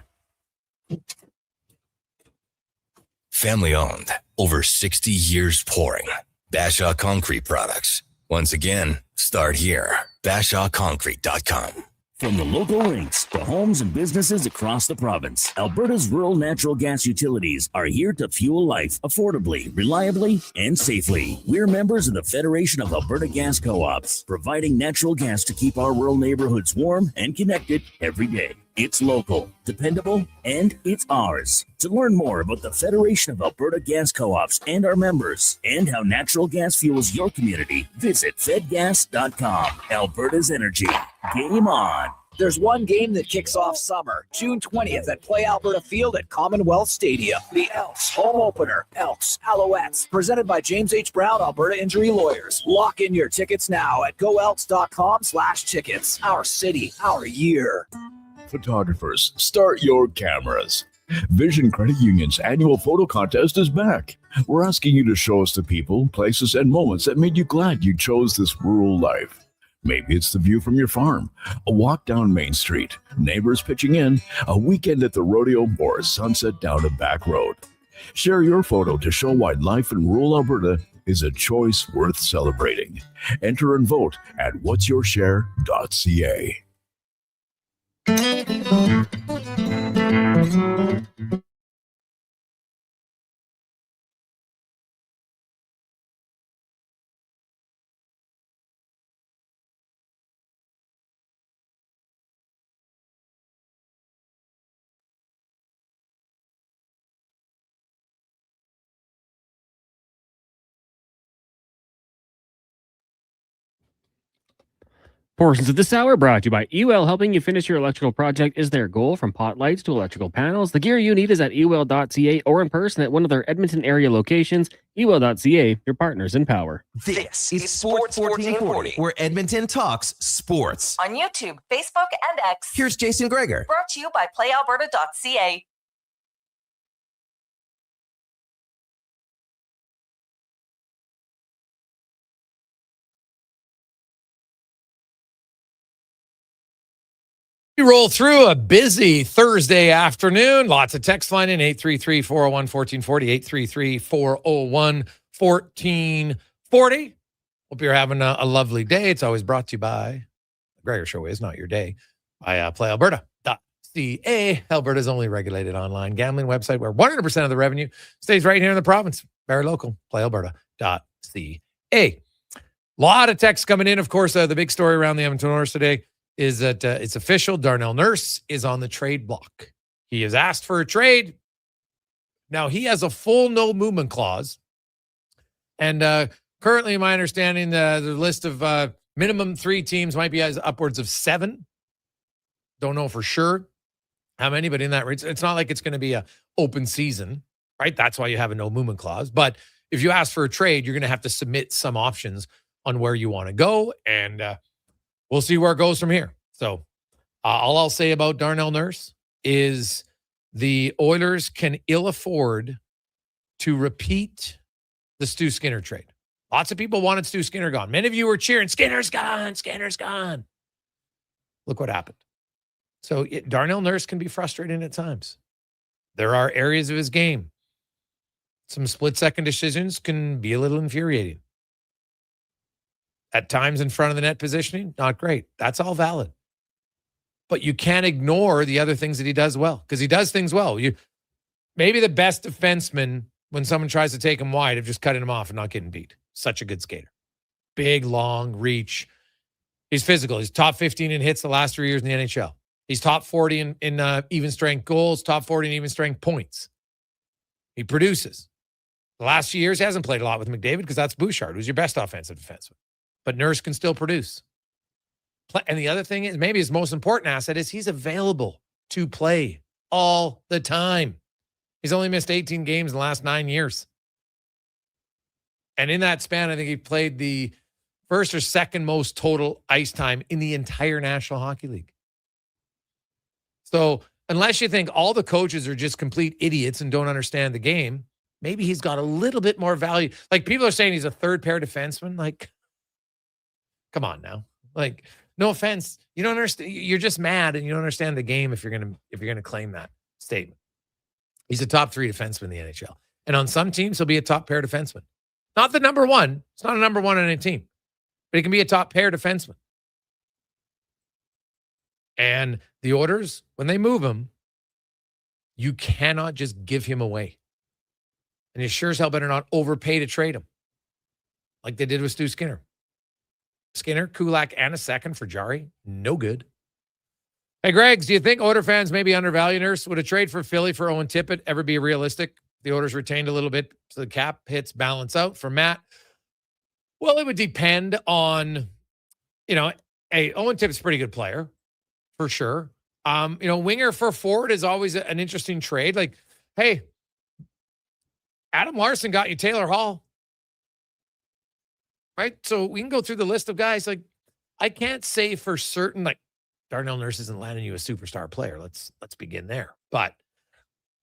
Family owned, over 60 years pouring. Bashaw Concrete Products. Once again, start here. BashawConcrete.com. From the local rinks to homes and businesses across the province, Alberta's rural natural gas utilities are here to fuel life affordably, reliably, and safely. We're members of the Federation of Alberta Gas Co-ops, providing natural gas to keep our rural neighborhoods warm and connected every day. It's local, dependable, and it's ours. To learn more about the Federation of Alberta Gas Co-ops and our members, and how natural gas fuels your community, visit fedgas.com. Alberta's energy. Game on. There's one game that kicks off summer, June 20th at Play Alberta Field at Commonwealth Stadium. The Elks home opener, Elks Alouettes, presented by James H. Brown, Alberta Injury Lawyers. Lock in your tickets now at goelks.com/tickets. Our city, our year. Photographers, start your cameras. Vision Credit Union's annual photo contest is back. We're asking you to show us the people, places, and moments that made you glad you chose this rural life. Maybe it's the view from your farm, a walk down Main Street, neighbors pitching in, a weekend at the rodeo, or a sunset down a back road. Share your photo to show why life in rural Alberta is a choice worth celebrating. Enter and vote at whatsyourshare.ca. Portions of this hour brought to you by EWEL. Helping you finish your electrical project is their goal. From pot lights to electrical panels, the gear you need is at ewell.ca or in person at one of their Edmonton area locations. ewell.ca, your partners in power. This is Sports 1440, where Edmonton talks sports. On YouTube, Facebook, and X. Here's Jason Gregor. Brought to you by playalberta.ca. We roll through a busy Thursday afternoon. Lots of text line in 833-401-1440, 833-401-1440. Hope you're having a lovely day. It's always brought to you by The Gregor Show is not your day. By playalberta.ca, Alberta's only regulated online gambling website where 100% of the revenue stays right here in the province. Very local. Playalberta.ca. A lot of texts coming in. Of course, the big story around the Edmonton Oilers today is that it's official. Darnell Nurse is on the trade block. He has asked for a trade. Now, he has a full no movement clause. And currently, my understanding, the list of minimum 3 teams might be as upwards of 7. Don't know for sure how many, but in that range, it's not like it's going to be an open season, right? That's why you have a no movement clause. But if you ask for a trade, you're going to have to submit some options on where you want to go. And we'll see where it goes from here. So all I'll say about Darnell Nurse is the Oilers can ill afford to repeat the Stu Skinner trade. Lots of people wanted Stu Skinner gone. Many of you were cheering, Skinner's gone, Skinner's gone. Look what happened. So Darnell Nurse can be frustrating at times. There are areas of his game. Some split-second decisions can be a little infuriating. At times in front of the net positioning, not great. That's all valid. But you can't ignore the other things that he does well, because he does things well. Maybe the best defenseman, when someone tries to take him wide, of just cutting him off and not getting beat. Such a good skater. Big, long, reach. He's physical. He's top 15 in hits the last 3 years in the NHL. He's top 40 in even strength goals, top 40 in even strength points. He produces. The last few years, he hasn't played a lot with McDavid because that's Bouchard, who's your best offensive defenseman. But Nurse can still produce. And the other thing is, maybe his most important asset is he's available to play all the time. He's only missed 18 games in the last 9 years. And in that span, I think he played the first or second most total ice time in the entire National Hockey League. So unless you think all the coaches are just complete idiots and don't understand the game, maybe he's got a little bit more value. Like, people are saying he's a third pair defenseman. Like, come on now. Like, no offense. You don't understand. You're just mad and you don't understand the game if you're gonna claim that statement. He's a top 3 defenseman in the NHL. And on some teams, he'll be a top pair defenseman. Not the number one. It's not a number one on a team. But he can be a top pair defenseman. And the Oilers, when they move him, you cannot just give him away. And you sure as hell better not overpay to trade him, like they did with Stu Skinner. Skinner, Kulak, and a second for Jari. No good. Hey, Gregs, do you think Oilers fans maybe undervalue Nurse? Would a trade for Philly for Owen Tippett ever be realistic? The Oilers retained a little bit so the cap hits balance out. For Matt, well, it would depend on, Owen Tippett's a pretty good player, for sure. Winger for forward is always an interesting trade. Like, hey, Adam Larson got you Taylor Hall. Right? So we can go through the list of guys. Like, I can't say for certain, like, Darnell Nurse isn't landing you a superstar player. Let's begin there. But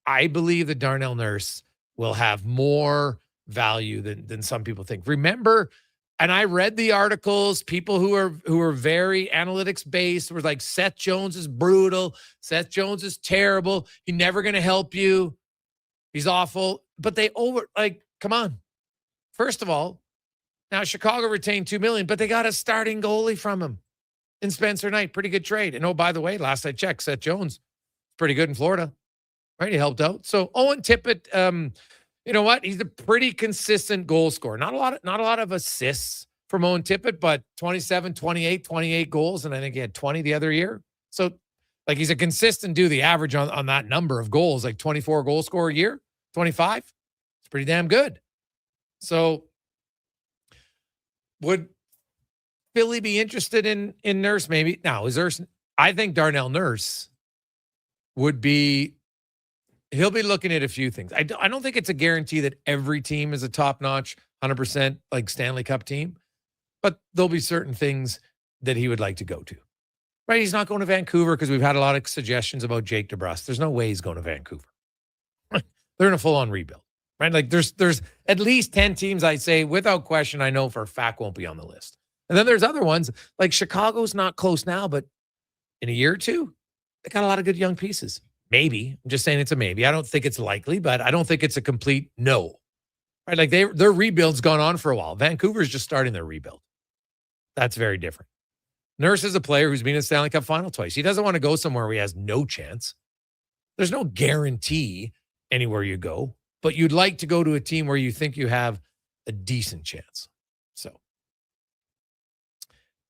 I believe that Darnell Nurse will have more value than some people think. Remember, and I read the articles, people who are very analytics based were like, Seth Jones is brutal. Seth Jones is terrible. He's never going to help you. He's awful. But come on. First of all, now Chicago retained $2 million, but they got a starting goalie from him in Spencer Knight. Pretty good trade. And by the way, last I checked, Seth Jones, pretty good in Florida. Right? He helped out. So Owen Tippett, you know what? He's a pretty consistent goal scorer. Not a lot of assists from Owen Tippett, but 27, 28 goals. And I think he had 20 the other year. So like, he's a consistent the average on that number of goals, like 24 goal scorer a year, 25. It's pretty damn good. So would Philly be interested in Nurse? Maybe. Now, I think Darnell Nurse would be. He'll be looking at a few things. I don't think it's a guarantee that every team is a top-notch, 100% like Stanley Cup team, but there'll be certain things that he would like to go to. Right? He's not going to Vancouver because we've had a lot of suggestions about Jake DeBrusk. There's no way he's going to Vancouver. They're in a full-on rebuild. Right? Like there's at least 10 teams I say without question I know for a fact won't be on the list. And then there's other ones like Chicago's not close now, but in a year or two, they got a lot of good young pieces. Maybe. I'm just saying it's a maybe. I don't think it's likely, but I don't think it's a complete no. Right? Like their rebuild's gone on for a while. Vancouver's just starting their rebuild. That's very different. Nurse is a player who's been in the Stanley Cup Final twice. He doesn't want to go somewhere where he has no chance. There's no guarantee anywhere you go, but you'd like to go to a team where you think you have a decent chance. So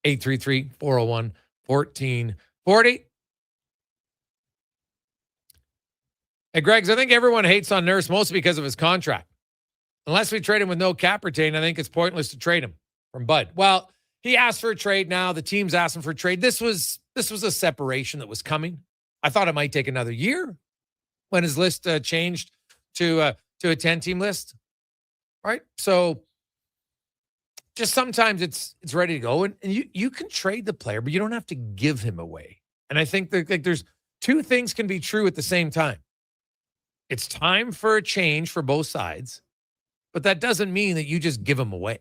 833-401-1440. Hey, Greggs, I think everyone hates on Nurse mostly because of his contract. Unless we trade him with no cap retain, I think it's pointless to trade him from Bud. Well, he asked for a trade now. The team's asking for a trade. This was a separation that was coming. I thought it might take another year when his list changed to a 10-team list. Right? So just sometimes it's ready to go. And you can trade the player, but you don't have to give him away. And I think that there's two things can be true at the same time. It's time for a change for both sides, but that doesn't mean that you just give them away.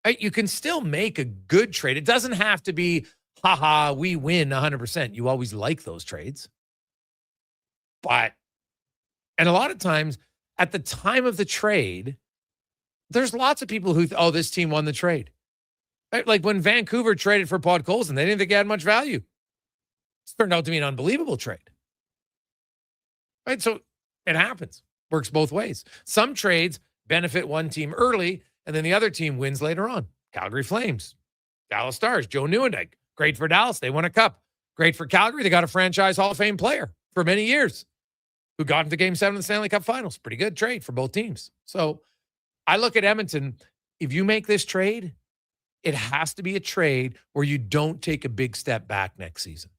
Right? You can still make a good trade. It doesn't have to be, haha, we win 100%. You always like those trades. And a lot of times, at the time of the trade, there's lots of people who, this team won the trade. Right? Like when Vancouver traded for Podkolzin, they didn't think he had much value. It's turned out to be an unbelievable trade. Right? So it happens. Works both ways. Some trades benefit one team early, and then the other team wins later on. Calgary Flames, Dallas Stars, Joe Nieuwendyk. Great for Dallas. They won a cup. Great for Calgary. They got a franchise Hall of Fame player for many years who got into Game 7 of the Stanley Cup Finals. Pretty good trade for both teams. So I look at Edmonton. If you make this trade, it has to be a trade where you don't take a big step back next season.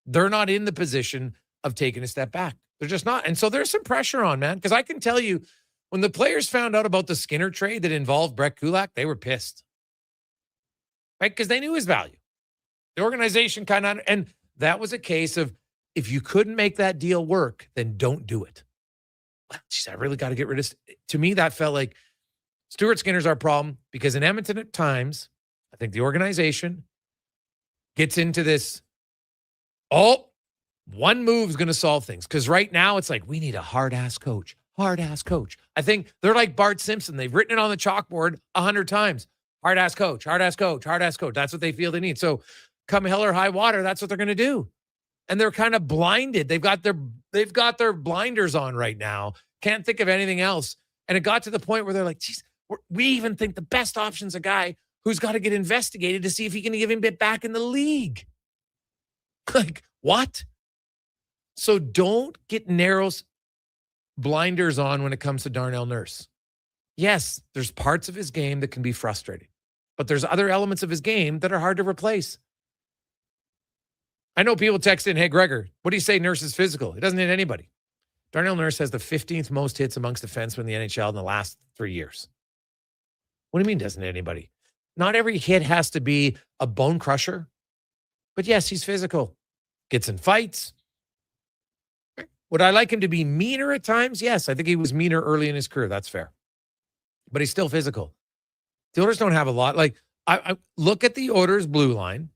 They're not in the position of taking a step back. They're just not. And so there's some pressure on, man, because I can tell you when the players found out about the Skinner trade that involved Brett Kulak, they were pissed. Right? Because they knew his value. The organization and that was a case of if you couldn't make that deal work, then don't do it. Geez, I really got to get rid of. To me, that felt like Stuart Skinner's our problem because in Edmonton at times, I think the organization gets into this, one move is going to solve things. Because right now it's like, we need a hard-ass coach. Hard-ass coach. I think they're like Bart Simpson. They've written it on the chalkboard 100 times. Hard-ass coach, hard-ass coach, hard-ass coach. That's what they feel they need. So come hell or high water, that's what they're going to do. And they're kind of blinded. They've got their blinders on right now. Can't think of anything else. And it got to the point where they're like, geez, we even think the best option's a guy who's got to get investigated to see if he can give him a bit back in the league. Like, what? So don't get narrow blinders on when it comes to Darnell Nurse. Yes, there's parts of his game that can be frustrating, but there's other elements of his game that are hard to replace. I know people text in, hey, Gregor, what do you say Nurse is physical? He doesn't hit anybody. Darnell Nurse has the 15th most hits amongst defensemen in the NHL in the last 3 years. What do you mean doesn't hit anybody? Not every hit has to be a bone crusher, but yes, he's physical. Gets in fights. Would I like him to be meaner at times? Yes, I think he was meaner early in his career. That's fair. But he's still physical. The Oilers don't have a lot. Like, I look at the Oilers blue line,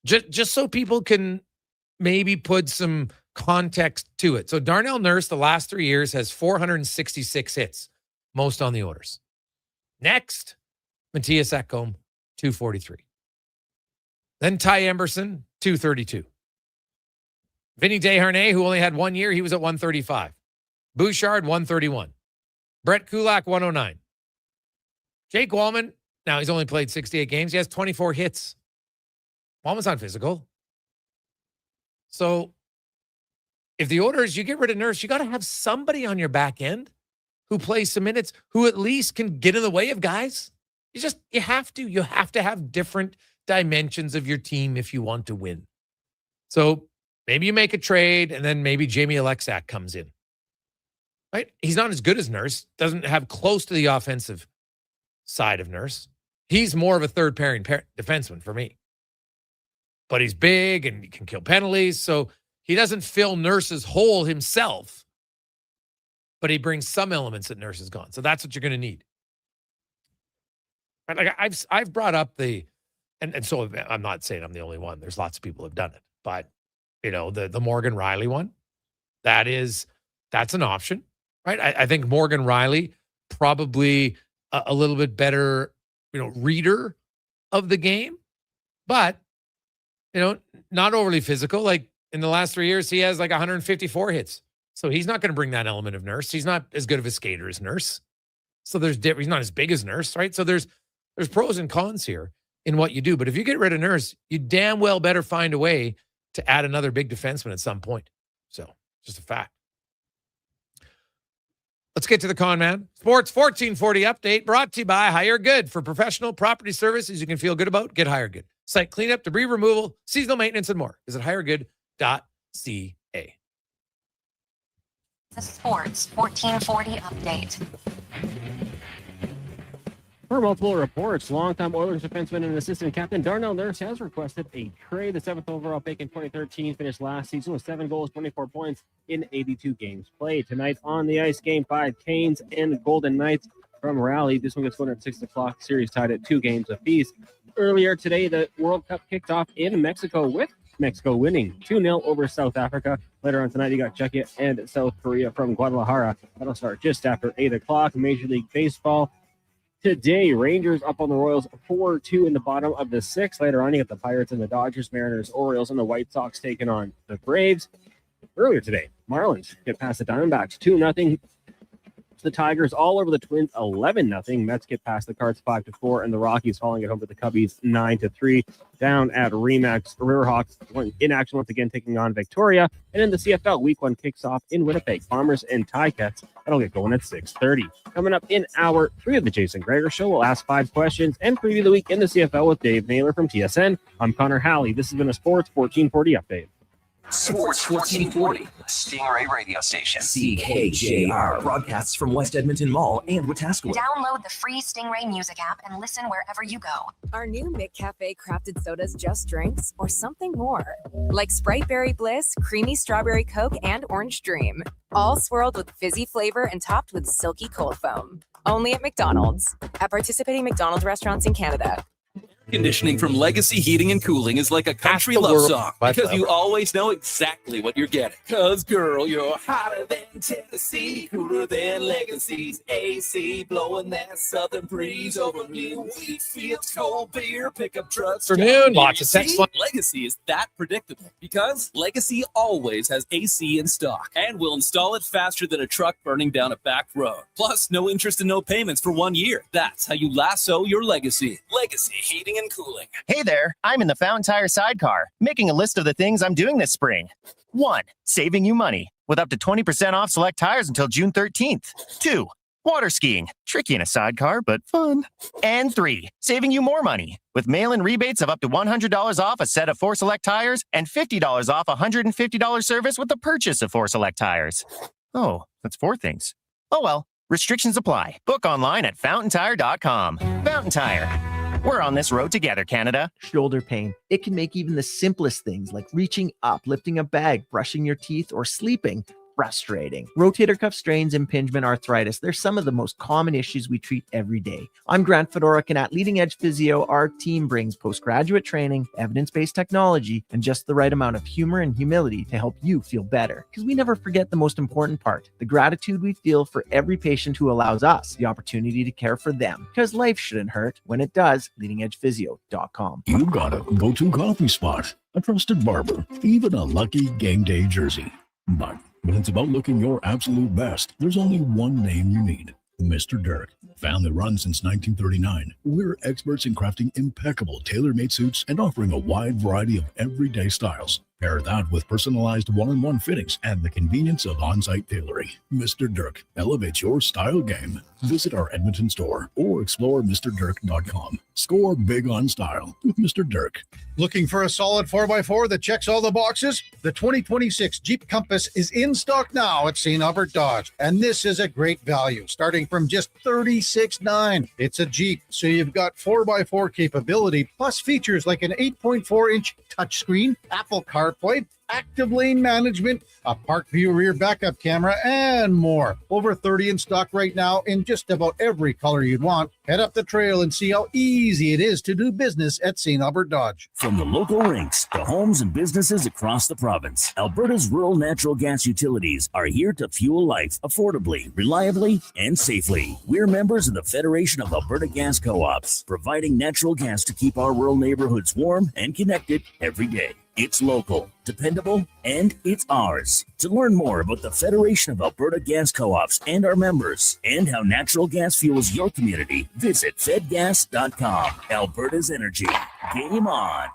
just so people can maybe put some context to it. So Darnell Nurse, the last 3 years, has 466 hits, most on the Oilers. Next, Matthias Ekholm, 243. Then Ty Emberson, 232. Vinny Desharnais, who only had 1 year, he was at 135. Bouchard, 131. Brett Kulak, 109. Jake Wallman, now he's only played 68 games. He has 24 hits. Wallman's not physical. So if the Oilers, you get rid of Nurse, you got to have somebody on your back end who plays some minutes, who at least can get in the way of guys. You have to have different dimensions of your team if you want to win. So maybe you make a trade and then maybe Jamie Alexak comes in. Right? He's not as good as Nurse, doesn't have close to the offensive side of Nurse. He's more of a third pairing defenseman for me. But he's big and he can kill penalties, so he doesn't fill Nurse's hole himself, but he brings some elements that Nurse is gone. So that's what you're going to need. Right? Like I've brought up and so I'm not saying I'm the only one. There's lots of people who have done it, but the Morgan Riley one, that's an option, right? I think Morgan Riley probably a little bit better, reader of the game, but not overly physical. Like in the last 3 years, he has like 154 hits. So he's not going to bring that element of Nurse. He's not as good of a skater as Nurse. So he's not as big as Nurse, right? So there's pros and cons here in what you do. But if you get rid of Nurse, you damn well better find a way to add another big defenseman at some point. So just a fact. Let's get to the con man. Sports 1440 update brought to you by Hire Good. For professional property services you can feel good about, get Hire Good. Site cleanup, debris removal, seasonal maintenance, and more. Visit hiregood.ca. The Sports 1440 update. For multiple reports, longtime Oilers defenseman and assistant captain Darnell Nurse has requested a trade. The 7th overall pick in 2013 finished last season with 7 goals, 24 points in 82 games played. Tonight on the ice, Game 5, Canes and Golden Knights from Raleigh. This one gets going at 6 o'clock. Series tied at 2 games apiece. Earlier today, the World Cup kicked off in Mexico with Mexico winning 2-0 over South Africa. Later on tonight, you got Czechia and South Korea from Guadalajara. That'll start just after 8 o'clock. Major League Baseball. Today, Rangers up on the Royals 4-2 in the bottom of the 6th. Later on, you got the Pirates and the Dodgers, Mariners, Orioles, and the White Sox taking on the Braves. Earlier today, Marlins get past the Diamondbacks 2-0. The Tigers all over the Twins 11-0. Mets get past the Cards 5-4, and the Rockies falling at home to the Cubbies 9-3. Down at Remax, Riverhawks in action once again, taking on Victoria. And in the CFL, Week 1 kicks off in Winnipeg. Farmers and Ticats. That'll get going at 6:30. Coming up in hour 3 of the Jason Gregor Show, we'll ask 5 questions and preview the week in the CFL with Dave Naylor from TSN. I'm Connor Halley. This has been a Sports 1440 update. Sports 1440, Stingray radio station. CKJR broadcasts from West Edmonton Mall and Wetaskiwin. Download the free Stingray music app and listen wherever you go. Our new McCafe crafted sodas just drinks or something more? Like Sprite Berry Bliss, Creamy Strawberry Coke, and Orange Dream. All swirled with fizzy flavor and topped with silky cold foam. Only at McDonald's. At participating McDonald's restaurants in Canada. Conditioning from Legacy Heating and Cooling is like a country love song because you always know exactly what you're getting. Cause girl, you're hotter than Tennessee, cooler than Legacy's AC, blowing that southern breeze over me. Wheat fields, cold beer, pickup trucks. Afternoon, lots of text. Legacy is that predictable because Legacy always has AC in stock and will install it faster than a truck burning down a back road. Plus, no interest and no payments for 1 year. That's how you lasso your Legacy. Legacy Heating and Cooling. Hey there, I'm in the Fountain Tire sidecar, making a list of the things I'm doing this spring. 1. Saving you money, with up to 20% off select tires until June 13th. 2. Water skiing, tricky in a sidecar, but fun. And 3. Saving you more money, with mail-in rebates of up to $100 off a set of 4 select tires and $50 off a $150 service with the purchase of 4 select tires. Oh, that's 4 things. Oh well, restrictions apply. Book online at fountaintire.com. Fountain Tire. We're on this road together, Canada. Shoulder pain. It can make even the simplest things like reaching up, lifting a bag, brushing your teeth, or sleeping frustrating. Rotator cuff strains, impingement, arthritis, they're some of the most common issues we treat every day. I'm Grant Fedoruk, and at Leading Edge Physio, our team brings postgraduate training, evidence-based technology, and just the right amount of humor and humility to help you feel better. Because we never forget the most important part, the gratitude we feel for every patient who allows us the opportunity to care for them. Because life shouldn't hurt. When it does, leadingedgephysio.com. You got a go-to coffee spot, a trusted barber, even a lucky game day jersey. But when it's about looking your absolute best, there's only one name you need. Mr. Dirk. Family run since 1939, we're experts in crafting impeccable tailor-made suits and offering a wide variety of everyday styles. Pair that with personalized one-on-one fittings and the convenience of on-site tailoring. Mr. Dirk elevates your style game. Visit our Edmonton store or explore MrDirk.com. Score big on style with Mr. Dirk. Looking for a solid 4x4 that checks all the boxes? The 2026 Jeep Compass is in stock now at St. Albert Dodge, and this is a great value, starting from just $36,900. It's a Jeep, so you've got 4x4 capability, plus features like an 8.4-inch touchscreen, Apple CarPlay, active lane management, a park view rear backup camera, and more. Over 30 in stock right now in just about every color you'd want. Head up the trail and see how easy it is to do business at St. Albert Dodge. From the local rinks to homes and businesses across the province, Alberta's rural natural gas utilities are here to fuel life affordably, reliably, and safely. We're members of the Federation of Alberta Gas Co-ops, providing natural gas to keep our rural neighborhoods warm and connected every day. It's local, dependable, and it's ours. To learn more about the Federation of Alberta Gas Co-ops and our members, and how natural gas fuels your community, visit fedgas.com. Alberta's energy. Game on.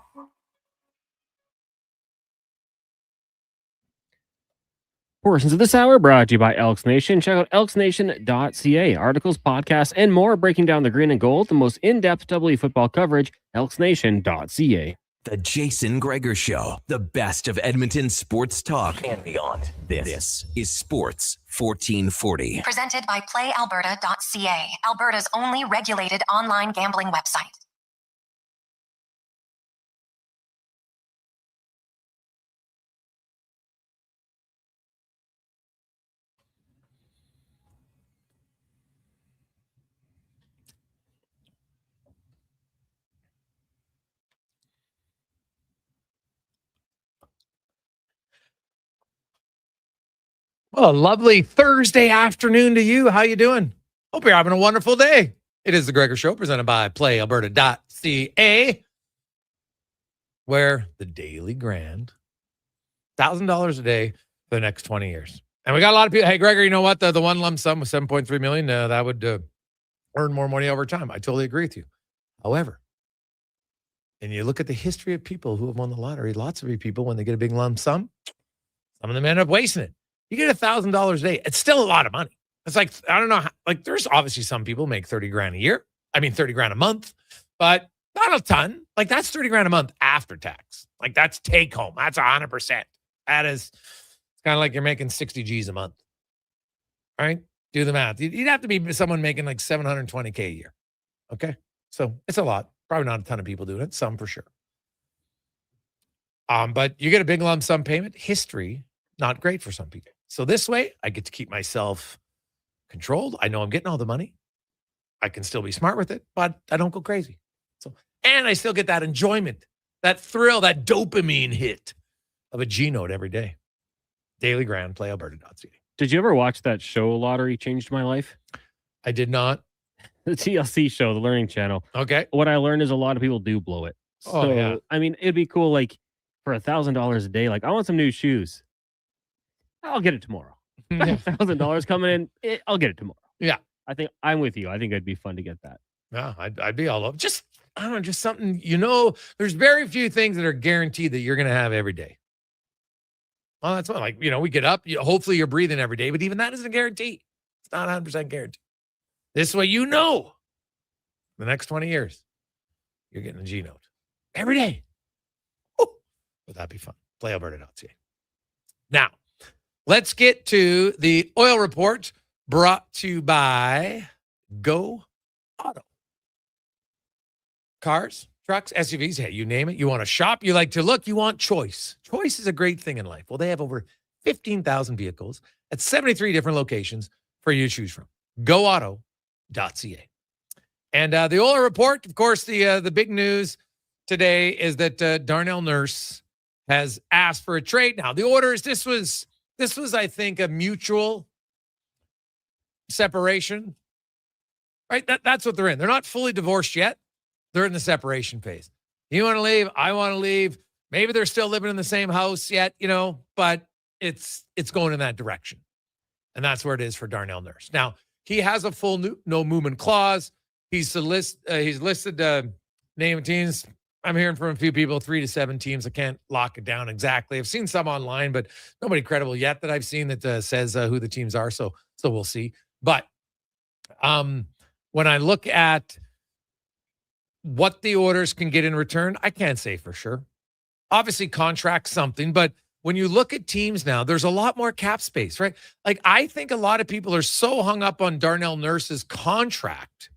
Portions of this hour brought to you by Elks Nation. Check out elksnation.ca. Articles, podcasts, and more breaking down the green and gold, the most in-depth WE football coverage, elksnation.ca. The Jason Gregor Show, the best of Edmonton sports talk and beyond. This is Sports 1440. Presented by PlayAlberta.ca, Alberta's only regulated online gambling website. Well, a lovely Thursday afternoon to you. How you doing? Hope you're having a wonderful day. It is the Gregor Show presented by PlayAlberta.ca, where the daily grand, $1,000 a day for the next 20 years. And we got a lot of people. Hey, Gregor, you know what? The one lump sum was $7.3 million. That would earn more money over time. I totally agree with you. However, and you look at the history of people who have won the lottery, lots of people, when they get a big lump sum, some of them end up wasting it. You get $1,000 a day. It's still a lot of money. It's like, I don't know. Like, there's obviously some people make 30 grand a year. I mean, 30 grand a month, but not a ton. Like, that's 30 grand a month after tax. Like, that's take home. That's 100%. That is, it's kind of like you're making 60 G's a month. All right? Do the math. You'd have to be someone making like $720K a year. Okay? So it's a lot. Probably not a ton of people doing it. Some for sure. But you get a big lump sum payment. History, not great for some people. So this way, I get to keep myself controlled. I know I'm getting all the money. I can still be smart with it, but I don't go crazy. So, and I still get that enjoyment, that thrill, that dopamine hit of a G note every day. Daily Grand, PlayAlberta.ca. Did you ever watch that show, Lottery Changed My Life? I did not. The TLC show, the Learning Channel. Okay. What I learned is a lot of people do blow it. Oh, So, yeah. I mean, it'd be cool, like, for $1,000 a day. Like, I want some new shoes. I'll get it tomorrow. $1,000 coming in, I'll get it tomorrow. Yeah. I think I'm with you. I think it'd be fun to get that. Yeah, I'd be all over. Just, I don't know, just something, there's very few things that are guaranteed that you're going to have every day. Well, that's what, like, we get up, hopefully you're breathing every day, but even that isn't a guarantee. It's not 100% guaranteed. This way, the next 20 years, you're getting a G note every day. Oh, would that be fun? PlayAlberta.ca. Now, let's get to the oil report brought to you by Go Auto. Cars, trucks, SUVs, hey, you name it. You want to shop, you like to look, you want choice. Choice is a great thing in life. Well, they have over 15,000 vehicles at 73 different locations for you to choose from. GoAuto.ca. And the oil report, of course, the big news today is that Darnell Nurse has asked for a trade. Now, the orders, this was, I think, a mutual separation, right? That's what they're in. They're not fully divorced yet. They're in the separation phase. You want to leave? I want to leave. Maybe they're still living in the same house yet, but it's going in that direction. And that's where it is for Darnell Nurse. Now, he has a full no movement clause. He's listed name of teams. I'm hearing from a few people, 3 to 7 teams. I can't lock it down exactly. I've seen some online, but nobody credible yet that I've seen that says who the teams are. So we'll see. But when I look at what the Oilers can get in return, I can't say for sure. Obviously, contract something, but when you look at teams now, there's a lot more cap space, right? Like, I think a lot of people are so hung up on Darnell Nurse's contract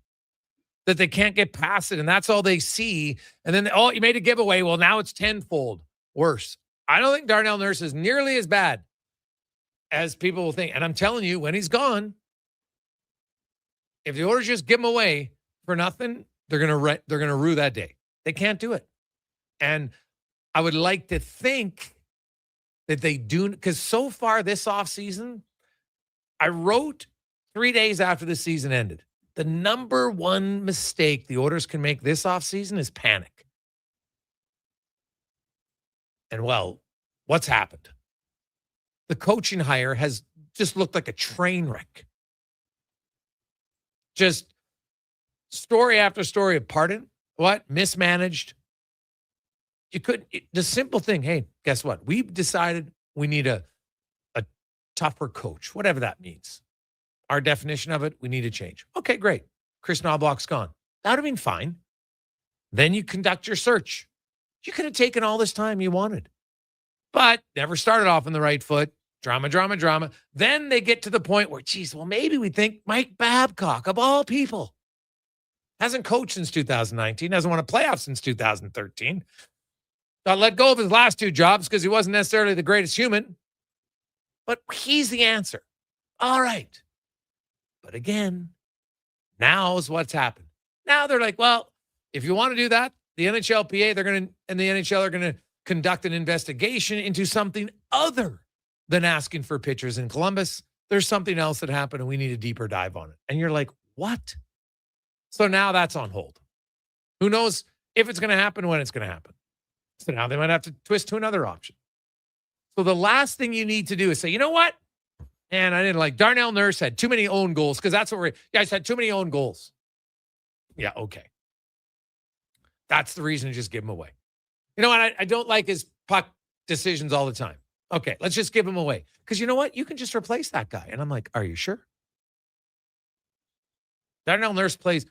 that they can't get past it, and that's all they see. And then, you made a giveaway. Well, now it's tenfold worse. I don't think Darnell Nurse is nearly as bad as people will think. And I'm telling you, when he's gone, if the Oilers just give him away for nothing, they're gonna rue that day. They can't do it. And I would like to think that they do, because so far this offseason, I wrote 3 days after the season ended, the number one mistake the Oilers can make this offseason is panic. And, well, what's happened? The coaching hire has just looked like a train wreck. Just story after story of mismanaged. You couldn't, the simple thing, hey, guess what? We've decided we need a tougher coach, whatever that means. Our definition of it, we need to change. Okay, great. Chris Knobloch's gone. That would have been fine. Then you conduct your search. You could have taken all this time you wanted, but never started off on the right foot. Drama. Then they get to the point where, geez, well, maybe we think Mike Babcock, of all people, hasn't coached since 2019, hasn't won a playoff since 2013. Got let go of his last 2 jobs because he wasn't necessarily the greatest human, but he's the answer. All right. But again, now's what's happened. Now they're like, well, if you want to do that, the NHLPA, and the NHL are going to conduct an investigation into something other than asking for pitchers in Columbus. There's something else that happened and we need a deeper dive on it. And you're like, what? So now that's on hold. Who knows if it's going to happen, when it's going to happen. So now they might have to twist to another option. So the last thing you need to do is say, you know what? And I didn't like Darnell Nurse had too many own goals, because that's what you guys had too many own goals. Yeah, okay. That's the reason to just give him away. You know what? I don't like his puck decisions all the time. Okay, let's just give him away. Because you know what? You can just replace that guy. And I'm like, are you sure? Darnell Nurse plays.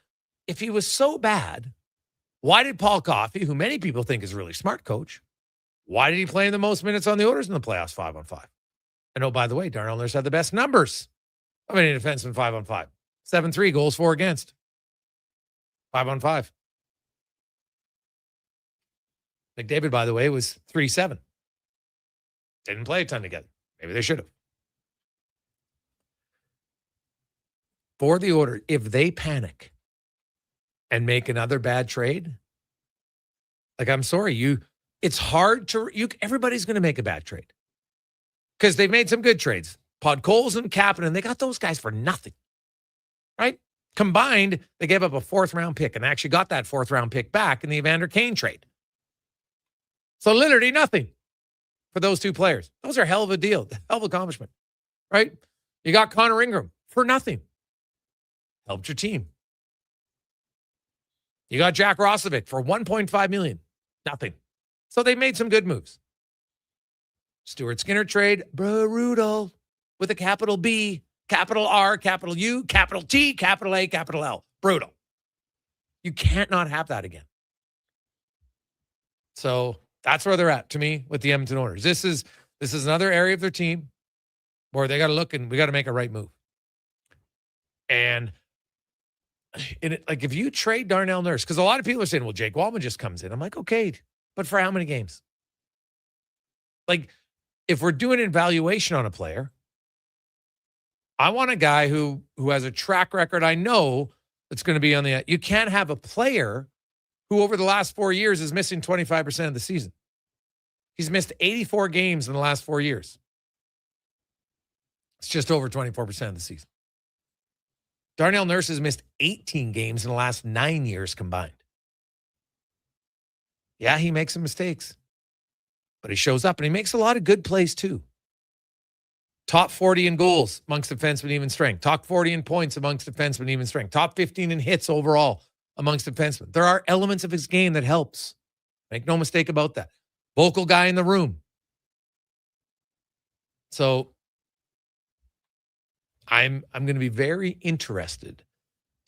If he was so bad, why did Paul Coffey, who many people think is a really smart coach, why did he play the most minutes on the Oilers in the playoffs 5-on-5? And, oh, by the way, Darnell Nurse had the best numbers of any defenseman 5-on-5. 7-3 goals, 4 against. 5-on-5. McDavid, by the way, was 3-7. Didn't play a ton together. Maybe they should have. For the Oilers, if they panic and make another bad trade, like, I'm sorry, it's hard to, everybody's going to make a bad trade. Because they've made some good trades. Podkolzin and Kapanen, they got those guys for nothing. Right? Combined, they gave up a 4th-round pick, and they actually got that 4th-round pick back in the Evander Kane trade. So literally nothing for those 2 players. Those are hell of a deal, hell of accomplishment. Right? You got Connor Ingram for nothing. Helped your team. You got Jack Roslovic for $1.5 million. Nothing. So they made some good moves. Stuart Skinner trade, brutal, with a capital B, capital R, capital U, capital T, capital A, capital L. Brutal. You can't not have that again. So that's where they're at, to me, with the Edmonton Oilers. This is another area of their team where they got to look, and we got to make a right move. And like, if you trade Darnell Nurse, because a lot of people are saying, well, Jake Wallman just comes in. I'm like, okay, but for how many games? Like, if we're doing an evaluation on a player, I want a guy who has a track record I know that's going to be on the... You can't have a player who over the last 4 years is missing 25% of the season. He's missed 84 games in the last 4 years. It's just over 24% of the season. Darnell Nurse has missed 18 games in the last 9 years combined. Yeah, he makes some mistakes, but he shows up and he makes a lot of good plays too. Top 40 in goals amongst defensemen, even strength. Top 40 in points amongst defensemen, even strength. Top 15 in hits overall amongst defensemen. There are elements of his game that helps. Make no mistake about that. Vocal guy in the room. So I'm going to be very interested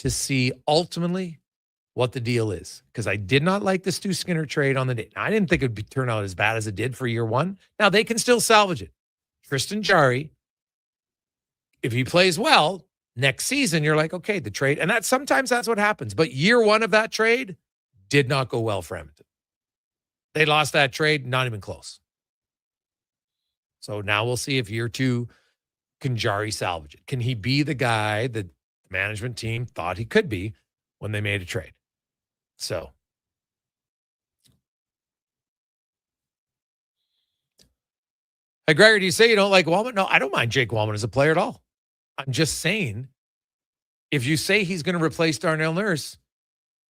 to see ultimately what the deal is, because I did not like the Stu Skinner trade on the day. I didn't think it would turn out as bad as it did for year one. Now they can still salvage it. Tristan Jarry, if he plays well next season, you're like, okay, the trade, and sometimes that's what happens. But year one of that trade did not go well for Edmonton. They lost that trade, not even close. So now we'll see if year two, can Jarry salvage it? Can he be the guy that the management team thought he could be when they made a trade? So hey, Gregor, do you say you don't like Walman? No, I don't mind Jake Walman as a player at all. I'm just saying, if you say he's going to replace Darnell Nurse,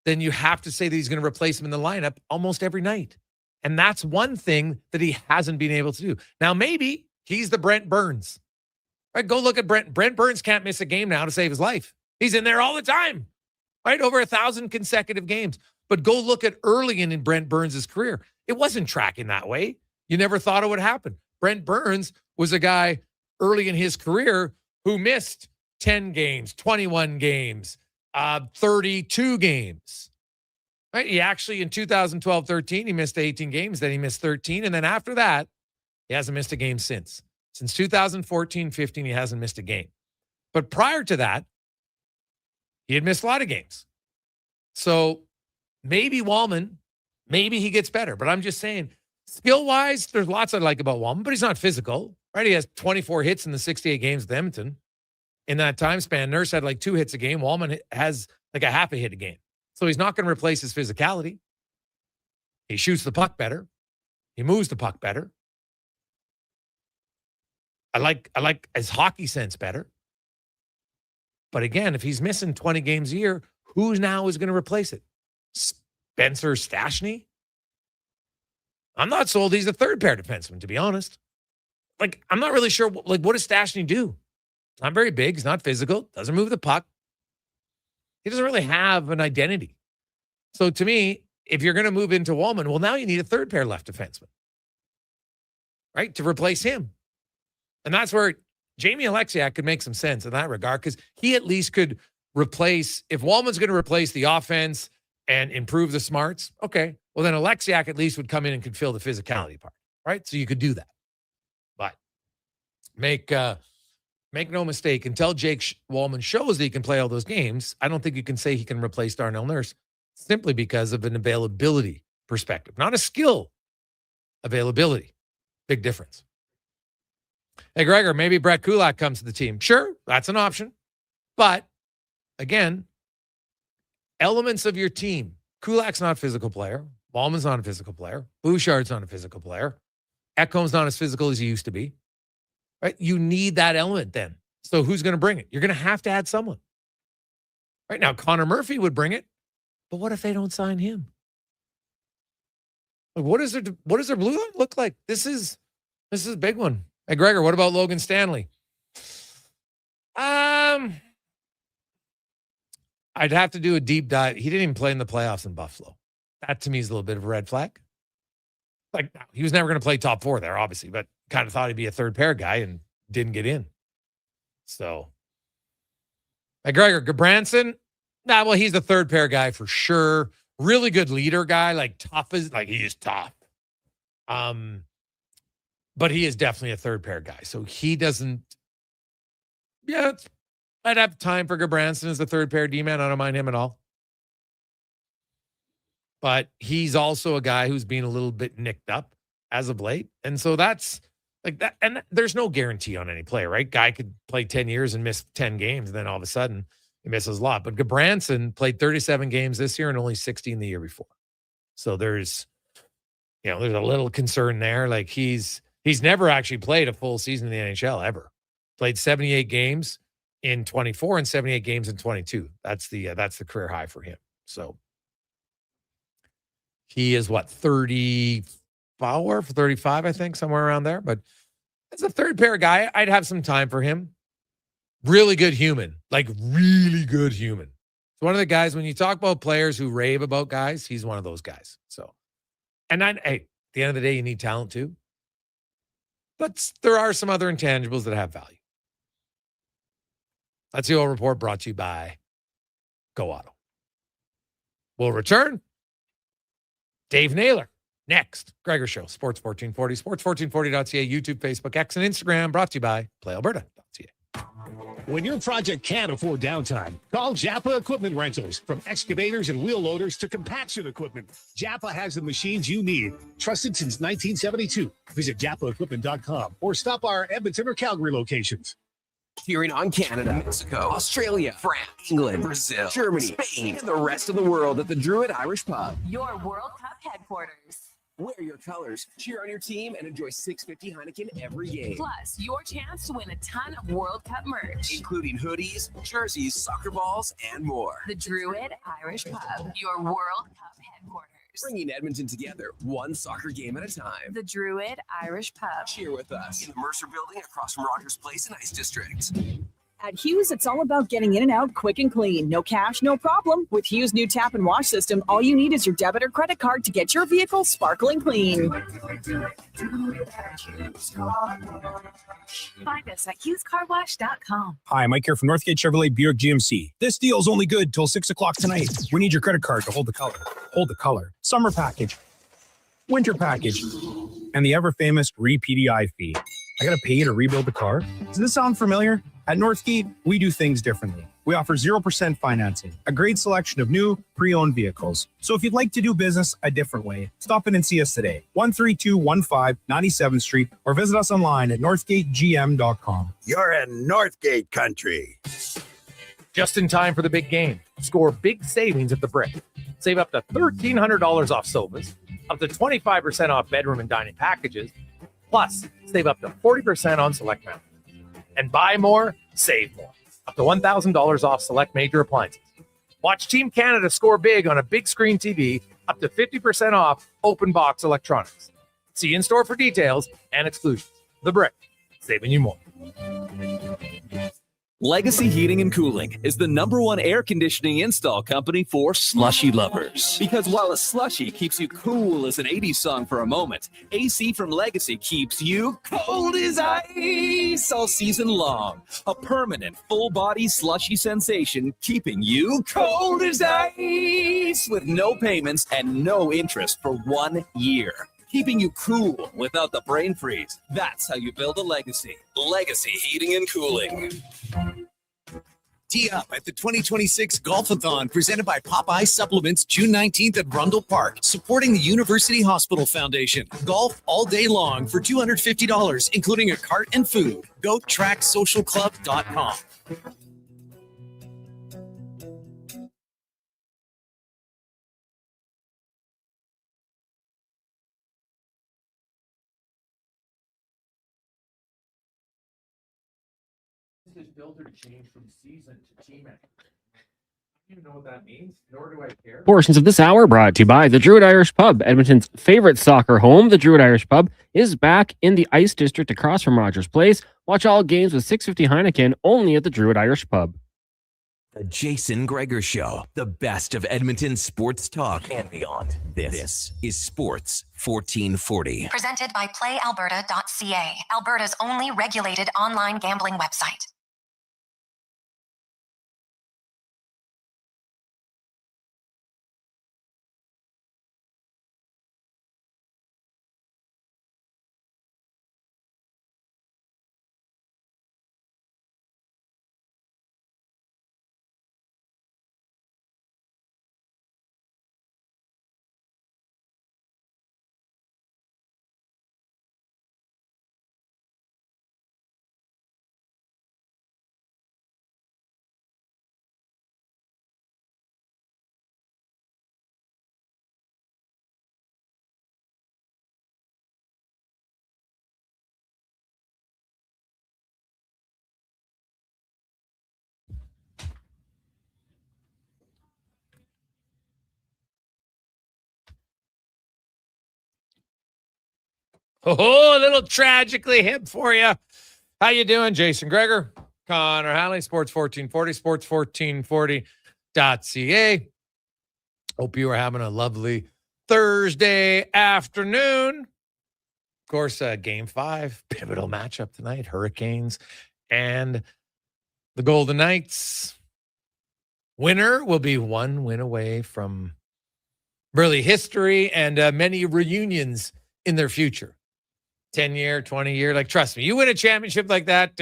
then you have to say that he's going to replace him in the lineup almost every night. And that's one thing that he hasn't been able to do. Now, maybe he's the Brent Burns. Right? Go look at Brent. Brent Burns can't miss a game now to save his life. He's in there all the time. Right? Over 1,000 consecutive games. But go look at early in Brent Burns' career. It wasn't tracking that way. You never thought it would happen. Brent Burns was a guy early in his career who missed 10 games, 21 games, 32 games. Right? He actually, in 2012-13, he missed 18 games. Then he missed 13. And then after that, he hasn't missed a game since. Since 2014-15, he hasn't missed a game. But prior to that, he had missed a lot of games. So maybe Walman, maybe he gets better. But I'm just saying, skill-wise, there's lots I like about Walman, but he's not physical. Right? He has 24 hits in the 68 games with Edmonton. In that time span, Nurse had like 2 hits a game. Walman has like a half a hit a game. So he's not going to replace his physicality. He shoots the puck better. He moves the puck better. I like his hockey sense better. But again, if he's missing 20 games a year, who now is going to replace it? Spencer Stastny? I'm not sold he's a third pair defenseman, to be honest. Like, I'm not really sure, what does Stastny do? He's not very big. He's not physical. Doesn't move the puck. He doesn't really have an identity. So to me, if you're going to move into Walman, well, now you need a third pair left defenseman, right, to replace him. And that's where Jamie Alexiak could make some sense in that regard, because he at least could replace, if Walman's going to replace the offense and improve the smarts, okay, well, then Alexiak at least would come in and could fill the physicality part, right? So you could do that. But make no mistake, until Jake Walman shows that he can play all those games, I don't think you can say he can replace Darnell Nurse simply because of an availability perspective, not a skill availability. Big difference. Hey, Gregor, maybe Brett Kulak comes to the team. Sure, that's an option. But, again, elements of your team. Kulak's not a physical player. Walman's not a physical player. Bouchard's not a physical player. Ekholm's not as physical as he used to be. Right? You need that element then. So who's going to bring it? You're going to have to add someone. Right now, Connor Murphy would bring it. But what if they don't sign him? Like, what does their blue line look like? This is a big one. Hey, Gregor, what about Logan Stanley? I'd have to do a deep dive. He didn't even play in the playoffs in Buffalo. That, to me, is a little bit of a red flag. Like, he was never going to play top 4 there, obviously, but kind of thought he'd be a third pair guy and didn't get in. So, hey, Gregor, Gabranson, well, he's the third pair guy for sure. Really good leader guy, he is tough. But he is definitely a third pair guy. So he doesn't, I'd have time for Gabranson as the third pair D-man. I don't mind him at all. But he's also a guy who's been a little bit nicked up as of late. And so that's like that. And there's no guarantee on any player, right? Guy could play 10 years and miss 10 games. And then all of a sudden he misses a lot. But Gabranson played 37 games this year and only 16 the year before. So there's a little concern there. Like he's never actually played a full season in the NHL ever. Played 78 games in 24 and 78 games in 22. That's the career high for him. So he is 34 for 35, I think, somewhere around there. But As a third pair guy, I'd have some time for him. Really good human, like really good human. It's one of the guys, when you talk about players who rave about guys, he's one of those guys. So, and hey, at the end of the day, you need talent too. But there are some other intangibles that have value. That's the old report brought to you by Go Auto. We'll return. Dave Naylor. Next, Gregor Show, Sports 1440, sports1440.ca, YouTube, Facebook, X, and Instagram, brought to you by PlayAlberta.ca. When your project can't afford downtime, call Japa Equipment Rentals. From excavators and wheel loaders to compaction equipment, Japa has the machines you need. Trusted since 1972. Visit JapaEquipment.com or stop by our Edmonton or Calgary locations. Cheering on Canada, Mexico, Australia, France, England, Brazil, Germany, Spain, and the rest of the world at the Druid Irish Pub. Your World Cup headquarters. Wear your colors, cheer on your team, and enjoy $6.50 Heineken every game. Plus, your chance to win a ton of World Cup merch, including hoodies, jerseys, soccer balls, and more. The Druid Irish Pub, your World Cup headquarters. Bringing Edmonton together, one soccer game at a time. The Druid Irish Pub. Cheer with us in the Mercer Building across from Rogers Place and Ice District. At Hughes, it's all about getting in and out quick and clean. No cash, no problem. With Hughes' new tap and wash system, all you need is your debit or credit card to get your vehicle sparkling clean. Find us at HughesCarWash.com. Hi, Mike here from Northgate Chevrolet Buick GMC. This deal is only good till 6 o'clock tonight. We need your credit card to hold the color. Hold the color. Summer package. Winter package. And the ever-famous re-PDI fee. I gotta pay you to rebuild the car? Does this sound familiar? At Northgate, we do things differently. We offer 0% financing, a great selection of new, pre-owned vehicles. So if you'd like to do business a different way, stop in and see us today, 13215 97th Street, or visit us online at northgategm.com. You're in Northgate country. Just in time for the big game. Score big savings at the Brick. Save up to $1,300 off sofas, up to 25% off bedroom and dining packages, plus save up to 40% on select mountains. And buy more, save more. Up to $1,000 off select major appliances. Watch Team Canada score big on a big screen TV, up to 50% off open box electronics. See in-store for details and exclusions. The Brick, saving you more. Legacy Heating and Cooling is the #1 air conditioning install company for slushy lovers. Because while a slushy keeps you cool as an 80s song for a moment, AC from Legacy keeps you cold as ice all season long. A permanent full-body slushy sensation keeping you cold as ice with no payments and no interest for 1 year. Keeping you cool without the brain freeze. That's how you build a legacy. Legacy Heating and Cooling. Tee up at the 2026 Golfathon presented by Popeye Supplements June 19th at Rundle Park, supporting the University Hospital Foundation. Golf all day long for $250, including a cart and food. Go tracksocialclub.com. His builder changed from season to team. I don't even know what that means, nor do I care. Portions of this hour brought to you by the Druid Irish Pub, Edmonton's favorite soccer home. The Druid Irish Pub is back in the Ice District across from Rogers Place. Watch all games with $6.50 Heineken only at the Druid Irish Pub. The Jason Gregor Show, the best of Edmonton sports talk and beyond. This is Sports 1440. Presented by PlayAlberta.ca, Alberta's only regulated online gambling website. Oh, a little tragically hip for you. How you doing, Jason Gregor? Connor Halley, Sports 1440, sports1440.ca. Hope you are having a lovely Thursday afternoon. Of course, Game 5, pivotal matchup tonight, Hurricanes and the Golden Knights. Winner will be one win away from really history and many reunions in their future. 10-year, 20-year, like, trust me, you win a championship like that,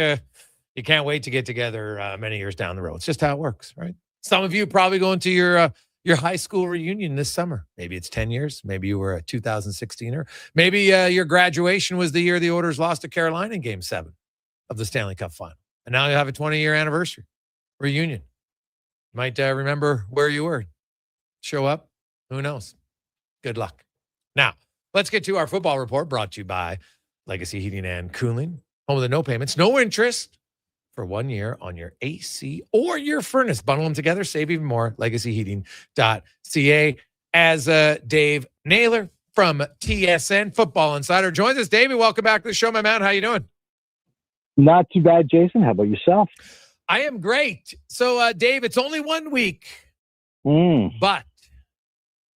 you can't wait to get together many years down the road. It's just how it works, right? Some of you probably going to your high school reunion this summer. Maybe it's 10 years. Maybe you were a 2016er. Maybe your graduation was the year the Oilers lost to Carolina in Game 7 of the Stanley Cup Final. And now you have a 20-year anniversary reunion. Might remember where you were. Show up. Who knows? Good luck. Now, let's get to our football report brought to you by Legacy Heating and Cooling. Home of the no payments, no interest for 1 year on your AC or your furnace. Bundle them together, save even more. LegacyHeating.ca. As Dave Naylor from TSN Football Insider joins us. David, welcome back to the show, my man. How you doing? Not too bad, Jason. How about yourself? I am great. So, Dave, it's only 1 week, but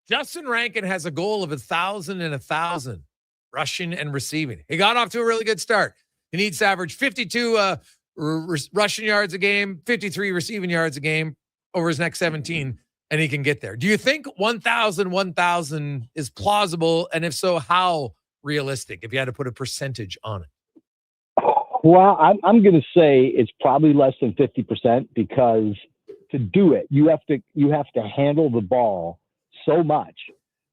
Justin Rankin has a goal of 1,000 and 1,000 rushing and receiving. He got off to a really good start. He needs to average 52 rushing yards a game, 53 receiving yards a game over his next 17, and he can get there. Do you think 1,000 is plausible? And if so, how realistic, if you had to put a percentage on it? Well, I'm going to say it's probably less than 50% because to do it, you have to handle the ball so much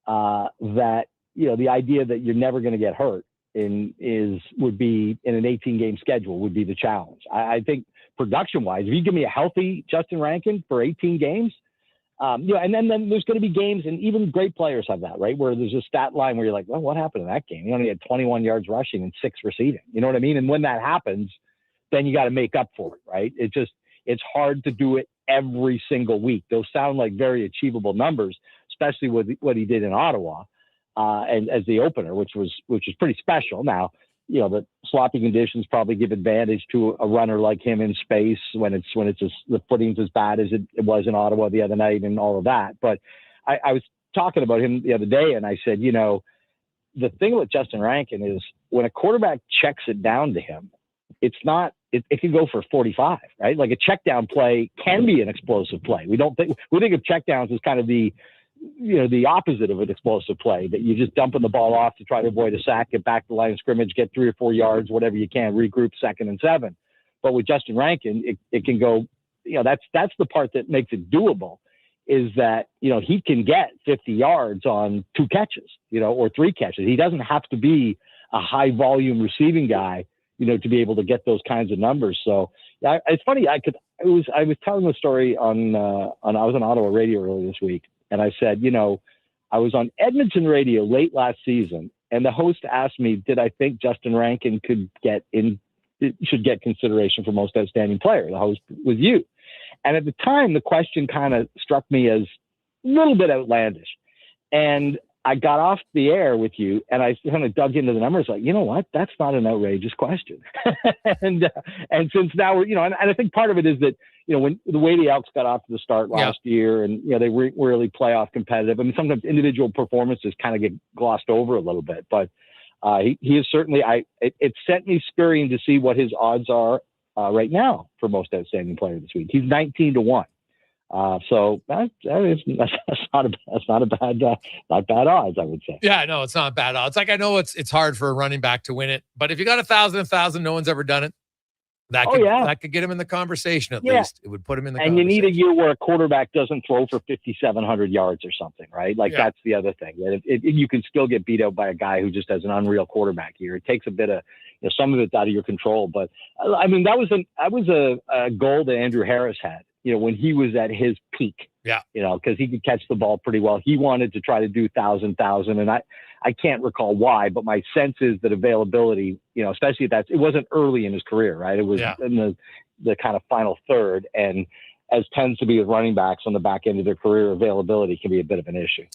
that, you know, the idea that you're never going to get hurt would be in an 18-game schedule would be the challenge. I think production-wise, if you give me a healthy Justin Rankin for 18 games, and then there's going to be games, and even great players have that, right? Where there's a stat line where you're like, well, what happened in that game? He only had 21 yards rushing and 6 receiving. You know what I mean? And when that happens, then you got to make up for it, right? It's hard to do it every single week. Those sound like very achievable numbers, especially with what he did in Ottawa. And as the opener, which was pretty special. Now, you know, the sloppy conditions probably give advantage to a runner like him in space when the footing's as bad as it was in Ottawa the other night and all of that. But I was talking about him the other day, and I said, you know, the thing with Justin Rankin is when a quarterback checks it down to him, it can go for 45, right? Like a check down play can be an explosive play. We think of check downs as kind of the opposite of an explosive play, that you're just dumping the ball off to try to avoid a sack, get back to the line of scrimmage, get 3 or 4 yards, whatever you can, regroup 2nd and 7. But with Justin Rankin, it can go, you know, that's the part that makes it doable, is that, you know, he can get 50 yards on 2 catches, you know, or 3 catches. He doesn't have to be a high volume receiving guy, you know, to be able to get those kinds of numbers. So yeah, it's funny. I was telling a story I was on Ottawa radio earlier this week. And I said, you know, I was on Edmonton radio late last season, and the host asked me, did I think Justin Rankin should get consideration for most outstanding player? The host was you. And at the time, the question kind of struck me as a little bit outlandish. And I got off the air with you, and I kind of dug into the numbers, like, you know what? That's not an outrageous question. and since now we're, you know, and I think part of it is that, you know, when the way the Elks got off to the start last year, and, you know, they were really playoff competitive. I mean, sometimes individual performances kind of get glossed over a little bit, but he is certainly, it sent me scurrying to see what his odds are right now for most outstanding player this week. He's 19-1. So that's not bad odds, I would say. Yeah, no, it's not bad odds. Like, I know it's hard for a running back to win it, but if you got 1,000, no one's ever done it. That could get him in the conversation at least. It would put him in the conversation. And you need a year where a quarterback doesn't throw for 5,700 yards or something, right? Like that's the other thing. You can still get beat out by a guy who just has an unreal quarterback year. It takes a bit of, you know, some of it's out of your control. But I mean, that was a goal that Andrew Harris had, you know, when he was at his peak. Yeah. You know, because he could catch the ball pretty well. He wanted to try to do 1,000. And I can't recall why, but my sense is that availability, you know, especially it wasn't early in his career, right? It was in the kind of final third. And as tends to be with running backs on the back end of their career, availability can be a bit of an issue.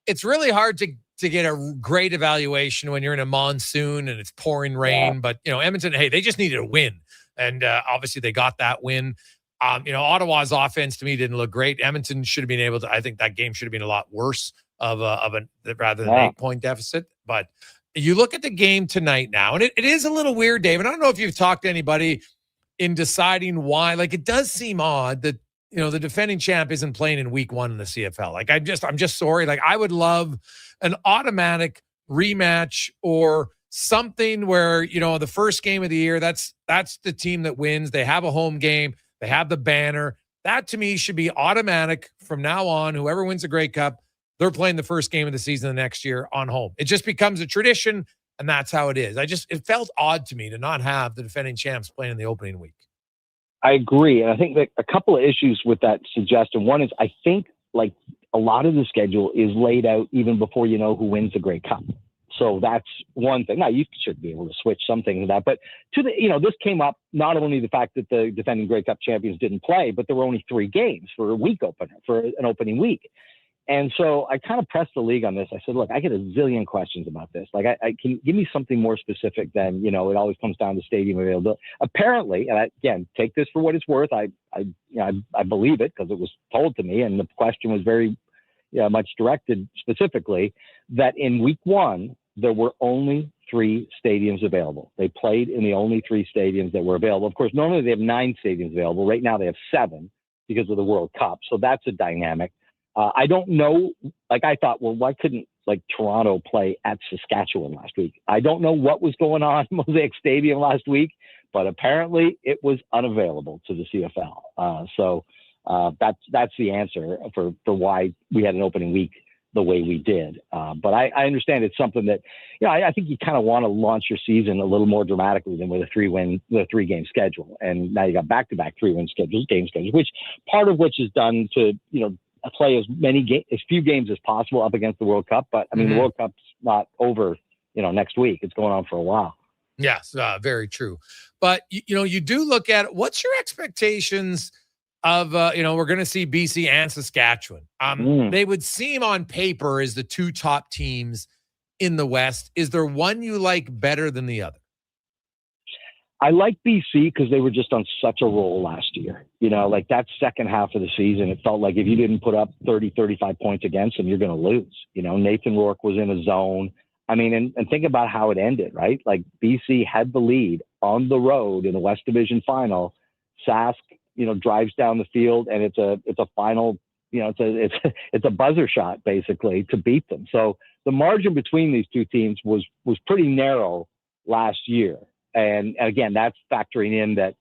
it's really hard to get a great evaluation when you're in a monsoon and it's pouring rain. Yeah. But, Edmonton, hey, they just needed a win. And obviously they got that win. Ottawa's offense to me didn't look great. Edmonton should have been able to, I think that game should have been a lot worse rather than an 8-point deficit. But you look at the game tonight now, and it is a little weird, David. I don't know if you've talked to anybody in deciding why. Like, it does seem odd that, the defending champ isn't playing in week 1 in the CFL. Like, I'm just sorry. Like, I would love an automatic rematch or something where, the first game of the year, that's the team that wins. They have a home game. They have the banner. That, to me, should be automatic from now on. Whoever wins the Grey Cup, they're playing the first game of the season the next year on home. It just becomes a tradition, and that's how it is. It felt odd to me to not have the defending champs playing in the opening week. I agree. And I think that a couple of issues with that suggestion. One is, I think, like, a lot of the schedule is laid out even before you know who wins the Grey Cup. So that's one thing. Now, you should be able to switch something to that. But this came up not only the fact that the defending Grey Cup champions didn't play, but there were only 3 games for an opening week. And so I kind of pressed the league on this. I said, look, I get a zillion questions about this. Like, I can give me something more specific than, it always comes down to stadium availability. Apparently, and again, take this for what it's worth. I believe it because it was told to me, and the question was very much directed specifically that in week 1, there were only 3 stadiums available. They played in the only 3 stadiums that were available. Of course, normally they have 9 stadiums available. Right now they have 7 because of the World Cup. So that's a dynamic. I don't know. Like, I thought, well, why couldn't Toronto play at Saskatchewan last week? I don't know what was going on in Mosaic Stadium last week, but apparently it was unavailable to the CFL. So that's the answer for why we had an opening week the way we did. But I understand it's something that, I think you kind of want to launch your season a little more dramatically than with a 3-game schedule. And now you got back-to-back 3-win game schedules, which part of which is done to, play as few games as possible up against the World Cup. But I mean, the World Cup's not over, next week. It's going on for a while. Yes, very true. But, you do look at what's your expectations of, we're going to see BC and Saskatchewan. They would seem on paper as the 2 top teams in the West. Is there one you like better than the other? I like BC because they were just on such a roll last year. Like that second half of the season, it felt like if you didn't put up 30, 35 points against them, you're going to lose. Nathan Rourke was in a zone. I mean, and think about how it ended, right? Like BC had the lead on the road in the West Division final. Sask, drives down the field, and it's a final, it's a buzzer shot basically to beat them. So the margin between these 2 teams was pretty narrow last year. And again, that's factoring in that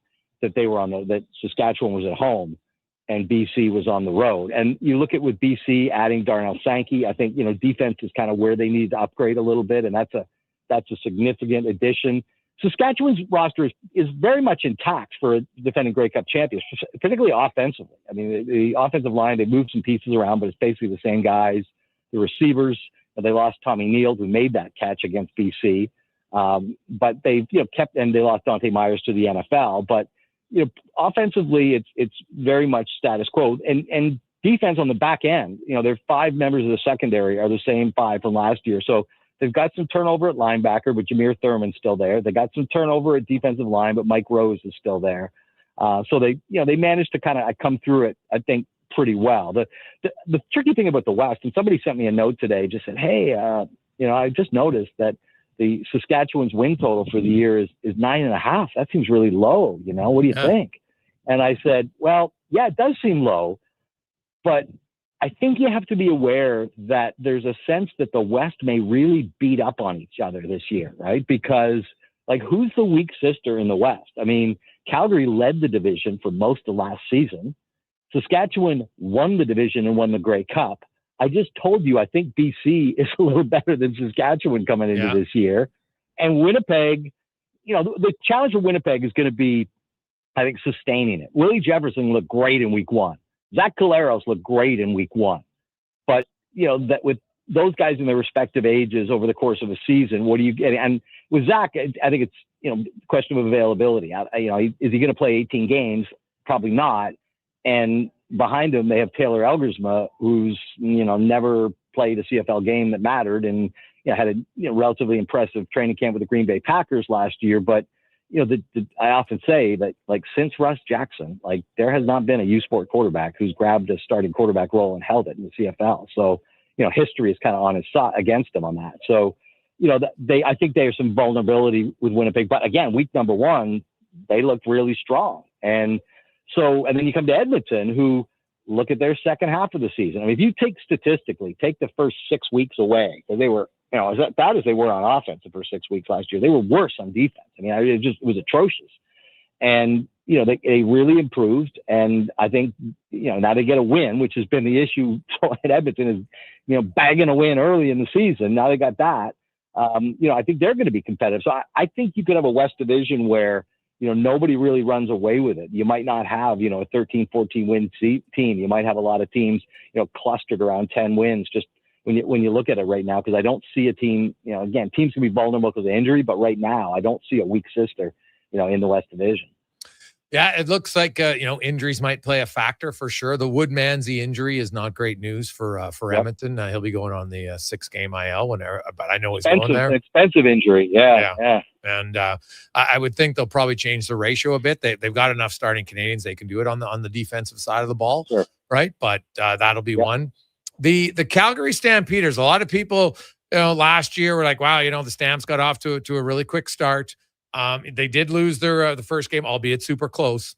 they were that Saskatchewan was at home and BC was on the road. And you look at with BC adding Darnell Sankey, I think, defense is kind of where they need to upgrade a little bit. And that's a significant addition. Saskatchewan's roster is very much intact for defending Grey Cup champions, particularly offensively. I mean, the offensive line, they moved some pieces around, but it's basically the same guys. The receivers, they lost Tommy Neal, who made that catch against BC. But they, kept, and they lost Dante Myers to the NFL. But, offensively, it's very much status quo. And defense on the back end, their 5 members of the secondary are the same 5 from last year. So they've got some turnover at linebacker, but Jameer Thurman's still there. They got some turnover at defensive line, but Mike Rose is still there. So they managed to kind of come through it, I think, pretty well. The tricky thing about the West, and somebody sent me a note today, just said, hey, I just noticed that the Saskatchewan's win total for the year is 9.5. That seems really low. What do you think? And I said, well, yeah, it does seem low, but I think you have to be aware that there's a sense that the West may really beat up on each other this year, right? Because who's the weak sister in the West? I mean, Calgary led the division for most of last season. Saskatchewan won the division and won the Grey Cup. I just told you, I think BC is a little better than Saskatchewan coming into this year. And Winnipeg, the challenge for Winnipeg is going to be, I think, sustaining it. Willie Jefferson looked great in week 1. Zach Caleros looked great in week 1. But, that with those guys in their respective ages over the course of a season, what do you get? And with Zach, I think it's, question of availability. Is he going to play 18 games? Probably not. And behind him, they have Taylor Elgersma, who's, never played a CFL game that mattered, and had a relatively impressive training camp with the Green Bay Packers last year. But I often say that, like, since Russ Jackson, like, there has not been a U Sport quarterback who's grabbed a starting quarterback role and held it in the CFL. So history is kind of on his side against him on that. So I think there's some vulnerability with Winnipeg. But again, week number one, they looked really strong, and then you come to Edmonton, who look at their second half of the season. I mean, if you take the first 6 weeks away, because they were, as bad as they were on offense the first 6 weeks last year, they were worse on defense. I mean, it was atrocious. And, they really improved. And I think, now they get a win, which has been the issue at Edmonton is, bagging a win early in the season. Now they got that. I think they're going to be competitive. So I think you could have a West Division where, nobody really runs away with it. You might not have, a 13, 14 win team. You might have a lot of teams, clustered around 10 wins, just when you look at it right now, because I don't see a team, again, teams can be vulnerable because of injury, but right now I don't see a weak sister, in the West Division. Yeah, it looks like, injuries might play a factor for sure. The Woodmansey injury is not great news for Edmonton. He'll be going on the 6-game IL but I know he's going there. Expensive injury. Yeah. And I would think they'll probably change the ratio a bit. They've got enough starting Canadians. They can do it on the defensive side of the ball. Sure. Right. But that'll be one. The Calgary Stampeders, a lot of people, last year were like, wow, the Stamps got off to a really quick start. They did lose their the first game, albeit super close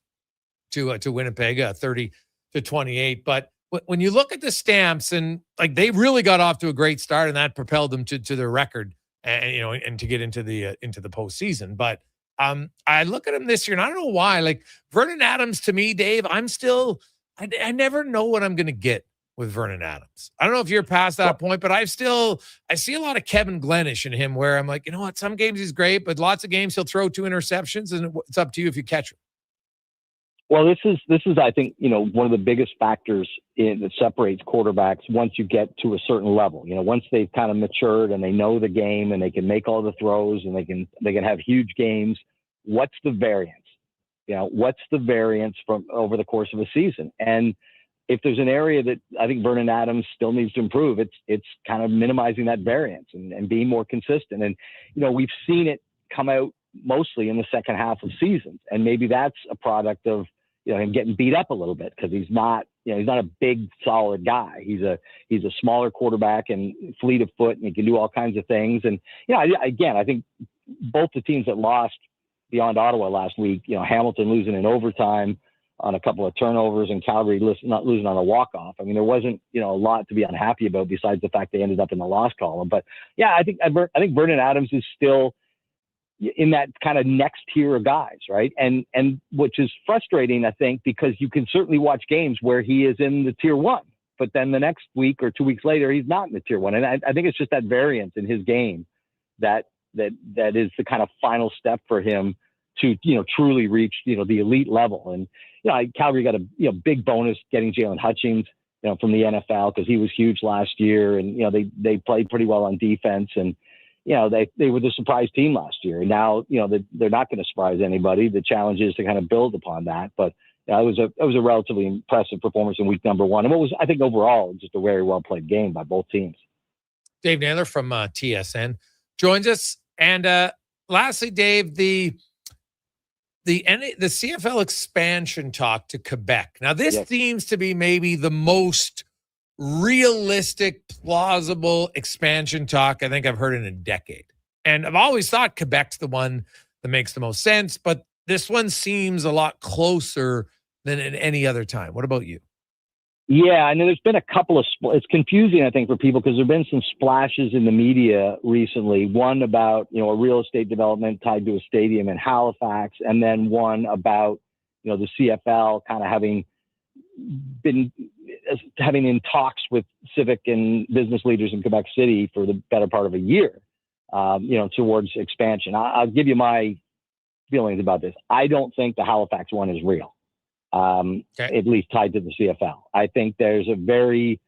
to Winnipeg, 30-28. But when you look at the Stamps, and like, they really got off to a great start, and that propelled them to their record, and to get into the postseason. But I look at them this year, and I don't know why. Like, Vernon Adams, to me, Dave, I never know what I'm going to get with Vernon Adams. I don't know if you're past that point, but I see a lot of Kevin Glenish in him, where I'm like, what? Some games he's great, but lots of games he'll throw 2 interceptions, and it's up to you if you catch him. Well, this is I think, one of the biggest factors that separates quarterbacks once you get to a certain level. Once they've kind of matured and they know the game and they can make all the throws and they can have huge games. What's the variance? What's the variance from over the course of a season? And if there's an area that I think Vernon Adams still needs to improve, it's kind of minimizing that variance and being more consistent. And, we've seen it come out mostly in the second half of seasons. And maybe that's a product of, him getting beat up a little bit, because he's not a big, solid guy. He's a smaller quarterback and fleet of foot, and he can do all kinds of things. And, I think both the teams that lost beyond Ottawa last week, Hamilton losing in overtime on a couple of turnovers, and Calgary not losing on a walk-off. I mean, there wasn't, a lot to be unhappy about besides the fact they ended up in the loss column. But yeah, I think Vernon Adams is still in that kind of next tier of guys, right? And which is frustrating, I think, because you can certainly watch games where he is in the tier 1, but then the next week or 2 weeks later, he's not in the tier 1. And I think it's just that variance in his game that is the kind of final step for him to, truly reach, the elite level. And, Calgary got a big bonus getting Jalen Hutchings, from the NFL, because he was huge last year, and they played pretty well on defense, and they were the surprise team last year. And now they're not going to surprise anybody. The challenge is to kind of build upon that. But it was a relatively impressive performance in week number 1, and what was, I think, overall just a very well played game by both teams. Dave Naylor from TSN joins us, and lastly, Dave, the CFL expansion talk to Quebec. Now, this seems to be maybe the most realistic, plausible expansion talk I think I've heard in a decade. And I've always thought Quebec's the one that makes the most sense, but this one seems a lot closer than at any other time. What about you? Yeah, I know there's been a couple of, it's confusing, I think, for people, because there've been some splashes in the media recently. One about, a real estate development tied to a stadium in Halifax, and then one about, the CFL kind of having in talks with civic and business leaders in Quebec City for the better part of a year, towards expansion. I'll give you my feelings about this. I don't think the Halifax one is real. At least tied to the CFL. I think there's a very,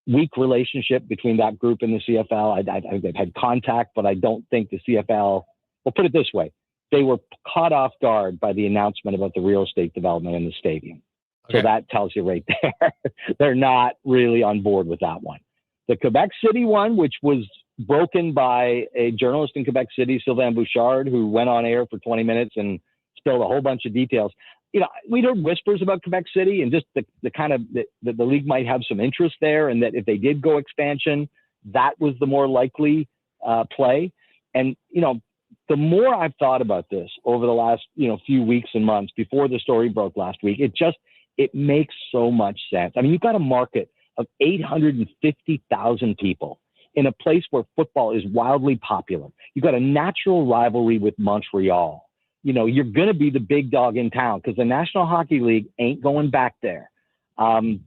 weak relationship between that group and the CFL. I think they've had contact, but I don't think the CFL, well, put it this way. They were caught off guard by the announcement about the real estate development in the stadium. So that tells you right there. They're not really on board with that one. The Quebec City one, which was broken by a journalist in Quebec City, Sylvain Bouchard, who went on air for 20 minutes and spilled a whole bunch of details. We'd heard whispers about Quebec City and just the kind of that the league might have some interest there, and that if they did go expansion, that was the more likely play. And, the more I've thought about this over the last, few weeks and months before the story broke last week, it makes so much sense. I mean, you've got a market of 850,000 people in a place where football is wildly popular. You've got a natural rivalry with Montreal. You're going to be the big dog in town because the National Hockey League ain't going back there. Think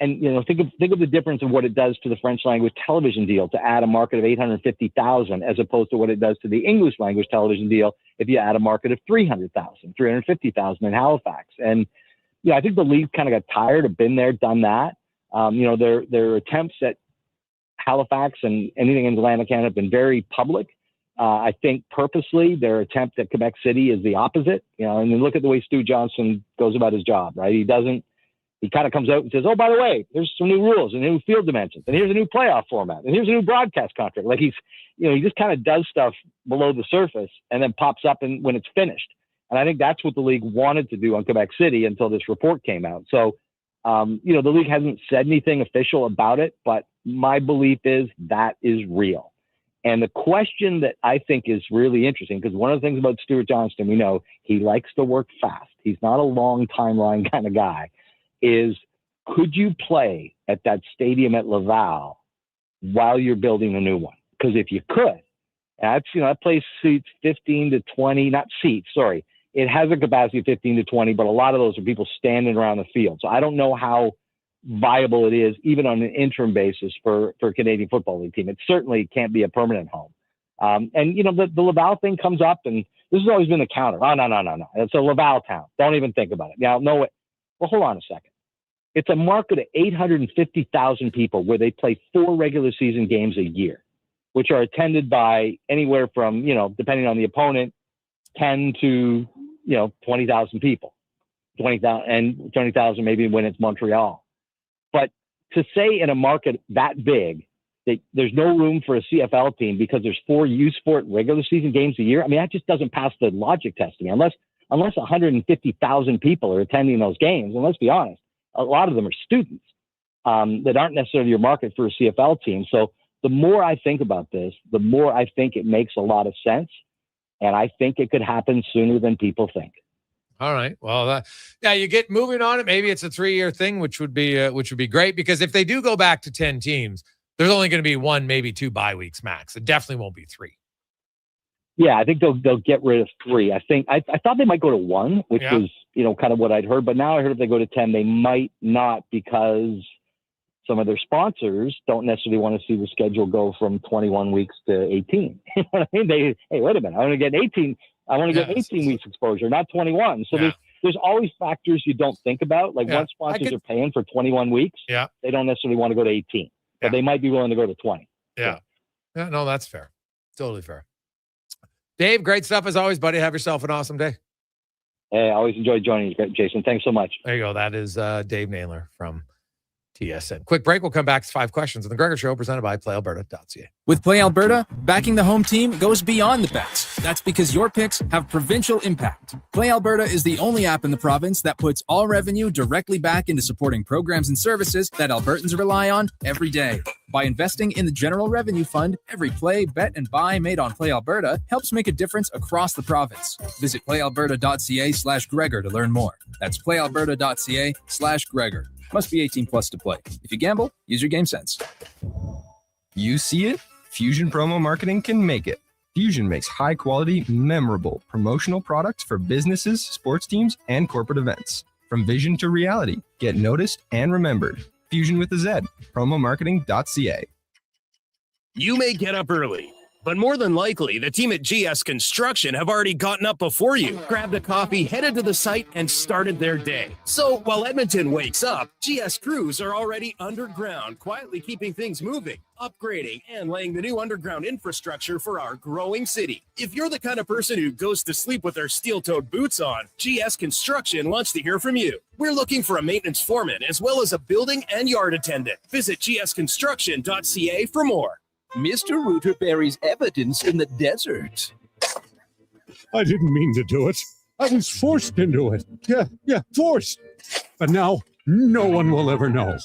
of the difference of what it does to the French language television deal to add a market of 850,000 as opposed to what it does to the English language television deal if you add a market of 350,000 in Halifax. And, I think the league kind of got tired of been there, done that. Their attempts at Halifax and anything in Atlantic Canada have been very public. I think purposely their attempt at Quebec City is the opposite, and then look at the way Stu Johnson goes about his job, right? He kind of comes out and says, oh, by the way, there's some new rules and new field dimensions, and here's a new playoff format, and here's a new broadcast contract. Like he just kind of does stuff below the surface and then pops up when it's finished. And I think that's what the league wanted to do on Quebec City until this report came out. So, the league hasn't said anything official about it, but my belief is that is real. And the question that I think is really interesting, because one of the things about Stuart Johnston, we know he likes to work fast. He's not a long timeline kind of guy, is could you play at that stadium at Laval while you're building a new one? Because if you could, and that place seats 15 to 20, not seats, sorry. It has a capacity of 15 to 20, but a lot of those are people standing around the field. So I don't know how viable it is, even on an interim basis for a Canadian Football League team. It certainly can't be a permanent home. The Laval thing comes up, and this has always been the counter. Oh, no. It's a Laval town. Don't even think about it. Now, no, well, hold on a second. It's a market of 850,000 people where they play 4 regular season games a year, which are attended by anywhere from, depending on the opponent, 10 to 20,000 people, 20,000 maybe when it's Montreal. But to say in a market that big that there's no room for a CFL team because there's 4 U Sport regular season games a year, I mean, that just doesn't pass the logic test to me. Unless 150,000 people are attending those games, and let's be honest, a lot of them are students that aren't necessarily your market for a CFL team. So the more I think about this, the more I think it makes a lot of sense. And I think it could happen sooner than people think. All right. Well, you get moving on it. Maybe it's a 3-year thing, which would be great, because if they do go back to 10 teams, there's only going to be 1, maybe 2 bye weeks max. It definitely won't be 3. Yeah, I think they'll get rid of 3. I think I thought they might go to 1, which was kind of what I'd heard. But now I heard if they go to 10, they might not, because some of their sponsors don't necessarily want to see the schedule go from 21 weeks to 18. You know what I mean? Hey, wait a minute. I want to get 18. I want to get 18 weeks exposure, not 21. So there's always factors you don't think about. Like once sponsors are paying for 21 weeks, they don't necessarily want to go to 18, but they might be willing to go to 20. Yeah. No, that's fair. Totally fair. Dave, great stuff as always, buddy. Have yourself an awesome day. Hey, I always enjoy joining you, Jason. Thanks so much. There you go. That is Dave Naylor from TSN. Quick break. We'll come back to 5 questions on the Gregor Show, presented by PlayAlberta.ca. With Play Alberta, backing the home team goes beyond the bets. That's because your picks have provincial impact. Play Alberta is the only app in the province that puts all revenue directly back into supporting programs and services that Albertans rely on every day. By investing in the General Revenue Fund, every play, bet, and buy made on Play Alberta helps make a difference across the province. Visit playalberta.ca/Gregor to learn more. That's playalberta.ca/Gregor. Must be 18 plus to play. If you gamble, use your game sense. You see it? Fusion Promo Marketing can make it. Fusion makes high-quality, memorable promotional products for businesses, sports teams, and corporate events. From vision to reality, get noticed and remembered. Fusion with a Z. Promomarketing.ca. You may get up early, But more than likely, the team at GS Construction have already gotten up before you, grabbed a coffee, headed to the site, and started their day. So while Edmonton wakes up, GS crews are already underground, quietly keeping things moving, upgrading, and laying the new underground infrastructure for our growing city. If you're the kind of person who goes to sleep with their steel-toed boots on, GS Construction wants to hear from you. We're looking for a maintenance foreman as well as a building and yard attendant. Visit gsconstruction.ca for more. Mr. Rooter buries evidence in the desert. I didn't mean to do it. I was forced into it. Yeah, forced. But now, no one will ever know.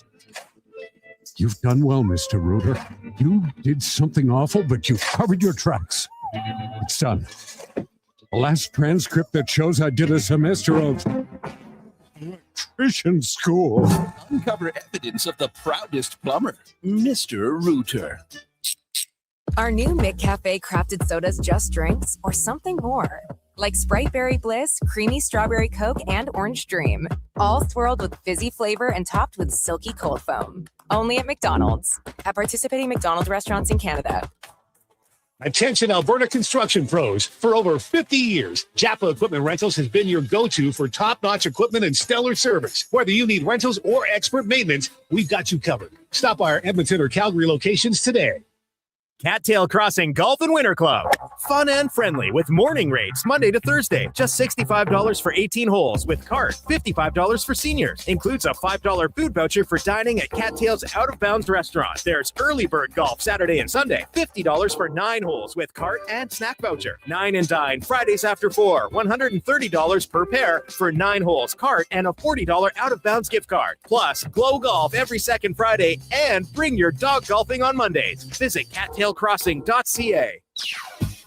You've done well, Mr. Rooter. You did something awful, but you covered your tracks. It's done. The last transcript that shows I did a semester of electrician school. Uncover evidence of the proudest plumber, Mr. Rooter. Our new McCafe crafted sodas just drinks or something more. Like Sprite Berry Bliss, Creamy Strawberry Coke, and Orange Dream. All swirled with fizzy flavor and topped with silky cold foam. Only at McDonald's. At participating McDonald's restaurants in Canada. Attention Alberta construction pros. For over 50 years, Japa Equipment Rentals has been your go-to for top-notch equipment and stellar service. Whether you need rentals or expert maintenance, we've got you covered. Stop by our Edmonton or Calgary locations today. Cattail Crossing Golf and Winter Club. Fun and friendly with morning rates Monday to Thursday. Just $65 for 18 holes with cart. $55 for seniors. Includes a $5 food voucher for dining at Cattail's Out of Bounds restaurant. There's early bird golf Saturday and Sunday. $50 for 9 holes with cart and snack voucher. 9 and dine Fridays after 4. $130 per pair for 9 holes cart and a $40 Out of Bounds gift card. Plus, Glow Golf every second Friday and bring your dog golfing on Mondays. Visit cattailcrossing.ca.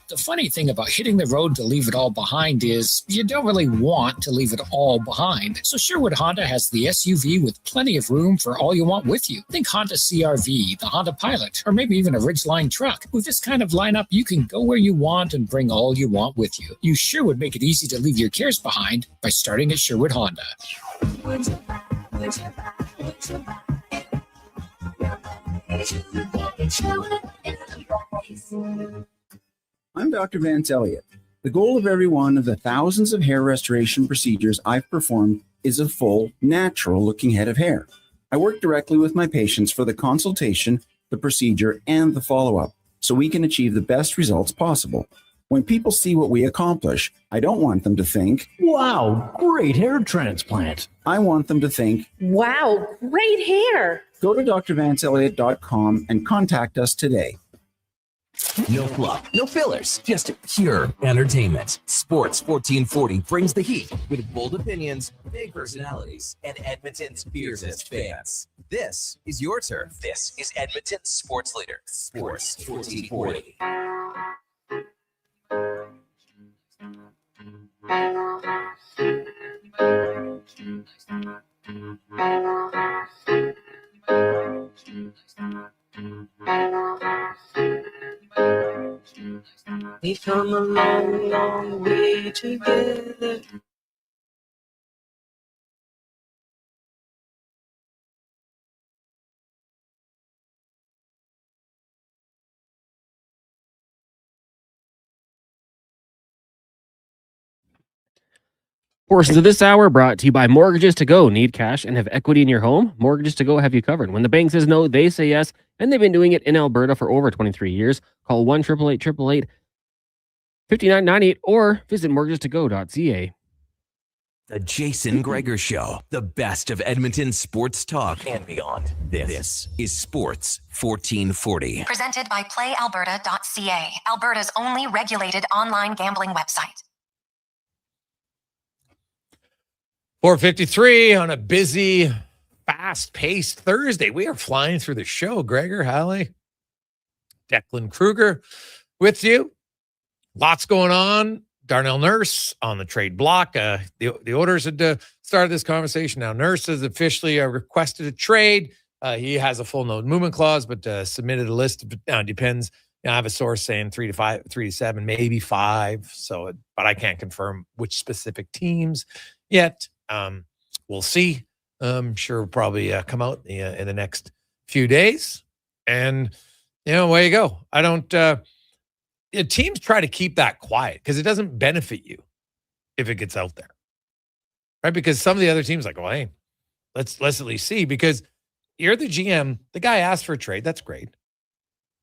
The funny thing about hitting the road to leave it all behind is you don't really want to leave it all behind. So Sherwood Honda has the SUV with plenty of room for all you want with you. Think Honda CR-V, the Honda Pilot, or maybe even a Ridgeline truck. With this kind of lineup, you can go where you want and bring all you want with you. You sure would make it easy to leave your cares behind by starting at Sherwood Honda. I'm Dr. Vance Elliott. The goal of every one of the thousands of hair restoration procedures I've performed is a full, natural-looking head of hair. I work directly with my patients for the consultation, the procedure, and the follow-up, so we can achieve the best results possible. When people see what we accomplish, I don't want them to think, "Wow, great hair transplant." I want them to think, "Wow, great hair." Go to drvanceelliott.com and contact us today. No fluff, no fillers, just pure entertainment. Sports 1440 brings the heat with bold opinions, big personalities, and Edmonton's fiercest fans. This is your turf. This is Edmonton's sports leader, Sports 1440. We've come a long, long way together. Portions of this hour brought to you by Mortgages to Go. Need cash and have equity in your home? Mortgages to Go have you covered. When the bank says no, they say yes, and they've been doing it in Alberta for over 23 years. Call 1-888-888-5998 or visit mortgagetogo.ca. The Jason Gregor Show, the best of Edmonton sports talk and beyond. This is Sports 1440. Presented by PlayAlberta.ca, Alberta's only regulated online gambling website. 4:53 on a busy, fast-paced Thursday. We are flying through the show. Gregor Halley, Declan Kruger with you. Lots going on. Darnell Nurse on the trade block. The Oilers had started this conversation. Now Nurse has officially requested a trade. He has a full no movement clause, but submitted a list. Now it depends. I have a source saying 3 to 7, maybe 5. So, but I can't confirm which specific teams yet. We'll see. I'm sure it'll probably come out in the next few days. And, away you go. I don't teams try to keep that quiet because it doesn't benefit you if it gets out there, right? Because some of the other teams like, well, hey, let's at least see, because you're the GM. The guy asked for a trade. That's great.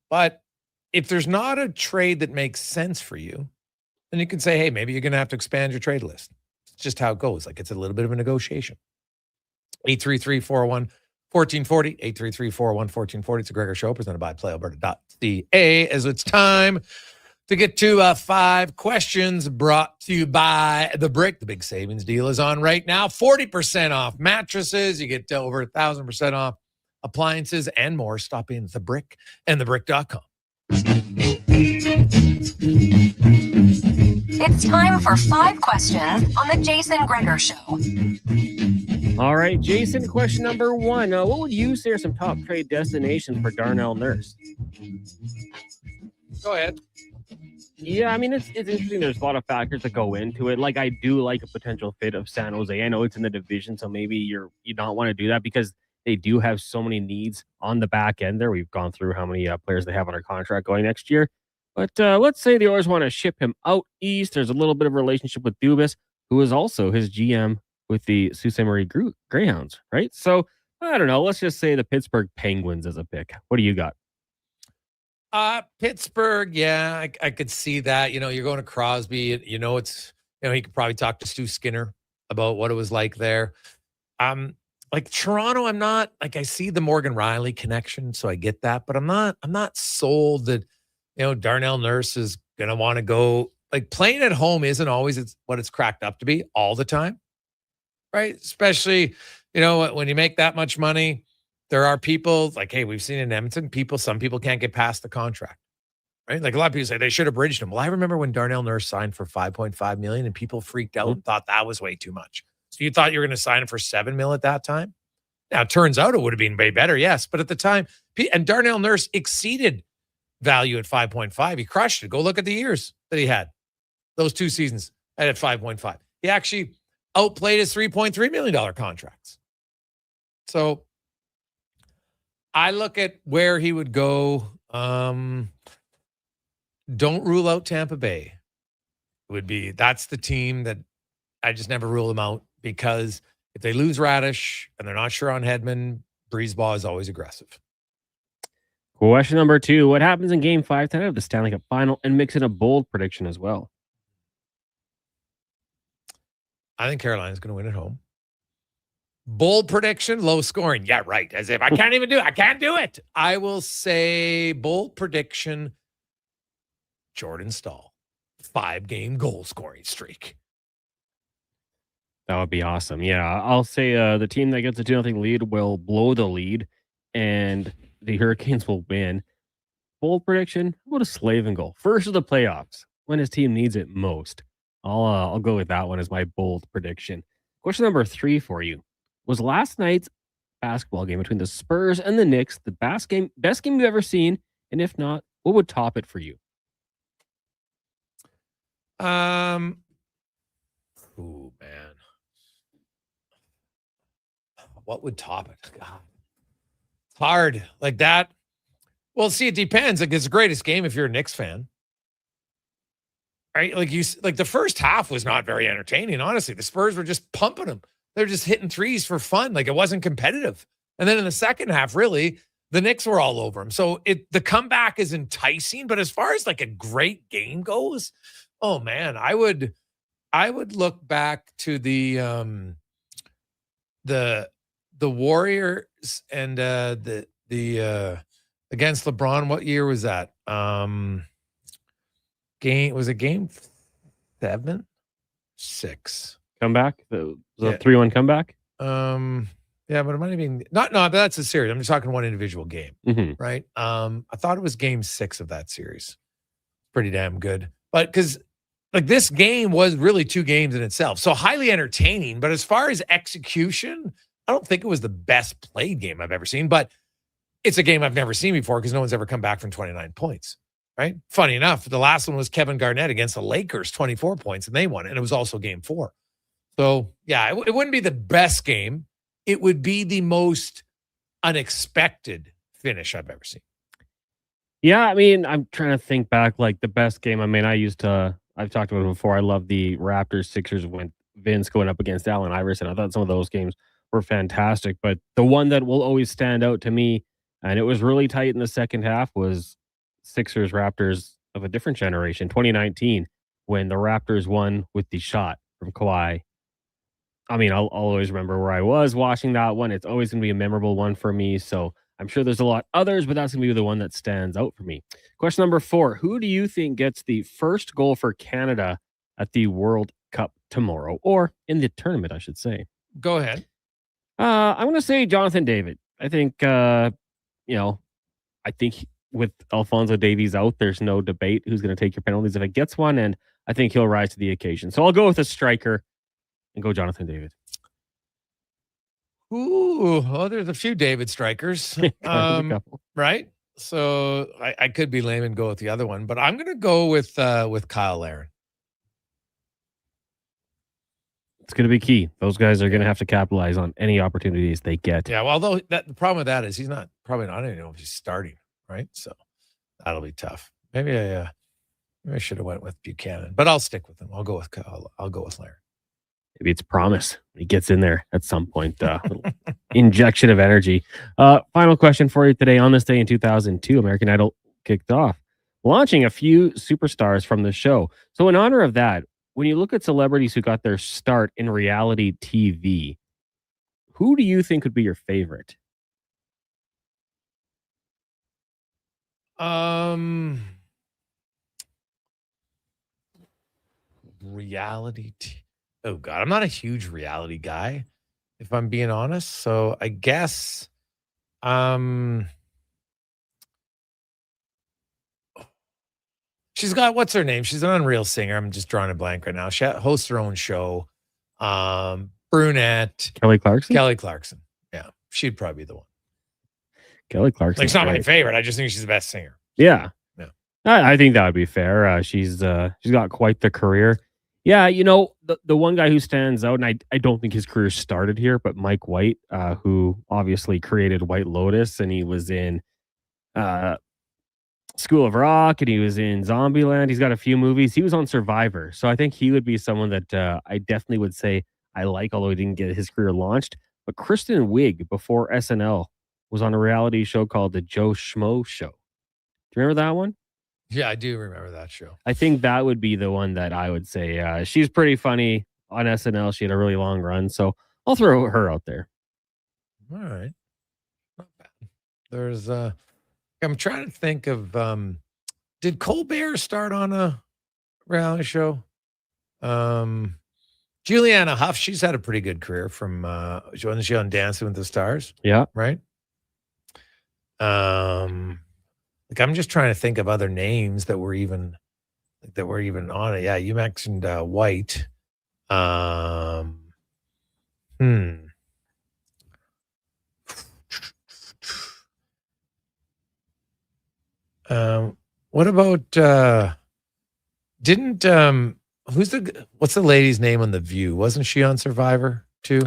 But if there's not a trade that makes sense for you, then you can say, hey, maybe you're going to have to expand your trade list. It's just how it goes. Like, it's a little bit of a negotiation. 833-401-1440, 833-401-1440. It's a Gregor Show presented by PlayAlberta.ca, as it's time to get to 5 questions brought to you by The Brick. The big savings deal is on right now. 40% off mattresses. You get over 1,000% off appliances and more. Stop in The Brick and thebrick.com. It's time for 5 questions on the Jason Gregor Show. All right, Jason, question number 1. What would you say are some top trade destinations for Darnell Nurse? Go ahead. Yeah, I mean, it's interesting. There's a lot of factors that go into it. Like, I do like a potential fit of San Jose. I know it's in the division, so maybe you don't want to do that because they do have so many needs on the back end there. We've gone through how many players they have under contract going next year. But let's say the Oilers want to ship him out east. There's a little bit of a relationship with Dubas, who is also his GM with the Sault Ste. Marie Greyhounds, right? So, I don't know. Let's just say the Pittsburgh Penguins as a pick. What do you got? Pittsburgh, yeah, I could see that. You know, you're going to Crosby. He could probably talk to Stu Skinner about what it was like there. Like Toronto, I'm not like, I see the Morgan Riley connection, so I get that, but I'm not sold that, Darnell Nurse is going to want to go. Like, playing at home isn't always what it's cracked up to be all the time, right? Especially, when you make that much money, there are people like, hey, we've seen in Edmonton, some people can't get past the contract, right? Like, a lot of people say they should have bridged him. Well, I remember when Darnell Nurse signed for $5.5 million and people freaked out and thought that was way too much. So you thought you were going to sign him for $7 million at that time? Now, it turns out it would have been way better, yes. But at the time, and Darnell Nurse exceeded value at 5.5. He crushed it. Go look at the years that he had. Those 2 seasons at 5.5. He actually outplayed his $3.3 million contracts. So I look at where he would go. Don't rule out Tampa Bay. That's the team that I just never rule them out, because if they lose Radish and they're not sure on Hedman, Breezeball is always aggressive. Question number 2. What happens in Game 5 tonight of the Stanley Cup Final? And mix in a bold prediction as well. I think Carolina's going to win at home. Bold prediction, low scoring. Yeah, right. As if I can't even do it. I can't do it. I will say bold prediction, Jordan Staal. 5-game goal scoring streak. That would be awesome. Yeah, I'll say the team that gets a 2-0 lead will blow the lead, and the Hurricanes will win. Bold prediction, what a Slavin goal. First of the playoffs, when his team needs it most. I'll go with that one as my bold prediction. Question number 3 for you. Was last night's basketball game between the Spurs and the Knicks the best game you've ever seen? And if not, what would top it for you? Oh, man. What would top it? God. It's hard. Like that. Well, see, it depends. Like, it's the greatest game if you're a Knicks fan. Right? Like the first half was not very entertaining, honestly. The Spurs were just pumping them. They're just hitting threes for fun. Like, it wasn't competitive. And then in the second half, really, the Knicks were all over them. So the comeback is enticing, but as far as like a great game goes, oh man, I would look back to the Warriors and the against LeBron. What year was that? Was it game 7? 6. Comeback? The 3-1 comeback? Yeah, but it might have been no, but that's a series. I'm just talking one individual game, right? I thought it was game 6 of that series. Pretty damn good. But because like this game was really 2 games in itself. So highly entertaining. But as far as execution, I don't think it was the best played game I've ever seen. But it's a game I've never seen before because no one's ever come back from 29 points. Right? Funny enough, the last one was Kevin Garnett against the Lakers, 24 points, and they won it. And it was also game 4. So, yeah, it wouldn't be the best game. It would be the most unexpected finish I've ever seen. Yeah, I mean, I'm trying to think back, like the best game. I mean, I've talked about it before. I love the Raptors Sixers when Vince going up against Allen Iverson. I thought some of those games were fantastic, but the one that will always stand out to me, and it was really tight in the second half, was Sixers Raptors of a different generation, 2019, when the Raptors won with the shot from Kawhi. I mean, I'll always remember where I was watching that one. It's always going to be a memorable one for me. So I'm sure there's a lot others, but that's going to be the one that stands out for me. Question number 4. Who do you think gets the first goal for Canada at the World Cup tomorrow, or in the tournament, I should say? Go ahead. I'm going to say Jonathan David. I think, I think with Alphonso Davies out, there's no debate who's going to take your penalties if it gets one, and I think he'll rise to the occasion. So I'll go with a striker and go Jonathan David. Ooh, well, there's a few David strikers, right? So I could be lame and go with the other one, but I'm going to go with Kyle Larin. It's going to be key. Those guys are going to have to capitalize on any opportunities they get. Yeah, well, although the problem with that is he's probably not. I don't even know if he's starting, right? So that'll be tough. Maybe I should have went with Buchanan, but I'll stick with him. I'll go with Kyle. I'll go with Larin. Maybe it's promise. He gets in there at some point. Injection of energy. Final question for you today. On this day in 2002, American Idol kicked off, launching a few superstars from the show. So in honor of that, when you look at celebrities who got their start in reality TV, who do you think would be your favorite? Reality Oh God, I'm not a huge reality guy, if I'm being honest. So I guess she's got, what's her name? She's an unreal singer. I'm just drawing a blank right now. She hosts her own show. Brunette. Kelly Clarkson? Kelly Clarkson. Yeah. She'd probably be the one. Kelly Clarkson. Like, it's not my favorite. I just think she's the best singer. Yeah. Yeah. I think that would be fair. She's got quite the career. Yeah, the one guy who stands out, and I don't think his career started here, but Mike White, who obviously created White Lotus, and he was in School of Rock, and he was in Zombieland. He's got a few movies. He was on Survivor. So I think he would be someone that I definitely would say I like, although he didn't get his career launched. But Kristen Wiig, before SNL, was on a reality show called The Joe Schmo Show. Do you remember that one? Yeah, I do remember that show. I think that would be the one that I would say. She's pretty funny on SNL. She had a really long run, so I'll throw her out there. All right. Not bad. There's I'm trying to think of did Colbert start on a reality show? Juliana Hough, she's had a pretty good career from wasn't she on Dancing with the Stars? Yeah. Right? I'm just trying to think of other names that were even on it. Yeah, you mentioned White. What about what's the lady's name on The View? Wasn't she on Survivor too?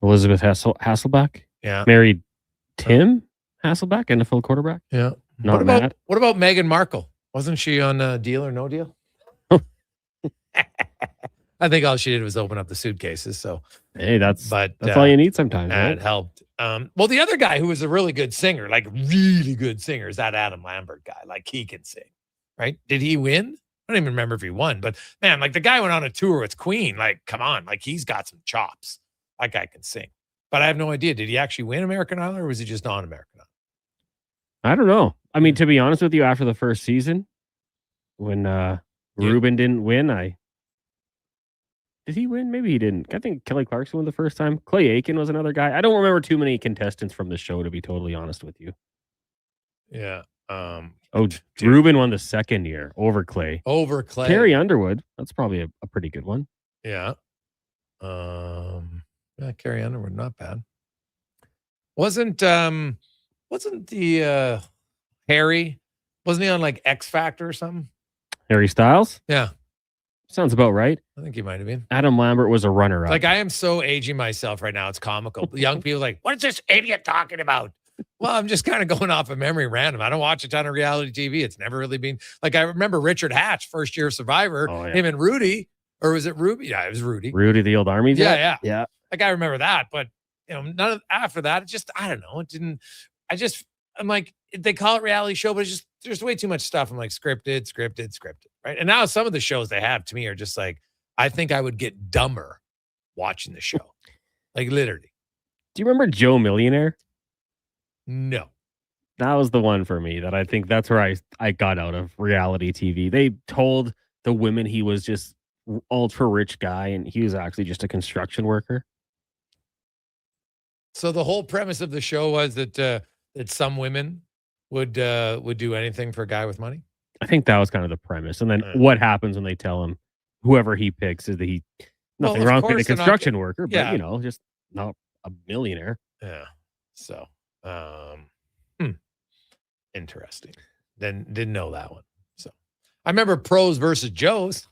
Elizabeth Hasselbeck? Yeah. Married Tim Hasselbeck, NFL quarterback? Yeah. Not what about Meghan Markle? Wasn't she on Deal or No Deal? I think all she did was open up the suitcases. So hey, that's all you need sometimes. That right? helped. Well, the other guy who was a really good singer, like really good singer, is that Adam Lambert guy. Like, he can sing, right? Did he win? I don't even remember if he won, but man, like, the guy went on a tour with Queen. Like, come on, like, he's got some chops. That guy can sing. But I have no idea. Did he actually win American Idol, or was he just on American Idol? I don't know. I mean, to be honest with you, after the first season, when Ruben didn't win, did he win? Maybe he didn't. I think Kelly Clarkson won the first time. Clay Aiken was another guy. I don't remember too many contestants from the show, to be totally honest with you. Yeah. Ruben won the second year over Clay. Over Clay. Carrie Underwood. That's probably a pretty good one. Yeah. Carrie Underwood, not bad. Wasn't the Harry? Wasn't he on like X Factor or something? Harry Styles? Yeah. Sounds about right. I think he might have been. Adam Lambert was a runner-up. Like, I am so aging myself right now. It's comical. Young people are like, what is this idiot talking about? Well, I'm just kind of going off of memory random. I don't watch a ton of reality TV. It's never really been like, I remember Richard Hatch, first year Survivor, him and Rudy, or was it Ruby? Yeah, it was Rudy. Rudy, the old army vet? Yeah. Like I remember that, but none of after that, it just, I don't know. It didn't, I'm like, they call it reality show, but it's just, there's way too much stuff. I'm like scripted, right? And now some of the shows they have to me are just like, I think I would get dumber watching the show. Like literally. Do you remember Joe Millionaire? No. That was the one for me that I think that's where I got out of reality TV. They told the women he was just ultra rich guy and he was actually just a construction worker. So the whole premise of the show was that some women would do anything for a guy with money. I think that was kind of the premise. And then what happens when they tell him whoever he picks is that nothing wrong with a construction worker, but just not a millionaire. Yeah. So, interesting. Then didn't know that one. So I remember Pros versus Joes.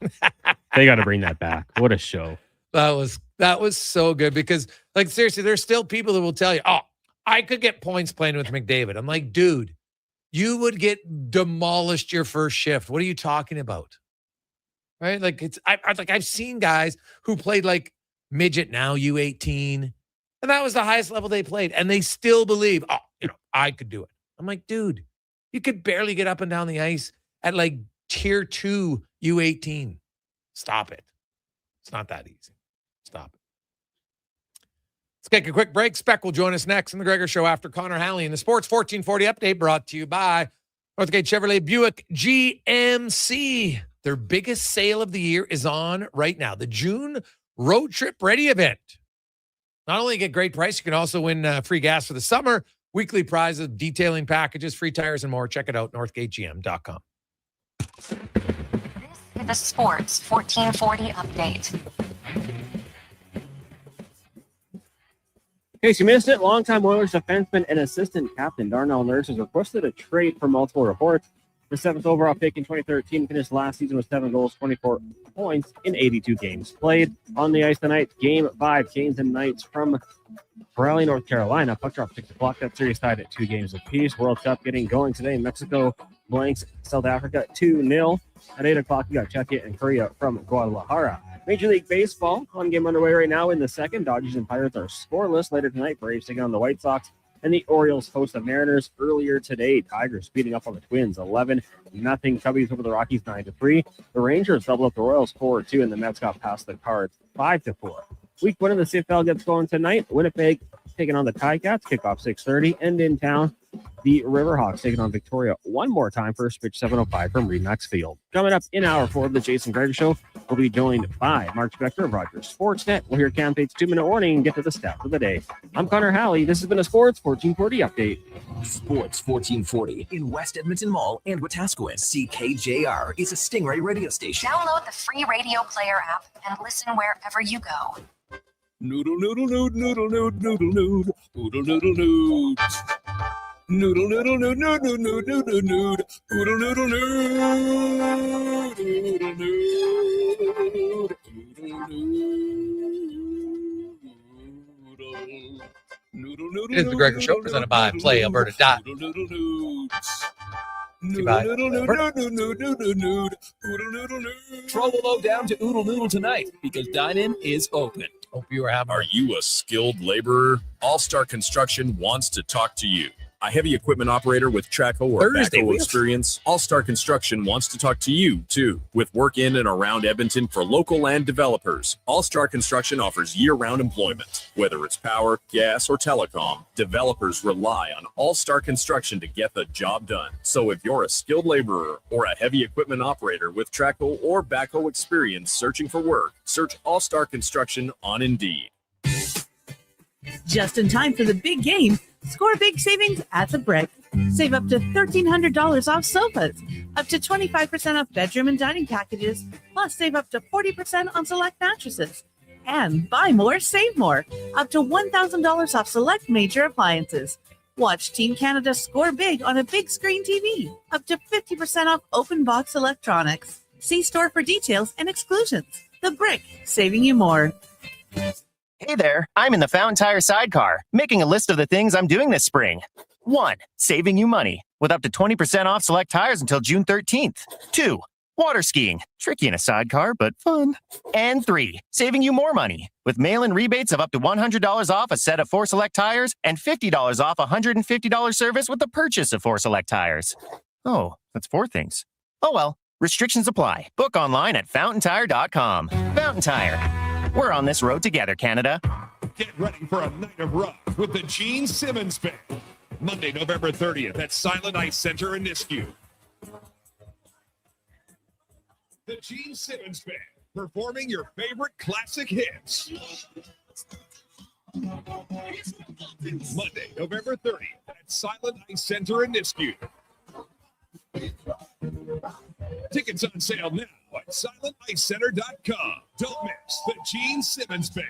They got to bring that back. What a show. That was so good because like, seriously, there's still people that will tell you, oh, I could get points playing with McDavid. I'm like, dude, you would get demolished your first shift. What are you talking about? Right? Like I've seen guys who played like midget now, U18, and that was the highest level they played. And they still believe, I could do it. I'm like, dude, you could barely get up and down the ice at like tier 2 U18. Stop it. It's not that easy. Stop it. Let's take a quick break. Speck will join us next on the Gregor Show after Connor Halley in the Sports 1440 update brought to you by Northgate Chevrolet Buick GMC. Their biggest sale of the year is on right now. The June Road Trip Ready event. Not only get great price, you can also win free gas for the summer, weekly prizes, detailing packages, free tires, and more. Check it out, northgategm.com. This is the Sports 1440 update. In case you missed it, longtime Oilers defenseman and assistant captain Darnell Nurse has requested a trade for multiple reports. The 7th overall pick in 2013 finished last season with 7 goals, 24 points in 82 games played. On the ice tonight, Game 5, Canes and Knights from Raleigh, North Carolina. Puck drop 6 o'clock. That series tied at 2 games apiece. World Cup getting going today. Mexico blanks South Africa 2-0. At 8 o'clock, you got Czechia and Korea from Guadalajara. Major League Baseball, one game underway right now in the second. Dodgers and Pirates are scoreless. Later tonight, Braves taking on the White Sox. And the Orioles host the Mariners earlier today. Tigers speeding up on the Twins 11-0. Cubbies over the Rockies 9-3. The Rangers double up the Royals 4-2, and the Mets got past the Cards 5-4. Week 1 of the CFL gets going tonight. Winnipeg taking on the Ticats. Kickoff 6:30. And in town, the Riverhawks taking on Victoria one more time. First pitch 7:05 from Remax Field. Coming up in hour 4 of the Jason Gregor Show, we'll be joined by Mark Spector of Rogers Sportsnet. We'll hear Cam Tate's 2-minute warning and get to the stats of the day. I'm Connor Halley. This has been a Sports 1440 update. Sports 1440 in West Edmonton Mall and Wetaskiwin. CKJR is a Stingray radio station. Download the free radio player app and listen wherever you go. Noodle, noodle, noodle, noodle, noodle, noodle, noodle, noodle, noodle, noodle. Noodle, noodle, noodle, noodle, noodle, noodle, noodle, noodle, noodle, noodle. It is the Gregor Show presented by PlayAlberta. Troll low down to Oodle Noodle tonight because dine-in is open. Hope you are happy. Are you a skilled laborer? All-Star Construction wants to talk to you. A heavy equipment operator with Traco or backhoe experience, All-Star Construction wants to talk to you, too. With work in and around Edmonton for local land developers, All-Star Construction offers year-round employment. Whether it's power, gas, or telecom, developers rely on All-Star Construction to get the job done. So if you're a skilled laborer or a heavy equipment operator with Traco or backhoe experience searching for work, search All-Star Construction on Indeed. Just in time for the big game, score big savings at the Brick. Save up to $1,300 off sofas, up to 25% off bedroom and dining packages, plus save up to 40% on select mattresses. And buy more, save more, up to $1,000 off select major appliances. Watch Team Canada score big on a big screen TV, up to 50% off open box electronics. See store for details and exclusions. The Brick, saving you more. Hey there, I'm in the Fountain Tire sidecar, making a list of the things I'm doing this spring. 1. Saving you money, with up to 20% off select tires until June 13th. 2. Water skiing, tricky in a sidecar, but fun. And 3. Saving you more money, with mail-in rebates of up to $100 off a set of 4 select tires and $50 off a $150 service with the purchase of 4 select tires. Oh, that's 4 things. Oh well, restrictions apply. Book online at fountaintire.com. Fountain Tire. We're on this road together, Canada. Get ready for a night of rock with the Gene Simmons Band. Monday, November 30th at Silent Ice Center in Nisku. The Gene Simmons Band, performing your favorite classic hits. Monday, November 30th at Silent Ice Center in Nisku. Tickets on sale now at silenticecenter.com. Don't miss the Gene Simmons Band.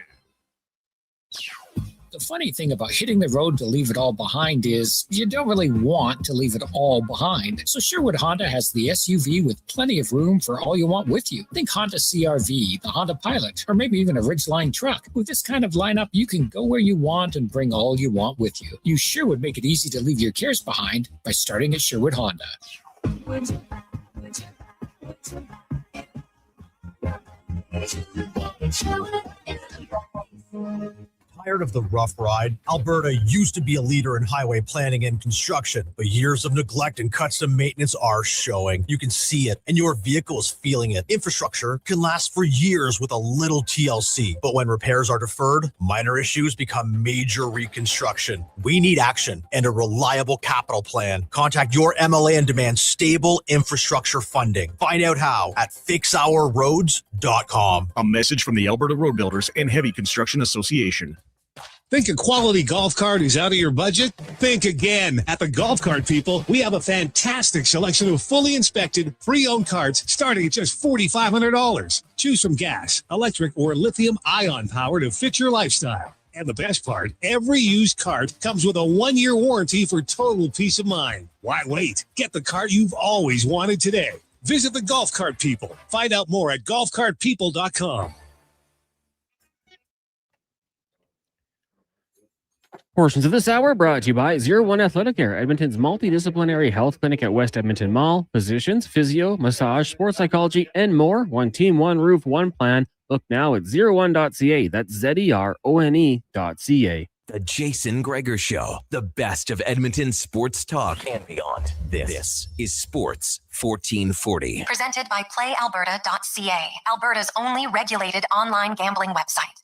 The funny thing about hitting the road to leave it all behind is you don't really want to leave it all behind. So Sherwood Honda has the SUV with plenty of room for all you want with you. Think Honda CR-V, the Honda Pilot, or maybe even a Ridgeline truck. With this kind of lineup, you can go where you want and bring all you want with you. You sure would make it easy to leave your cares behind by starting at Sherwood Honda. Tired of the rough ride? Alberta used to be a leader in highway planning and construction, but years of neglect and cuts to maintenance are showing. You can see it, and your vehicle is feeling it. Infrastructure can last for years with a little TLC, but when repairs are deferred, minor issues become major reconstruction. We need action and a reliable capital plan. Contact your MLA and demand stable infrastructure funding. Find out how at fixourroads.com. A message from the Alberta Road Builders and Heavy Construction Association. Think a quality golf cart is out of your budget? Think again. At the Golf Cart People, we have a fantastic selection of fully inspected, pre-owned carts starting at just $4,500. Choose from gas, electric, or lithium-ion power to fit your lifestyle. And the best part, every used cart comes with a 1-year warranty for total peace of mind. Why wait? Get the cart you've always wanted today. Visit the Golf Cart People. Find out more at golfcartpeople.com. Portions of this hour brought to you by 01 Athletic Care, Edmonton's multidisciplinary health clinic at West Edmonton Mall. Physicians, physio, massage, sports psychology, and more. One team, one roof, one plan. Look now at 01.ca. That's ZERONE.ca. The Jason Gregor Show, the best of Edmonton sports talk and beyond. This is Sports 1440. Presented by PlayAlberta.ca, Alberta's only regulated online gambling website.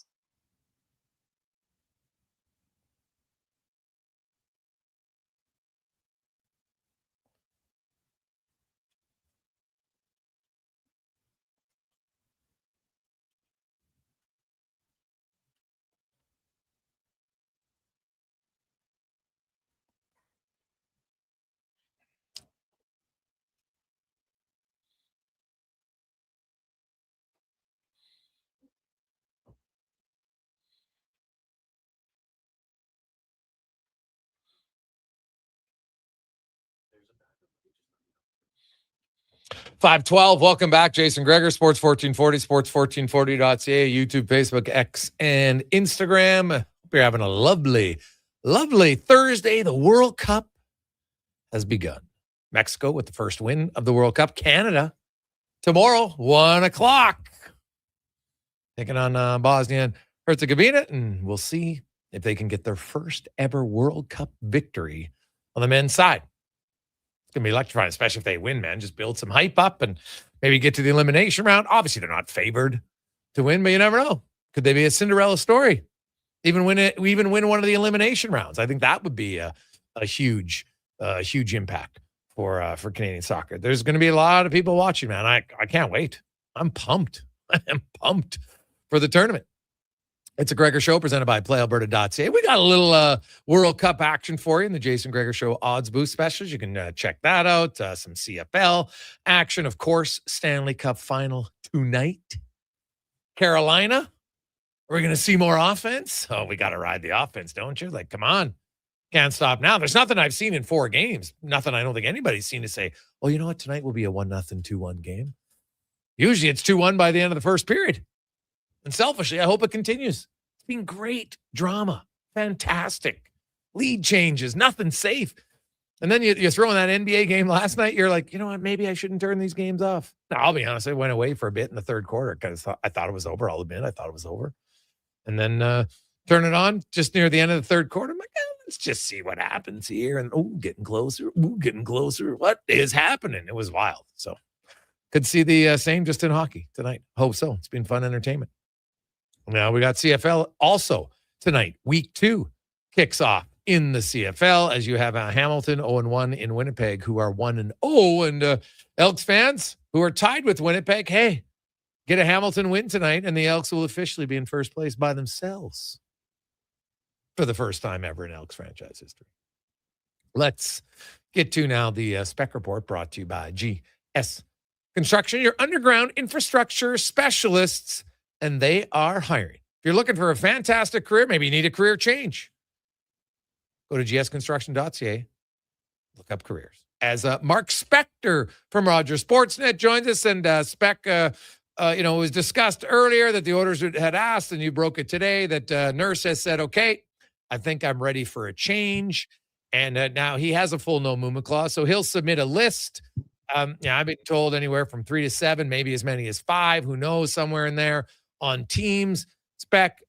.512, welcome back. Jason Gregor, Sports 1440, sports1440.ca, YouTube, Facebook, X, and Instagram. Hope you're having a lovely, lovely Thursday. The World Cup has begun. Mexico with the first win of the World Cup. Canada tomorrow, 1 o'clock. Taking on Bosnia and Herzegovina, and we'll see if they can get their first ever World Cup victory on the men's side. It's going to be electrifying, especially if they win, man. Just build some hype up and maybe get to the elimination round. Obviously, they're not favored to win, but you never know. Could they be a Cinderella story? Even win one of the elimination rounds. I think that would be a huge impact for Canadian soccer. There's going to be a lot of people watching, man. I can't wait. I'm pumped. I am pumped for the tournament. It's a Gregor Show presented by PlayAlberta.ca. We got a little World Cup action for you in the Jason Gregor Show odds boost specials. You can check that out. Some CFL action, of course. Stanley Cup final tonight. Carolina, we're going to see more offense. Oh, we got to ride the offense, don't you? Like, come on. Can't stop now. There's nothing I've seen in 4 games. Nothing I don't think anybody's seen to say, oh, you know what? Tonight will be a 1-0, 2-1 game. Usually it's 2-1 by the end of the first period. And selfishly, I hope it continues. It's been great drama. Fantastic. Lead changes, nothing safe. And then you throw in that NBA game last night. You're like, you know what? Maybe I shouldn't turn these games off. Now, I'll be honest. I went away for a bit in the third quarter because I thought it was over. I'll admit I thought it was over. And then turn it on just near the end of the third quarter. I'm like, let's just see what happens here. And getting closer. Getting closer. What is happening? It was wild. So could see the same just in hockey tonight. Hope so. It's been fun entertainment. Now we got CFL also tonight. Week 2 kicks off in the CFL as you have Hamilton 0-1 in Winnipeg, who are 1-0, and Elks fans who are tied with Winnipeg. Hey, get a Hamilton win tonight, and the Elks will officially be in first place by themselves for the first time ever in Elks franchise history. Let's get to now the Spec Report, brought to you by GS Construction, your underground infrastructure specialists, and they are hiring. If you're looking for a fantastic career, maybe you need a career change, go to gsconstruction.ca, look up careers. As Mark Spector from Rogers Sportsnet joins us, and Spec, it was discussed earlier that the Oilers had asked, and you broke it today, that Nurse has said, okay, I think I'm ready for a change. And now he has a full no movement clause, so he'll submit a list. I've been told anywhere from 3 to 7, maybe as many as 5, who knows, somewhere in there on teams. Spec,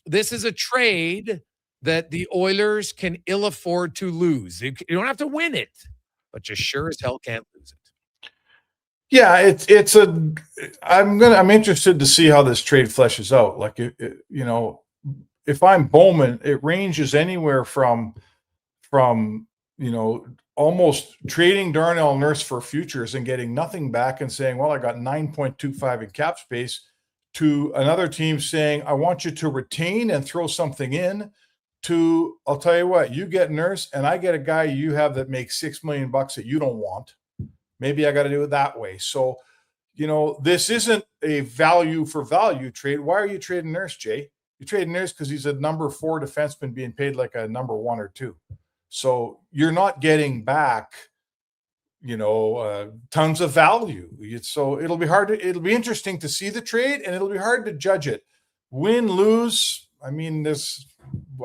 this is a trade that the Oilers can ill afford to lose. You don't have to win it, but you sure as hell can't lose it. Yeah, I'm interested to see how this trade fleshes out. Like, if I'm Bowman, it ranges anywhere from almost trading Darnell Nurse for futures and getting nothing back and saying, well, I got 9.25 in cap space, to another team saying, I want you to retain and throw something in, to, I'll tell you what, you get Nurse and I get a guy you have that makes $6 million that you don't want. Maybe I got to do it that way. So, this isn't a value for value trade. Why are you trading Nurse, Jay? You trade Nurse because he's a number 4 defenseman being paid like a number 1 or 2. So you're not getting back, tons of value. So it'll be interesting to see the trade, and it'll be hard to judge it. Win, lose. I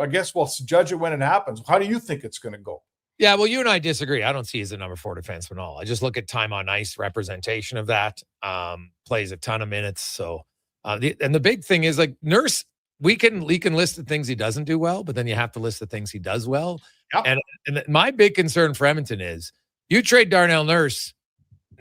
guess we'll judge it when it happens. How do you think it's going to go? Yeah, well, you and I disagree. I don't see he's a number 4 defenseman at all. I just look at time on ice representation of that. Plays a ton of minutes. So, the big thing is, like, Nurse, we can list the things he doesn't do well, but then you have to list the things he does well. Yep. And my big concern for Edmonton is you trade Darnell Nurse,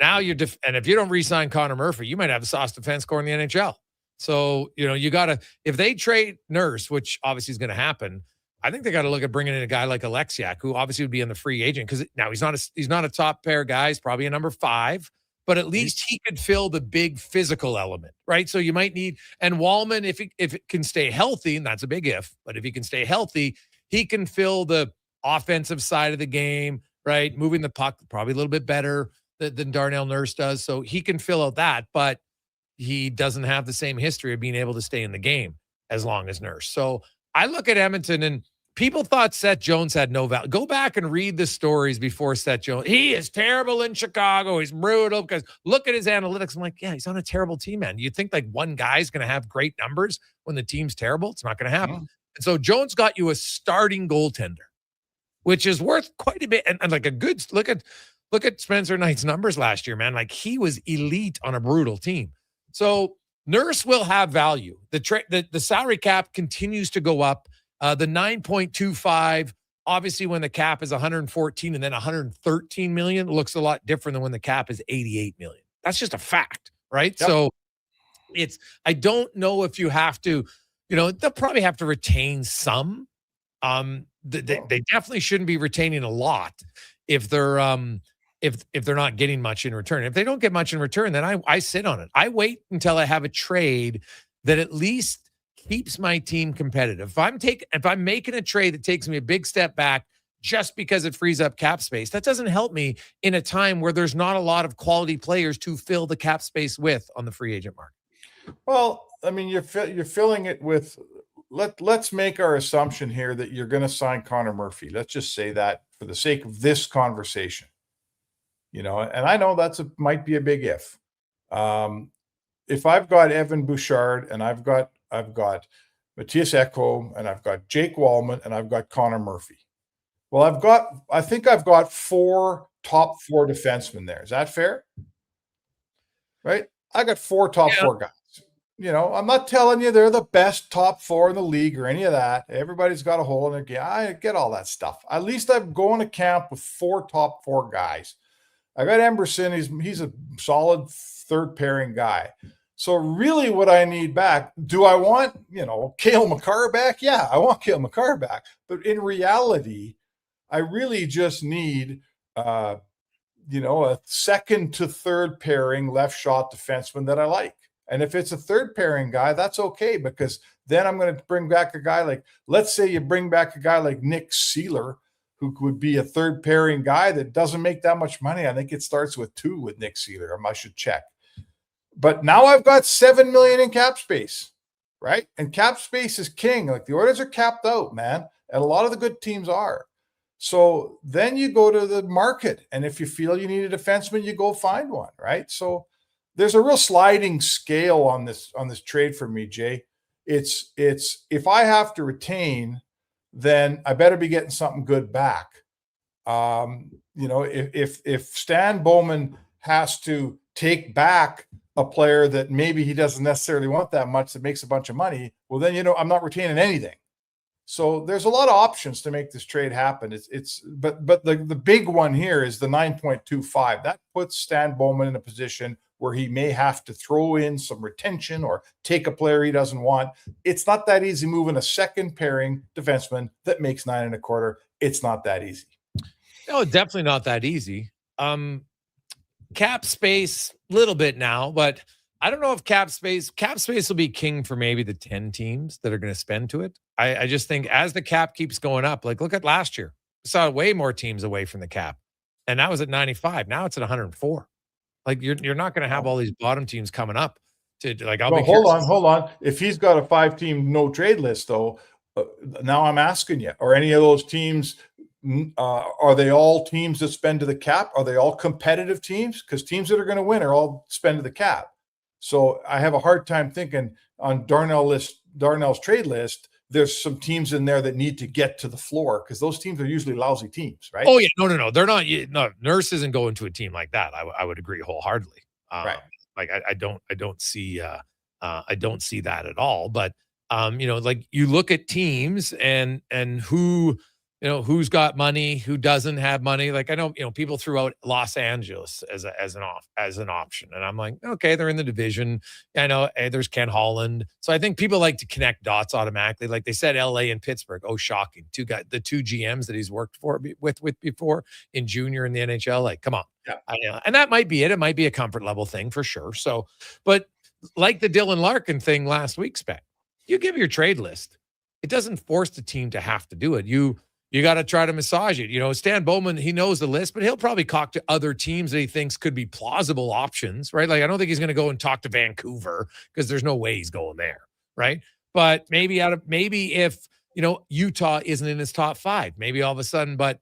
now and if you don't re-sign Connor Murphy, you might have the sauce defense core in the NHL. So, you got to, if they trade Nurse, which obviously is going to happen, I think they got to look at bringing in a guy like Alexiak, who obviously would be in the free agent, because now he's not a top pair guy. He's probably a number 5, but at least he could fill the big physical element, right? So you might need, and Wallman, if it can stay healthy, and that's a big if, but if he can stay healthy, he can fill the offensive side of the game, right? Moving the puck probably a little bit better than Darnell Nurse does. So he can fill out that, but he doesn't have the same history of being able to stay in the game as long as Nurse. So I look at Edmonton, and people thought Seth Jones had no value. Go back and read the stories before Seth Jones. He is terrible in Chicago. He's brutal because look at his analytics. I'm like, yeah, he's on a terrible team, man. You think like one guy's going to have great numbers when the team's terrible? It's not going to happen. Mm-hmm. And so Jones got you a starting goaltender, which is worth quite a bit. And like a good look at Spencer Knight's numbers last year, man. Like, he was elite on a brutal team. So Nurse will have value. The salary cap continues to go up. The 9.25, obviously when the cap is 114 and then 113 million, looks a lot different than when the cap is 88 million. That's just a fact, right? Yep. So I don't know if you have to, they'll probably have to retain some. They definitely shouldn't be retaining a lot if they're not getting much in return. If they don't get much in return, then I sit on it. I wait until I have a trade that at least keeps my team competitive. If I'm making a trade that takes me a big step back just because it frees up cap space, that doesn't help me in a time where there's not a lot of quality players to fill the cap space with on the free agent market. Well, I mean, you're filling it with. Let's make our assumption here that you're going to sign Connor Murphy. Let's just say that for the sake of this conversation, and I know might be a big if. If I've got Evan Bouchard and I've got Matthias Ekholm, and I've got Jake Wallman, and I've got Connor Murphy. Well, I think I've got 4 top 4 defensemen there. Is that fair? Right? I got 4 top 4 guys. You know, I'm not telling you they're the best top 4 in the league or any of that. Everybody's got a hole in their game. I get all that stuff. At least I'm going to camp with 4 top 4 guys. I got Emberson. He's a solid third pairing guy. So really what I need back, do I want, Cale Makar back? Yeah, I want Cale Makar back. But in reality, I really just need, a second to third pairing left shot defenseman that I like. And if it's a third pairing guy, that's okay, because then I'm going to bring back a guy like, let's say you bring back a guy like Nick Seeler, who would be a third pairing guy that doesn't make that much money. I think it starts with 2 with Nick Seeler. I should check. But now I've got $7 million in cap space, right? And cap space is king. Like, the Oilers are capped out, man. And a lot of the good teams are. So then you go to the market. And if you feel you need a defenseman, you go find one, right? So there's a real sliding scale on this trade for me, Jay. It's if I have to retain, then I better be getting something good back. If Stan Bowman has to take back a player that maybe he doesn't necessarily want that much, that makes a bunch of money, well, then, I'm not retaining anything. So there's a lot of options to make this trade happen. But the big one here is the 9.25. That puts Stan Bowman in a position where he may have to throw in some retention or take a player he doesn't want. It's not that easy moving a second pairing defenseman that makes 9.25. It's not that easy. No, definitely not that easy. Cap space, little bit now, but I don't know if cap space will be king for maybe the 10 teams that are going to spend to it. I just think as the cap keeps going up, like look at last year, we saw way more teams away from the cap, and that was at 95. Now it's at 104. Like you're not going to have all these bottom teams coming up to like. Hold on. If he's got a 5-team no trade list, though, now I'm asking you: are any of those teams? Are they all teams that spend to the cap? Are they all competitive teams? Because teams that are going to win are all spend to the cap. So I have a hard time thinking on Darnell's trade list. There's some teams in there that need to get to the floor, because those teams are usually lousy teams, right? Oh yeah, no, they're not. No, Nurse isn't going to a team like that. I would agree wholeheartedly. Right. Like I don't see that at all. But like you look at teams and who. Who's got money, who doesn't have money. Like I know, people threw out Los Angeles as an option. And I'm like, okay, they're in the division. I know, hey, there's Ken Holland. So I think people like to connect dots automatically. Like they said LA and Pittsburgh. Oh, shocking. The two GMs that he's worked with before in junior in the NHL. Like, come on. Yeah. And that might be it. It might be a comfort level thing for sure. So, but like the Dylan Larkin thing last week, Spec, you give your trade list. It doesn't force the team to have to do it. You got to try to massage it. Stan Bowman, he knows the list, but he'll probably talk to other teams that he thinks could be plausible options, right? Like, I don't think he's going to go and talk to Vancouver, because there's no way he's going there, right? But maybe if, Utah isn't in his top 5, maybe all of a sudden, but,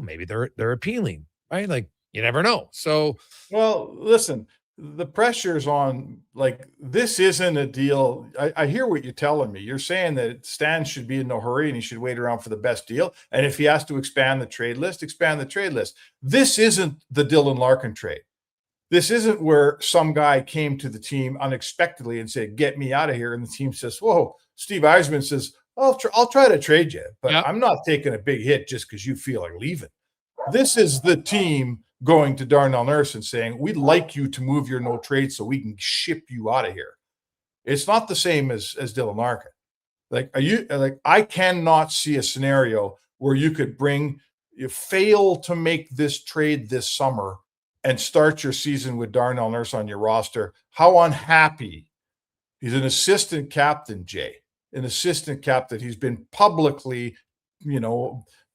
maybe they're appealing, right? Like, you never know. So, well, listen, the pressure's on. Like, this isn't a deal. I hear what you're telling me. You're saying that Stan should be in no hurry and he should wait around for the best deal. And if he has to expand the trade list. This isn't the Dylan Larkin trade. This isn't where some guy came to the team unexpectedly and said, "Get me out of here." And the team says, "Whoa." Steve Eisman says, I'll try to trade you, but I'm not taking a big hit just because you feel like leaving. This is the team going to Darnell Nurse and saying, "We'd like you to move your no trade so we can ship you out of here." It's not the same as Dylan Larkin. I cannot see a scenario where you could fail to make this trade this summer and start your season with Darnell Nurse on your roster. How unhappy. He's an assistant captain, Jay. An assistant captain. He's been publicly,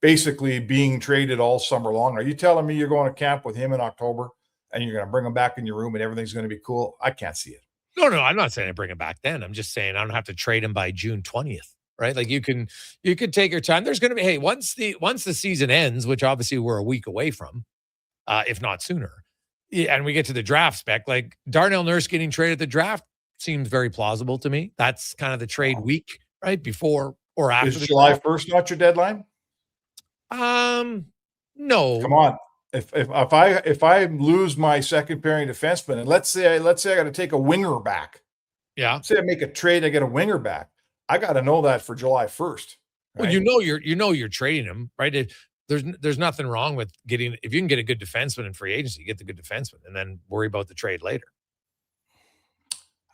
basically being traded all summer long. Are you telling me you're going to camp with him in October and you're going to bring him back in your room and everything's going to be cool? I can't see it. No, I'm not saying I bring him back then. I'm just saying I don't have to trade him by June 20th, right? Like you can take your time. There's going to be, once the season ends, which obviously we're a week away from, if not sooner, and we get to the draft, Spec, like Darnell Nurse getting traded at the draft seems very plausible to me. That's kind of the trade week, right? Before or after Is the July draft. 1st not your deadline? No. Come on. If I lose my second pairing defenseman, and let's say I got to take a winger back. Yeah. Say I make a trade, I get a winger back. I got to know that for July 1st. Well, you're trading him, right? There's nothing wrong with getting, if you can get a good defenseman in free agency, get the good defenseman and then worry about the trade later.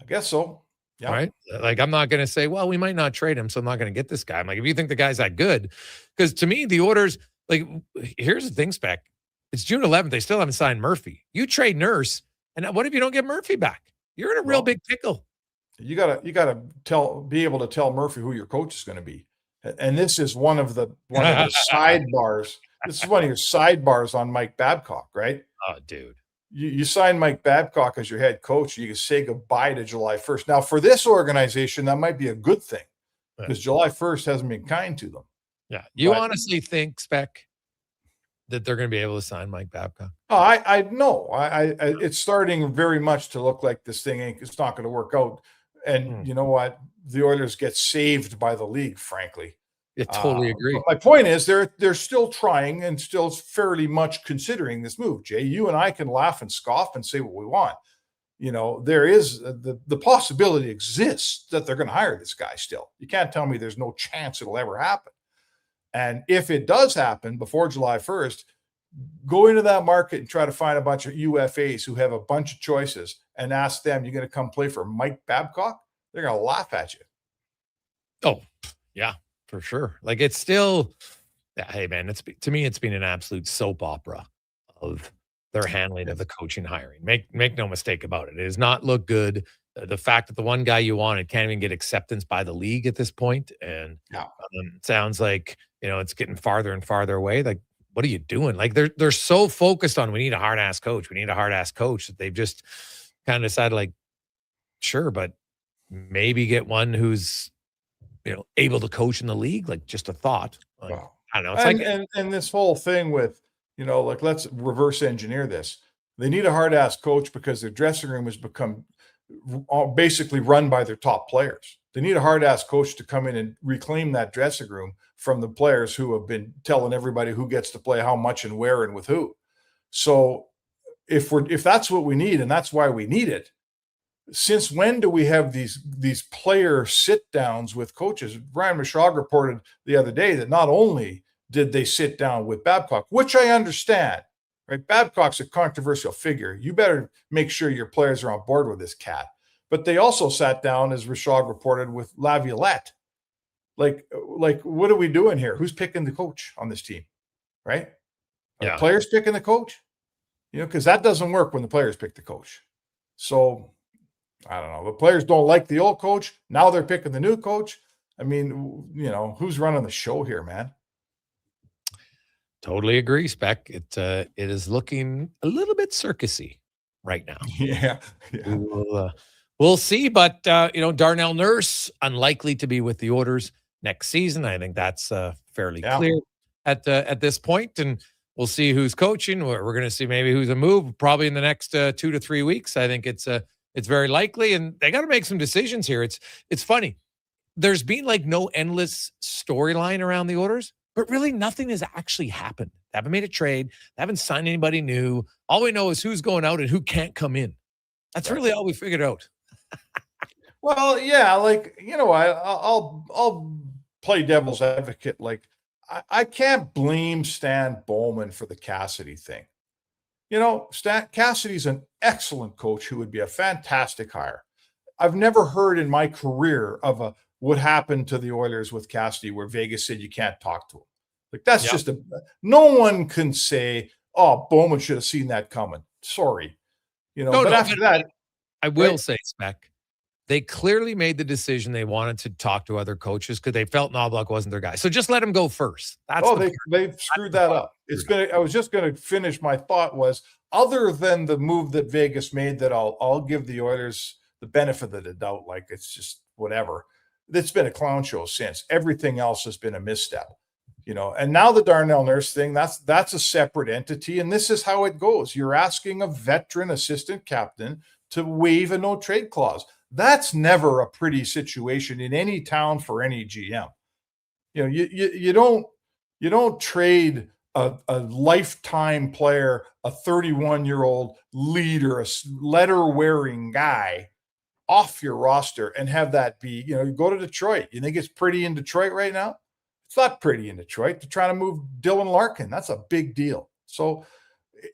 I guess so. Yeah. Right. Like, I'm not going to say, well, we might not trade him, so I'm not going to get this guy. I'm like, if you think the guy's that good, because to me, the Oilers, like, here's the thing, Spec. It's June 11th. They still haven't signed Murphy. You trade Nurse, and what if you don't get Murphy back? You're in a real big pickle. You gotta be able to tell Murphy who your coach is going to be. And this is one of the sidebars. This is one of your sidebars on Mike Babcock, right? Oh, dude. You sign Mike Babcock as your head coach. You can say goodbye to July 1st. Now, for this organization, that might be a good thing because July 1st hasn't been kind to them. Yeah. You honestly think, Spec, that they're going to be able to sign Mike Babcock? Oh, I know. It's starting very much to look like this thing it's not going to work out. And you know what? The Oilers get saved by the league, frankly. I totally agree. But my point is they're still trying and still fairly much considering this move. Jay, you and I can laugh and scoff and say what we want. You know, there is the possibility exists that they're going to hire this guy still. You can't tell me there's no chance it'll ever happen. And if it does happen before July 1st, go into that market and try to find a bunch of UFAs who have a bunch of choices and ask them, you're going to come play for Mike Babcock? They're going to laugh at you. Oh, yeah, for sure. Like, it's still, hey, man, to me, it's been an absolute soap opera of their handling of the coaching hiring. Make no mistake about it. It does not look good. The fact that the one guy you wanted can't even get acceptance by the league at this point, and it sounds like, it's getting farther and farther away. Like, what are you doing? Like, they're so focused on, we need a hard ass coach. We need a hard ass coach, that they've just kind of decided, like, sure, but maybe get one who's, able to coach in the league. Like, just a thought. Like, I don't know. It's and this whole thing with, like, let's reverse engineer this. They need a hard ass coach because their dressing room has become basically run by their top players. They need a hard ass coach to come in and reclaim that dressing room from the players who have been telling everybody who gets to play how much and where and with who. So if that's what we need, and that's why we need it, since when do we have these player sit downs with coaches? Brian Mashog reported the other day that not only did they sit down with Babcock, which I understand, right? Babcock's a controversial figure. You better make sure your players are on board with this cat. But they also sat down, as Mashog reported, with Laviolette. Like, what are we doing here? Who's picking the coach on this team, right? Are the players picking the coach? Because that doesn't work when the players pick the coach. So, I don't know. The players don't like the old coach. Now they're picking the new coach. I mean, who's running the show here, man? Totally agree, Spec. It is looking a little bit circusy right now. Yeah. We'll see, but Darnell Nurse unlikely to be with the Oilers next season. I think that's fairly clear at this point, and we'll see who's coaching. We're going to see maybe who's a move probably in the next 2 to 3 weeks. I think it's very likely, and they got to make some decisions here. It's funny. There's been like no endless storyline around the Oilers, but really nothing has actually happened. They haven't made a trade. They haven't signed anybody new. All we know is who's going out and who can't come in. That's really all we figured out. Well, yeah, like, I'll play devil's advocate. Like, I can't blame Stan Bowman for the Cassidy thing. Cassidy's an excellent coach who would be a fantastic hire. I've never heard in my career of what happened to the Oilers with Cassidy where Vegas said you can't talk to him. Like, that's just no one can say, oh, Bowman should have seen that coming. Sorry. After that, I will say, Spec, they clearly made the decision they wanted to talk to other coaches because they felt Knobloch wasn't their guy. So just let him go first. They've screwed that up. I was just going to finish my thought was, other than the move that Vegas made, that I'll give the Oilers the benefit of the doubt. Like, it's just whatever. It's been a clown show since. Everything else has been a misstep. And now the Darnell Nurse thing, that's a separate entity. And this is how it goes. You're asking a veteran assistant captain to waive a no trade clause. That's never a pretty situation in any town for any GM. You know, you don't trade a lifetime player, a 31-year-old leader, a letter-wearing guy off your roster and have that be, you know, you go to Detroit. You think it's pretty in Detroit right now? It's not pretty in Detroit. They're trying to move Dylan Larkin. That's a big deal. So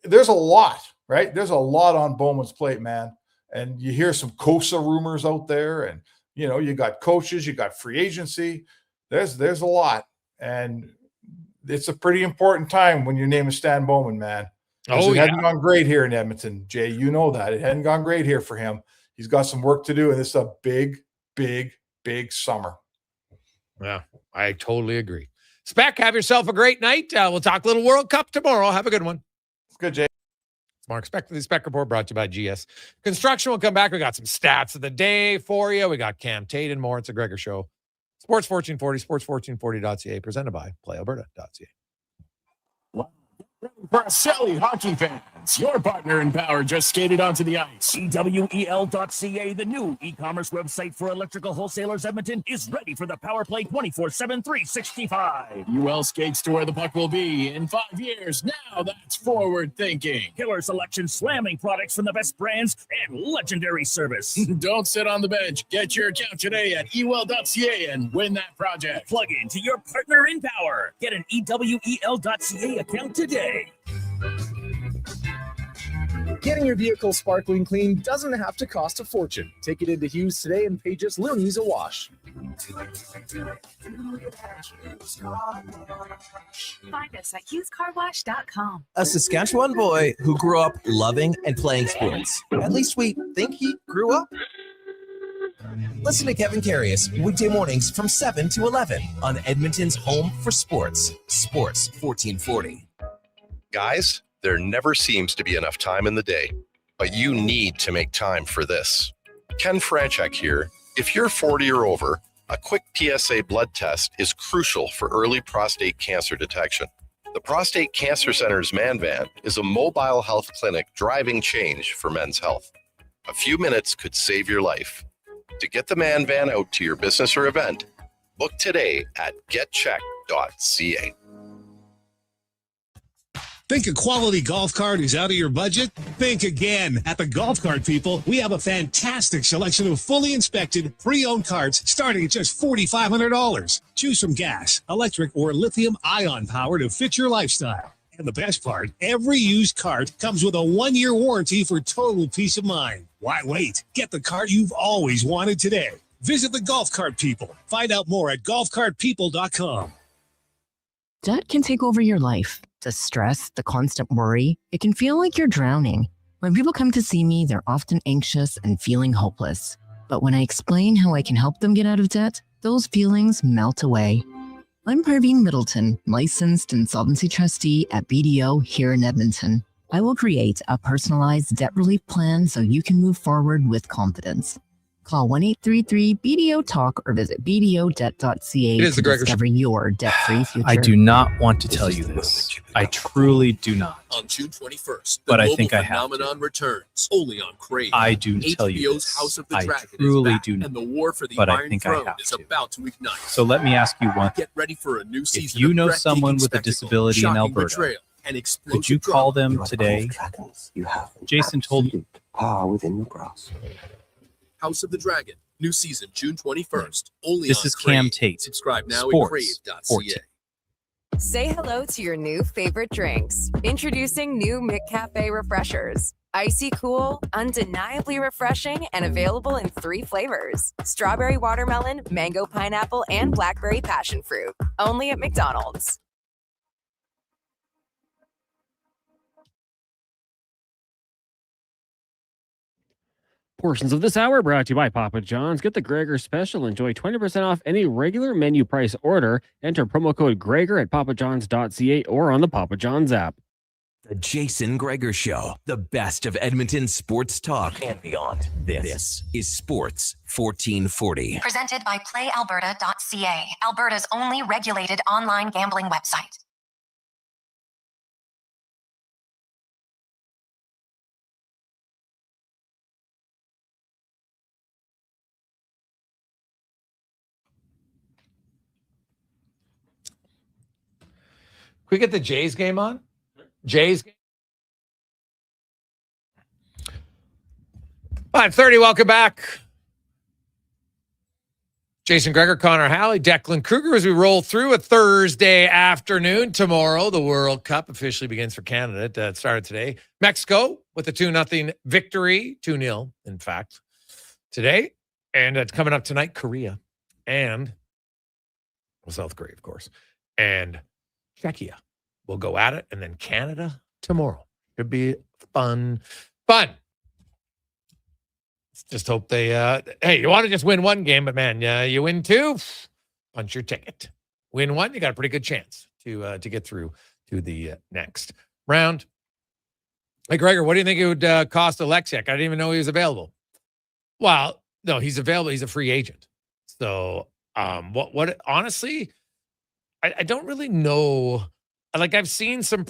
there's a lot, right? There's a lot on Bowman's plate, man. And you hear some Kosa rumors out there, and you know, you got coaches, you got free agency. There's a lot, and it's a pretty important time when your name is Stan Bowman, man. It hadn't gone great here in Edmonton, Jay. You know that it hadn't gone great here for him. He's got some work to do, and it's a big, big, big summer. Yeah, I totally agree. Spec, have yourself a great night. We'll talk a little World Cup tomorrow. Have a good one. It's good, Jay. Mark Speck, the Spec Report brought to you by GS Construction. We'll come back. We got some stats of the day for you. We got Cam Tate and more. It's a Gregor Show. Sports 1440, sports1440.ca, presented by playalberta.ca. For Shelly hockey fans, your partner in power just skated onto the ice. EWEL.ca, the new e-commerce website for electrical wholesalers Edmonton, is ready for the power play 24/7, 365. UL skates to where the puck will be in 5 years. Now that's forward thinking. Killer selection, slamming products from the best brands, and legendary service. Don't sit on the bench. Get your account today at EWEL.ca and win that project. Plug into your partner in power. Get an EWEL.ca account today. Getting your vehicle sparkling clean doesn't have to cost a fortune. Take it into Hughes today and pay just loonies a wash. Find us at hughescarwash.com. A Saskatchewan boy who grew up loving and playing sports. At least we think he grew up. Listen to Kevin Carius weekday mornings from 7 to 11 on Edmonton's home for sports, Sports 1440. Guys, there never seems to be enough time in the day, but you need to make time for this. Ken Franchek here. If you're 40 or over, a quick PSA blood test is crucial for early prostate cancer detection. The Prostate Cancer Center's Man Van is a mobile health clinic driving change for men's health. A few minutes could save your life. To get the Man Van out to your business or event, book today at getcheck.ca. Think a quality golf cart is out of your budget? Think again. At the Golf Cart People, we have a fantastic selection of fully inspected, pre-owned carts starting at just $4,500. Choose from gas, electric, or lithium-ion power to fit your lifestyle. And the best part, every used cart comes with a 1-year warranty for total peace of mind. Why wait? Get the cart you've always wanted today. Visit the Golf Cart People. Find out more at golfcartpeople.com. Debt can take over your life. The stress, the constant worry, it can feel like you're drowning. When people come to see me, they're often anxious and feeling hopeless. But when I explain how I can help them get out of debt, those feelings melt away. I'm Parveen Middleton, licensed insolvency trustee at BDO here in Edmonton. I will create a personalized debt relief plan so you can move forward with confidence. Call 1-833-BDO-TALK or visit bdodebt.ca to discover your debt-free future. I do not want to tell you this. I truly do not. On June 21st, the But I global think I have phenomenon returns only on Crave. I do tell you HBO's this. House of the I Dragon truly is back, do not. and the war for the But I Iron think I Throne have is to. about to ignite. So let me ask you one thing. Get ready for a new season. If you of know breathtaking someone with a spectacle, disability in shocking Alberta, betrayal, and could explosive you call drama. them today? Jason told me. Within your grasp. House of the Dragon, new season June 21st. Only This on is Crave. Cam Tate. Subscribe now Sports at 14. crave.ca. Say hello to your new favorite drinks. Introducing new McCafe Refreshers. Icy cool, undeniably refreshing, and available in 3 flavors. Strawberry watermelon, mango pineapple, and blackberry passion fruit. Only at McDonald's. Portions of this hour brought to you by Papa John's. Get the Gregor special. Enjoy 20% off any regular menu price order. Enter promo code Gregor at papajohns.ca or on the Papa John's app. The Jason Gregor Show, the best of Edmonton sports talk and beyond. This is Sports 1440. Presented by playalberta.ca, Alberta's only regulated online gambling website. we get the Jays game on? Jays game? 5:30, welcome back. Jason Gregor, Connor Halley, Declan Kruger as we roll through a Thursday afternoon. Tomorrow, the World Cup officially begins for Canada. It started today. Mexico with a 2-0 victory, 2-0, in fact, today. And it's coming up tonight, Korea and South Korea, of course. And Czechia will go at it. And then Canada tomorrow. Should be fun. Just hope they, hey, you want to just win one game, but man, you win two, punch your ticket. Win one, you got a pretty good chance to get through to the next round. Hey, Gregor, what do you think it would cost Alexiak? I didn't even know he was available. Well, no, he's available. He's a free agent. So, what? Honestly, I don't really know. Like, I've seen some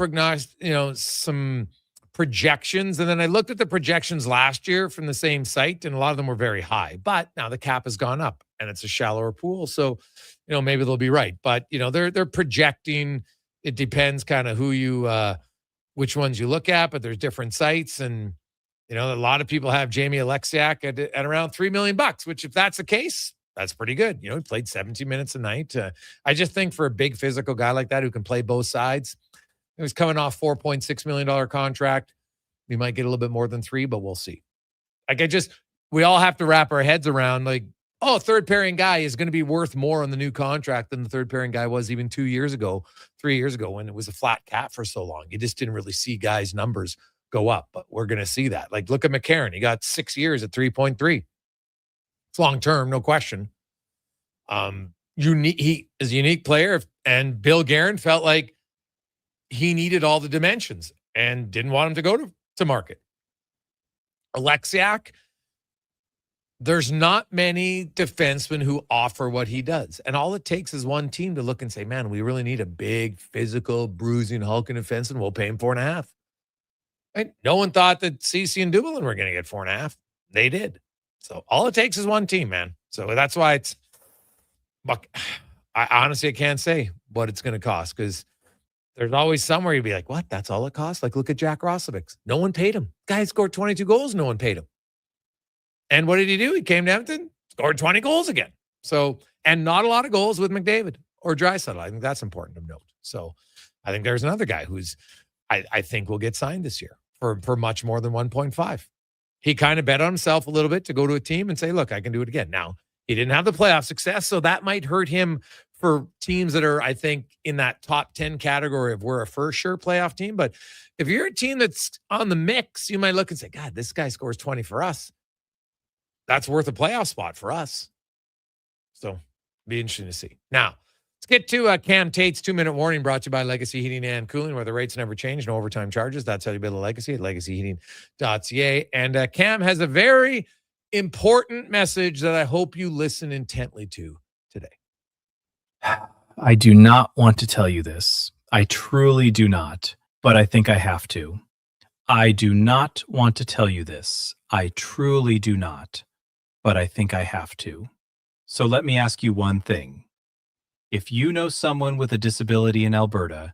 some projections, and then I looked at the projections last year from the same site, and a lot of them were very high. But now the cap has gone up, and it's a shallower pool, so maybe they'll be right. But they're projecting. It depends kind of who you, which ones you look at. But there's different sites, and a lot of people have Jamie Alexiak at around $3 million, which if that's the case, that's pretty good. He played 17 minutes a night. I just think for a big physical guy like that who can play both sides. He was coming off $4.6 million contract. We might get a little bit more than 3, but we'll see. We all have to wrap our heads around third pairing guy is going to be worth more on the new contract than the third pairing guy was even 2 years ago, 3 years ago when it was a flat cap for so long. You just didn't really see guys' numbers go up, but we're going to see that. Look at McCarron. He got 6 years at 3.3. It's long-term, no question. He is a unique player, and Bill Guerin felt like he needed all the dimensions and didn't want him to go to market. Alexiak, there's not many defensemen who offer what he does. And all it takes is one team to look and say, man, we really need a big, physical, bruising, hulking defenseman. We'll pay him 4.5. And no one thought that CC and Dumoulin were going to get 4.5. They did. So all it takes is one team, man. So that's why I honestly can't say what it's going to cost, because there's always somewhere you'd be like, what? That's all it costs? Look at Jack Roslovic. No one paid him. Guy scored 22 goals. No one paid him. And what did he do? He came to Edmonton, scored 20 goals again. So, and not a lot of goals with McDavid or Draisaitl. I think that's important to note. So I think there's another guy who's, I think will get signed this year for much more than 1.5. He kind of bet on himself a little bit to go to a team and say, look, I can do it again. Now, he didn't have the playoff success, so that might hurt him for teams that are, I think, in that top 10 category of we're a for sure playoff team. But if you're a team that's on the mix, you might look and say, God, this guy scores 20 for us. That's worth a playoff spot for us. So be interesting to see. Now, let's get to Cam Tate's 2-minute warning, brought to you by Legacy Heating and Cooling, where the rates never change, no overtime charges. That's how you build a legacy at legacyheating.ca. And Cam has a very important message that I hope you listen intently to today. I do not want to tell you this. I truly do not, but I think I have to. I do not want to tell you this. I truly do not, but I think I have to. So let me ask you one thing. If you know someone with a disability in Alberta,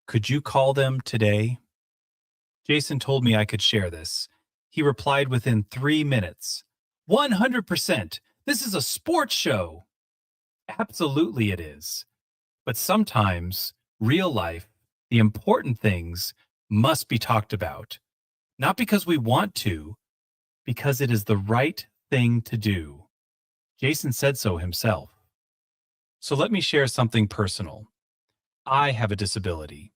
could you call them today? Jason told me I could share this. He replied within 3 minutes. 100%. This is a sports show. Absolutely it is. But sometimes, real life, the important things must be talked about. Not because we want to, because it is the right thing to do. Jason said so himself. So let me share something personal. I have a disability.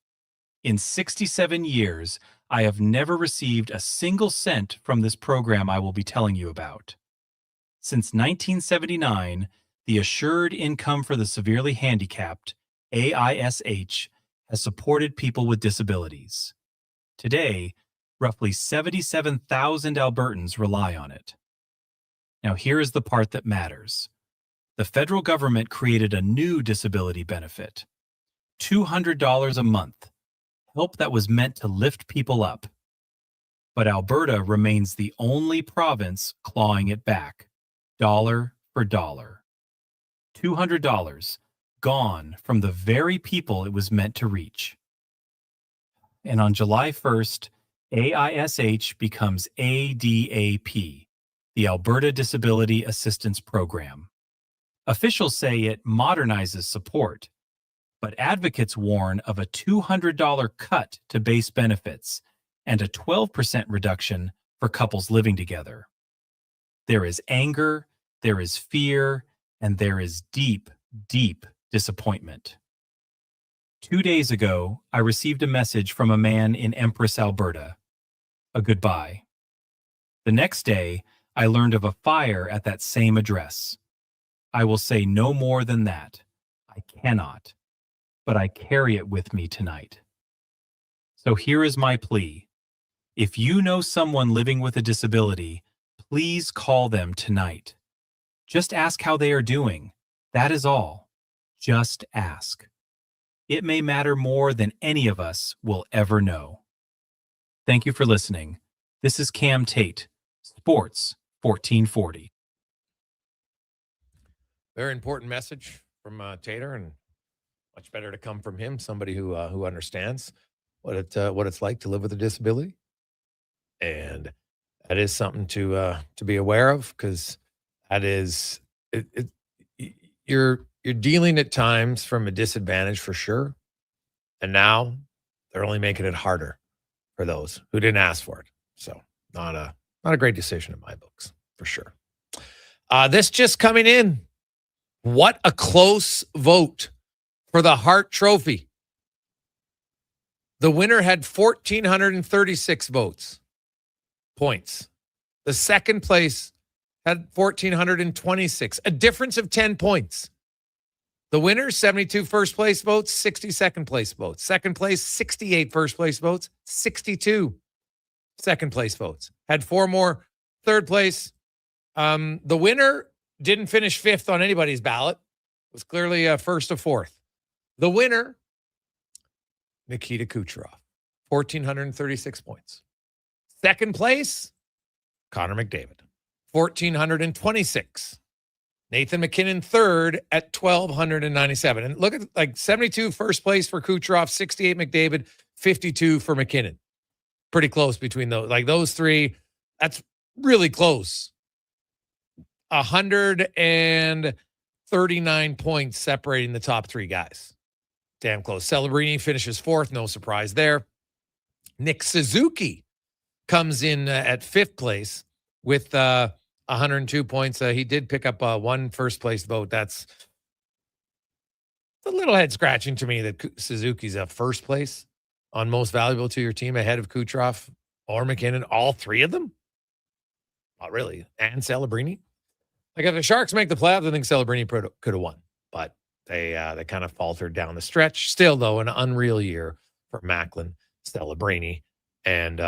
In 67 years, I have never received a single cent from this program I will be telling you about. Since 1979, the Assured Income for the Severely Handicapped, AISH, has supported people with disabilities. Today, roughly 77,000 Albertans rely on it. Now, here is the part that matters. The federal government created a new disability benefit, $200 a month, help that was meant to lift people up. But Alberta remains the only province clawing it back, dollar for dollar. $200, gone from the very people it was meant to reach. And on July 1st, AISH becomes ADAP, the Alberta Disability Assistance Program. Officials say it modernizes support, but advocates warn of a $200 cut to base benefits and a 12% reduction for couples living together. There is anger, there is fear, and there is deep, deep disappointment. 2 days ago, I received a message from a man in Empress, Alberta. A goodbye. The next day, I learned of a fire at that same address. I will say no more than that. I cannot, but I carry it with me tonight. So here is my plea. If you know someone living with a disability, please call them tonight. Just ask how they are doing. That is all. Just ask. It may matter more than any of us will ever know. Thank you for listening. This is Cam Tate, Sports 1440. Very important message from Tater, and much better to come from him, somebody who understands what it's like to live with a disability, and that is something to be aware of, because that is you're dealing at times from a disadvantage for sure, and now they're only making it harder for those who didn't ask for it. So not a great decision in my books for sure. This just coming in. What a close vote for the Hart Trophy. The winner had 1,436 points. The second place had 1,426, a difference of 10 points. The winner, 72 first place votes, 60 second place votes. Second place, 68 first place votes, 62 second place votes. Had 4 more third place. The winner didn't finish 5th on anybody's ballot. It was clearly first or 4th. The winner, Nikita Kucherov, 1,436 points. Second place, Connor McDavid, 1,426. Nathan McKinnon third at 1,297. And look at 72 first place for Kucherov, 68 McDavid, 52 for McKinnon. Pretty close between those. Those three, that's really close. 139 points separating the top 3 guys. Damn close. Celebrini finishes 4th. No surprise there. Nick Suzuki comes in at 5th place with 102 points. He did pick up 1 first place vote. That's a little head scratching to me that Suzuki's at first place on most valuable to your team ahead of Kucherov or McKinnon. All 3 of them? Not really. And Celebrini. If the Sharks make the playoffs, I think Celebrini could have won, but they kind of faltered down the stretch. Still, though, an unreal year for Macklin, Celebrini, and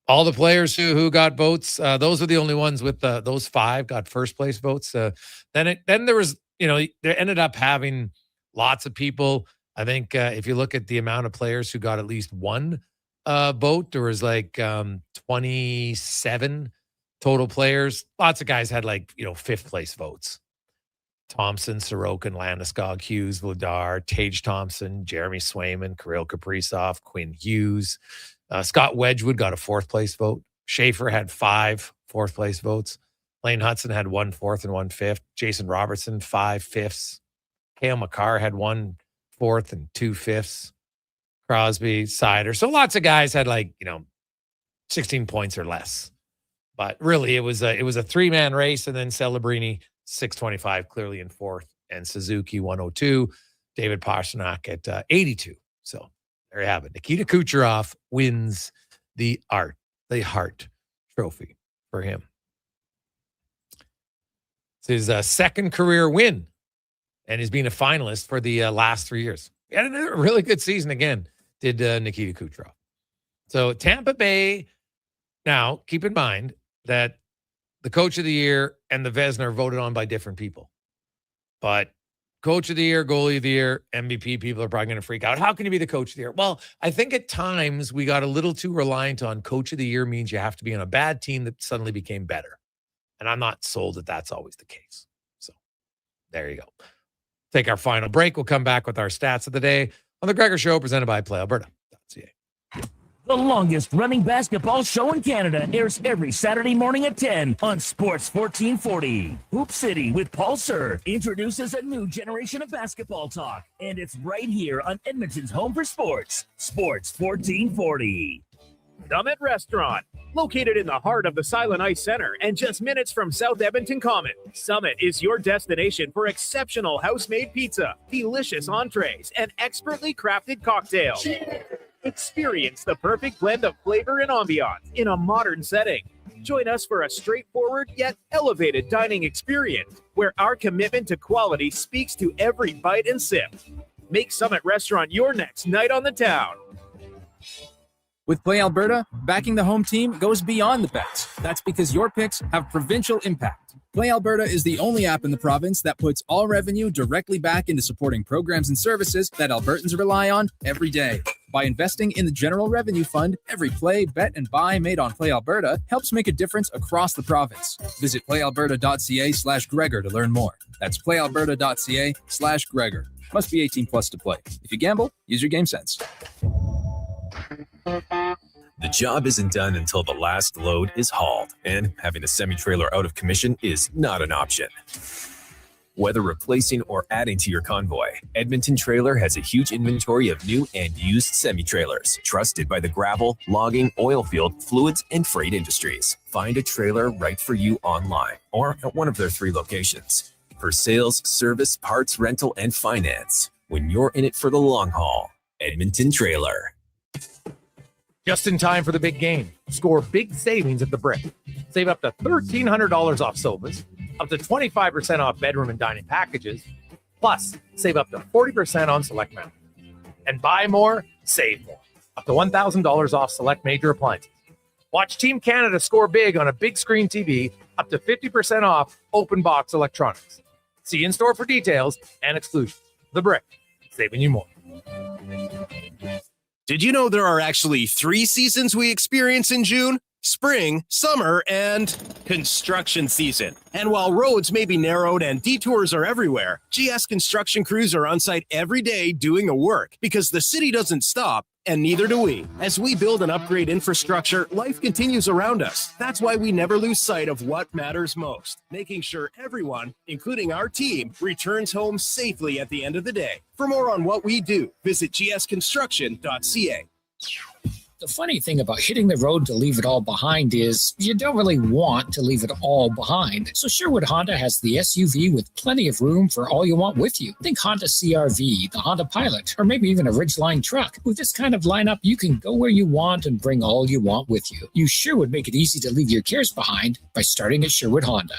all the players who got votes. Those are the only ones with those 5 got first place votes. Then there was, they ended up having lots of people. I think if you look at the amount of players who got at least 1 vote, there was 27 total players. Lots of guys had 5th place votes. Thompson, Sorokin, Landeskog, Hughes, Vladar, Tage Thompson, Jeremy Swayman, Kirill Kaprizov, Quinn Hughes. Scott Wedgwood got a 4th place vote. Schaefer had 5 4th place votes. Lane Hudson had 1 4th and 1 5th. Jason Robertson, 5 5ths. Cale Makar had 1 4th and 2 5ths. Crosby, Sider. So lots of guys had 16 points or less. But really, it was a 3-man race, and then Celebrini 625 clearly in 4th, and Suzuki 102, David Pastrnak at 82. So there you have it. Nikita Kucherov wins the Hart Trophy for him. It's his second career win, and he's been a finalist for the last 3 years. He had a really good season again, did Nikita Kucherov. So Tampa Bay, now keep in mind that the coach of the year and the Vezina are voted on by different people. But coach of the year, goalie of the year, MVP, people are probably going to freak out. How can you be the coach of the year? Well, I think at times we got a little too reliant on coach of the year means you have to be on a bad team that suddenly became better. And I'm not sold that that's always the case. So there you go. take our final break. We'll come back with our stats of the day on the Gregor Show, presented by PlayAlberta.ca. The longest running basketball show in Canada airs every Saturday morning at 10 on Sports 1440. Hoop City with Paul Sir introduces a new generation of basketball talk, and it's right here on Edmonton's home for sports, Sports 1440. Summit Restaurant, located in the heart of the Silent Ice Center and just minutes from South Edmonton Common. Summit is your destination for exceptional house-made pizza, delicious entrees, and expertly crafted cocktails. Experience the perfect blend of flavor and ambiance in a modern setting. Join us for a straightforward yet elevated dining experience where our commitment to quality speaks to every bite and sip. Make Summit Restaurant your next night on the town. With Play Alberta, backing the home team goes beyond the bets. That's because your picks have provincial impact. Play Alberta is the only app in the province that puts all revenue directly back into supporting programs and services that Albertans rely on every day. By investing in the General Revenue Fund, every play, bet, and buy made on Play Alberta helps make a difference across the province. Visit playalberta.ca/Gregor to learn more. That's playalberta.ca/Gregor. Must be 18 plus to play. If you gamble, use your game sense. The job isn't done until the last load is hauled, and having a semi-trailer out of commission is not an option. Whether replacing or adding to your convoy, Edmonton Trailer has a huge inventory of new and used semi-trailers, trusted by the gravel, logging, oil field, fluids, and freight industries. Find a trailer right for you online or at one of their 3 locations. For sales, service, parts, rental, and finance, when you're in it for the long haul, Edmonton Trailer. Just in time for the big game. Score big savings at the Brick. Save up to $1,300 off sofas, up to 25% off bedroom and dining packages, plus save up to 40% on select mountain. And buy more, save more. Up to $1,000 off select major appliances. Watch Team Canada score big on a big screen TV, up to 50% off open box electronics. See in-store for details and exclusions. The Brick, saving you more. Did you know there are actually 3 seasons we experience in June? Spring, summer, and construction season. And while roads may be narrowed and detours are everywhere, GS construction crews are on site every day doing the work because the city doesn't stop, and neither do we. As we build and upgrade infrastructure, life continues around us. That's why we never lose sight of what matters most, making sure everyone, including our team, returns home safely at the end of the day. For more on what we do, visit gsconstruction.ca. The funny thing about hitting the road to leave it all behind is you don't really want to leave it all behind. So Sherwood Honda has the SUV with plenty of room for all you want with you. Think Honda CR-V, the Honda Pilot, or maybe even a Ridgeline truck. With this kind of lineup, you can go where you want and bring all you want with you. You sure would make it easy to leave your cares behind by starting at Sherwood Honda.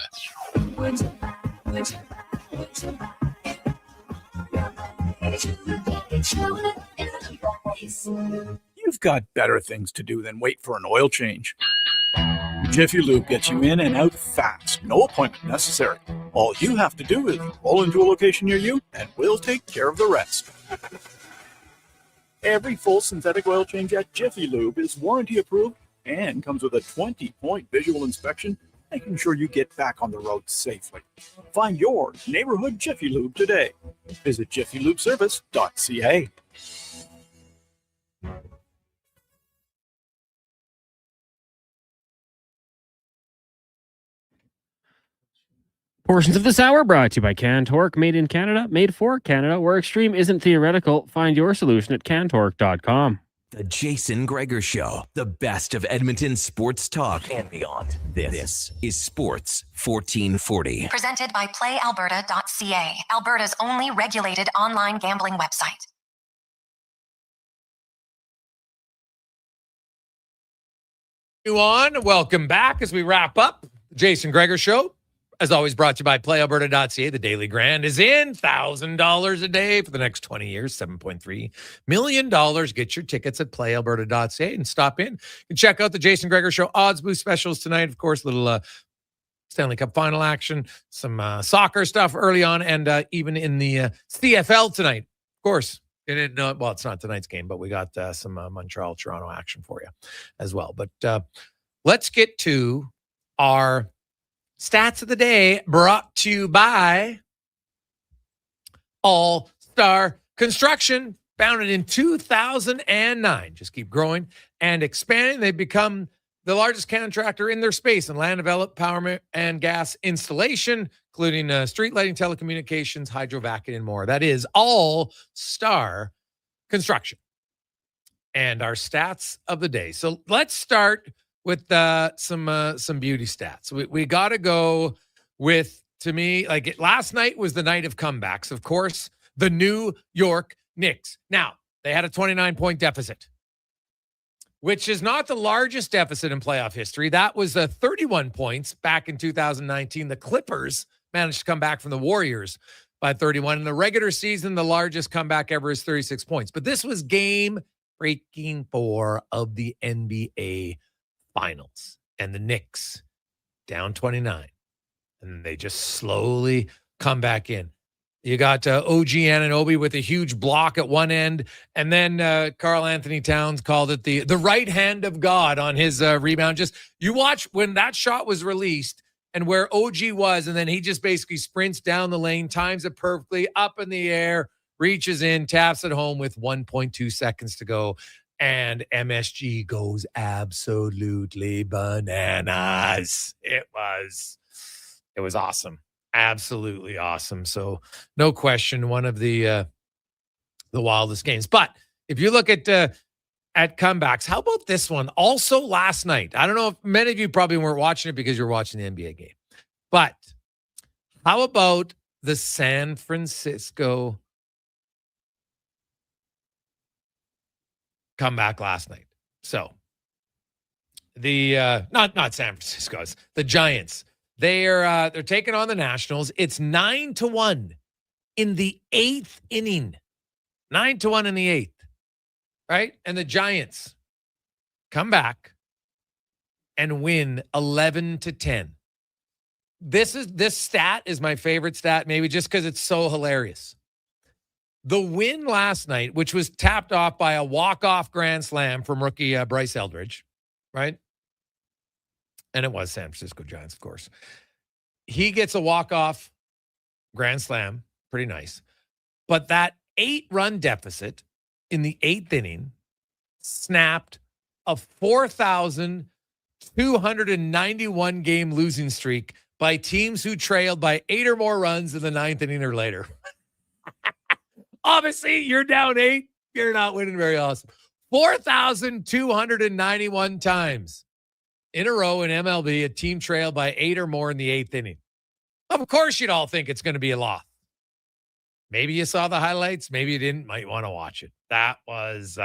You've got better things to do than wait for an oil change. Jiffy Lube gets you in and out fast. No appointment necessary. All you have to do is roll into a location near you, and we'll take care of the rest. Every full synthetic oil change at Jiffy Lube is warranty approved and comes with a 20-point visual inspection, making sure you get back on the road safely. Find your neighborhood Jiffy Lube today. Visit jiffylubeservice.ca. Portions of this hour brought to you by Cantork, made in Canada, made for Canada, where extreme isn't theoretical. Find your solution at cantork.com. The Jason Gregor Show, the best of Edmonton sports talk and beyond. This is Sports 1440. Presented by PlayAlberta.ca, Alberta's only regulated online gambling website. Welcome back as we wrap up the Jason Gregor Show. As always, brought to you by PlayAlberta.ca. The Daily Grand is in. $1,000 a day for the next 20 years, $7.3 million. Get your tickets at PlayAlberta.ca and stop in. You can check out the Jason Gregor Show odds boost specials tonight. Of course, little Stanley Cup final action, some soccer stuff early on, and even in the CFL tonight. Of course, it's not tonight's game, but we got some Montreal-Toronto action for you as well. But let's get to our stats of the day, brought to you by All-Star Construction, founded in 2009. Just keep growing and expanding. They've become the largest contractor in their space in land development, power and gas installation, including street lighting, telecommunications, hydrovacing, and more. That is All-Star Construction. And our stats of the day. So let's start with some beauty stats. We got to go with, to me, like last night was the night of comebacks. Of course, the New York Knicks. Now, they had a 29-point deficit, which is not the largest deficit in playoff history. That was 31 points back in 2019. The Clippers managed to come back from the Warriors by 31. In the regular season, the largest comeback ever is 36 points. But this was game-breaking 4 of the NBA Finals. And the Knicks down 29. And they just slowly come back in. You got OG Anunoby with a huge block at one end. And then Karl Anthony Towns called it the right hand of God on his rebound. Just you watch when that shot was released and where OG was, and then he just basically sprints down the lane, times it perfectly, up in the air, reaches in, taps it home with 1.2 seconds to go. And MSG goes absolutely bananas. It was awesome. Absolutely awesome. So no question, one of the wildest games. But if you look at comebacks, how about this one? Also last night, I don't know if many of you probably weren't watching it because you're watching the NBA game, but how about the San Francisco comeback last night? So the not San Francisco's, the Giants. They're taking on the Nationals. It's 9-1 in the 8th inning. 9-1 in the 8th. Right? And the Giants come back and win 11-10. This stat is my favorite stat, maybe just because it's so hilarious. The win last night, which was tapped off by a walk-off grand slam from rookie Bryce Eldridge, right? And it was San Francisco Giants, of course. He gets a walk-off grand slam. Pretty nice. But that 8-run deficit in the 8th inning snapped a 4,291 game losing streak by teams who trailed by 8 or more runs in the 9th inning or later. Obviously, you're down 8. You're not winning very awesome. 4,291 times in a row in MLB, a team trailed by 8 or more in the 8th inning. Of course, you'd all think it's going to be a loss. Maybe you saw the highlights. Maybe you didn't. Might want to watch it. That was,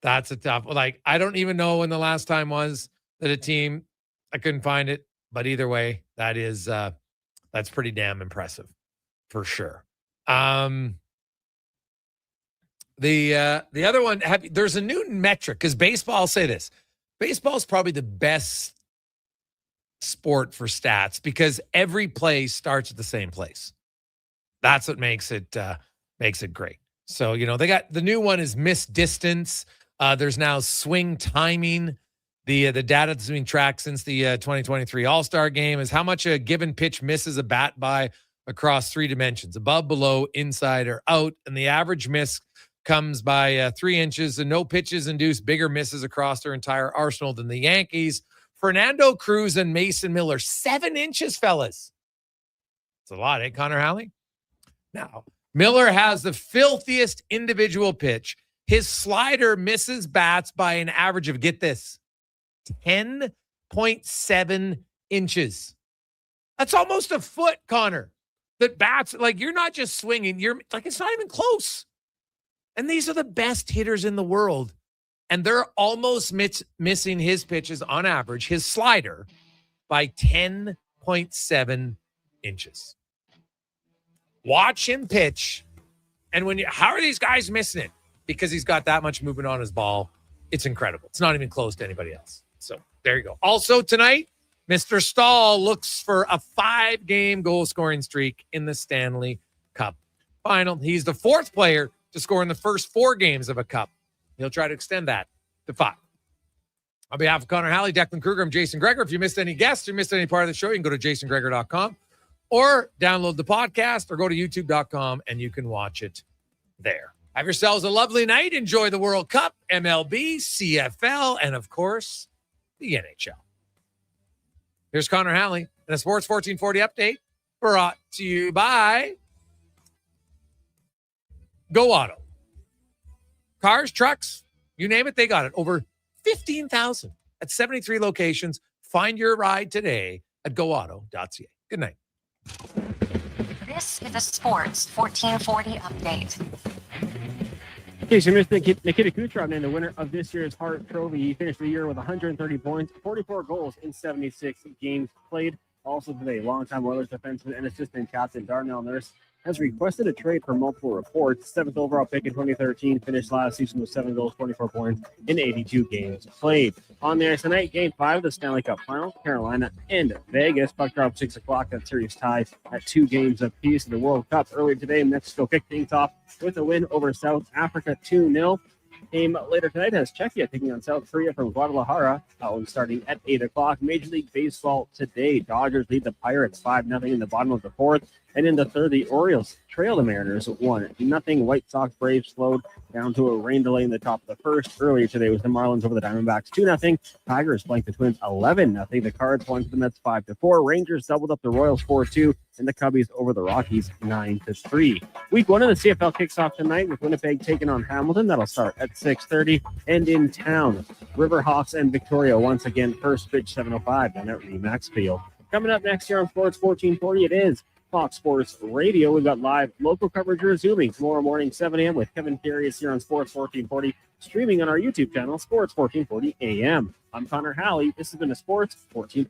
that's a tough, like, I don't even know when the last time was that a team, I couldn't find it, but either way, that is, that's pretty damn impressive for sure. The other one, there's a new metric because baseball, I'll say this. Baseball is probably the best sport for stats because every play starts at the same place. That's what makes it great. So, they got the new one is missed distance. There's now swing timing. The data that's been tracked since the 2023 All-Star game is how much a given pitch misses a bat by across 3 dimensions: above, below, inside, or out. And the average miss comes by 3 inches, and no pitches induce bigger misses across their entire arsenal than the Yankees. Fernando Cruz and Mason Miller, 7 inches, fellas. It's a lot, eh, Connor Halley? Now, Miller has the filthiest individual pitch. His slider misses bats by an average of, get this, 10.7 inches. That's almost a foot, Connor. That bats, like, you're not just swinging. You're like, it's not even close. And these are the best hitters in the world. And they're almost missing his pitches on average, his slider, by 10.7 inches. Watch him pitch. And how are these guys missing it? Because he's got that much movement on his ball. It's incredible. It's not even close to anybody else. So there you go. Also tonight, Mr. Stahl looks for a 5-game goal scoring streak in the Stanley Cup Final. He's the 4th player to score in the first 4 games of a cup. He'll try to extend that to 5. On behalf of Connor Halley, Declan Kruger, I'm Jason Gregor. If you missed any guests or missed any part of the show, you can go to jasongregor.com or download the podcast or go to youtube.com and you can watch it there. Have yourselves a lovely night. Enjoy the World Cup, MLB, CFL, and of course, the NHL. Here's Connor Halley and a Sports 1440 update brought to you by Go Auto. Cars, trucks, you name it, they got it. Over 15,000 at 73 locations. Find your ride today at goauto.ca. Good night. This is a Sports 1440 update. Okay, so Mr. Nikita Kucherov named the winner of this year's Hart Trophy. He finished the year with 130 points, 44 goals in 76 games played. Also today, longtime Oilers defenseman and assistant captain Darnell Nurse has requested a trade for multiple reports. 7th overall pick in 2013, finished last season with 7 goals, 24 points in 82 games played. On there tonight, Game 5 of the Stanley Cup Finals, Carolina and Vegas. Puck drop 6 o'clock. That series tied at 2 games apiece in the World Cup. Earlier today, Mexico kicked things off with a win over South Africa 2-0. Game later tonight has Czechia taking on South Korea from Guadalajara. That one starting at 8 o'clock. Major League Baseball today. Dodgers lead the Pirates 5-0 in the bottom of the 4th. And in the 3rd, the Orioles trail the Mariners 1-0. White Sox Braves slowed down to a rain delay in the top of the 1st. Earlier today was the Marlins over the Diamondbacks 2-0. Tigers blanked the Twins 11-0. The Cards won to the Mets 5-4. Rangers doubled up the Royals 4-2. And the Cubbies over the Rockies 9-3. Week 1 of the CFL kicks off tonight with Winnipeg taking on Hamilton. That'll start at 6:30. And in town, Riverhawks and Victoria once again. First pitch 7:05 down at Remax Field. Coming up next year on Sports 1440, it is Fox Sports Radio. We've got live local coverage resuming tomorrow morning, 7 a.m. with Kevin Carius here on Sports 1440, streaming on our YouTube channel, Sports 1440 AM. I'm Connor Halley. This has been a Sports 1440.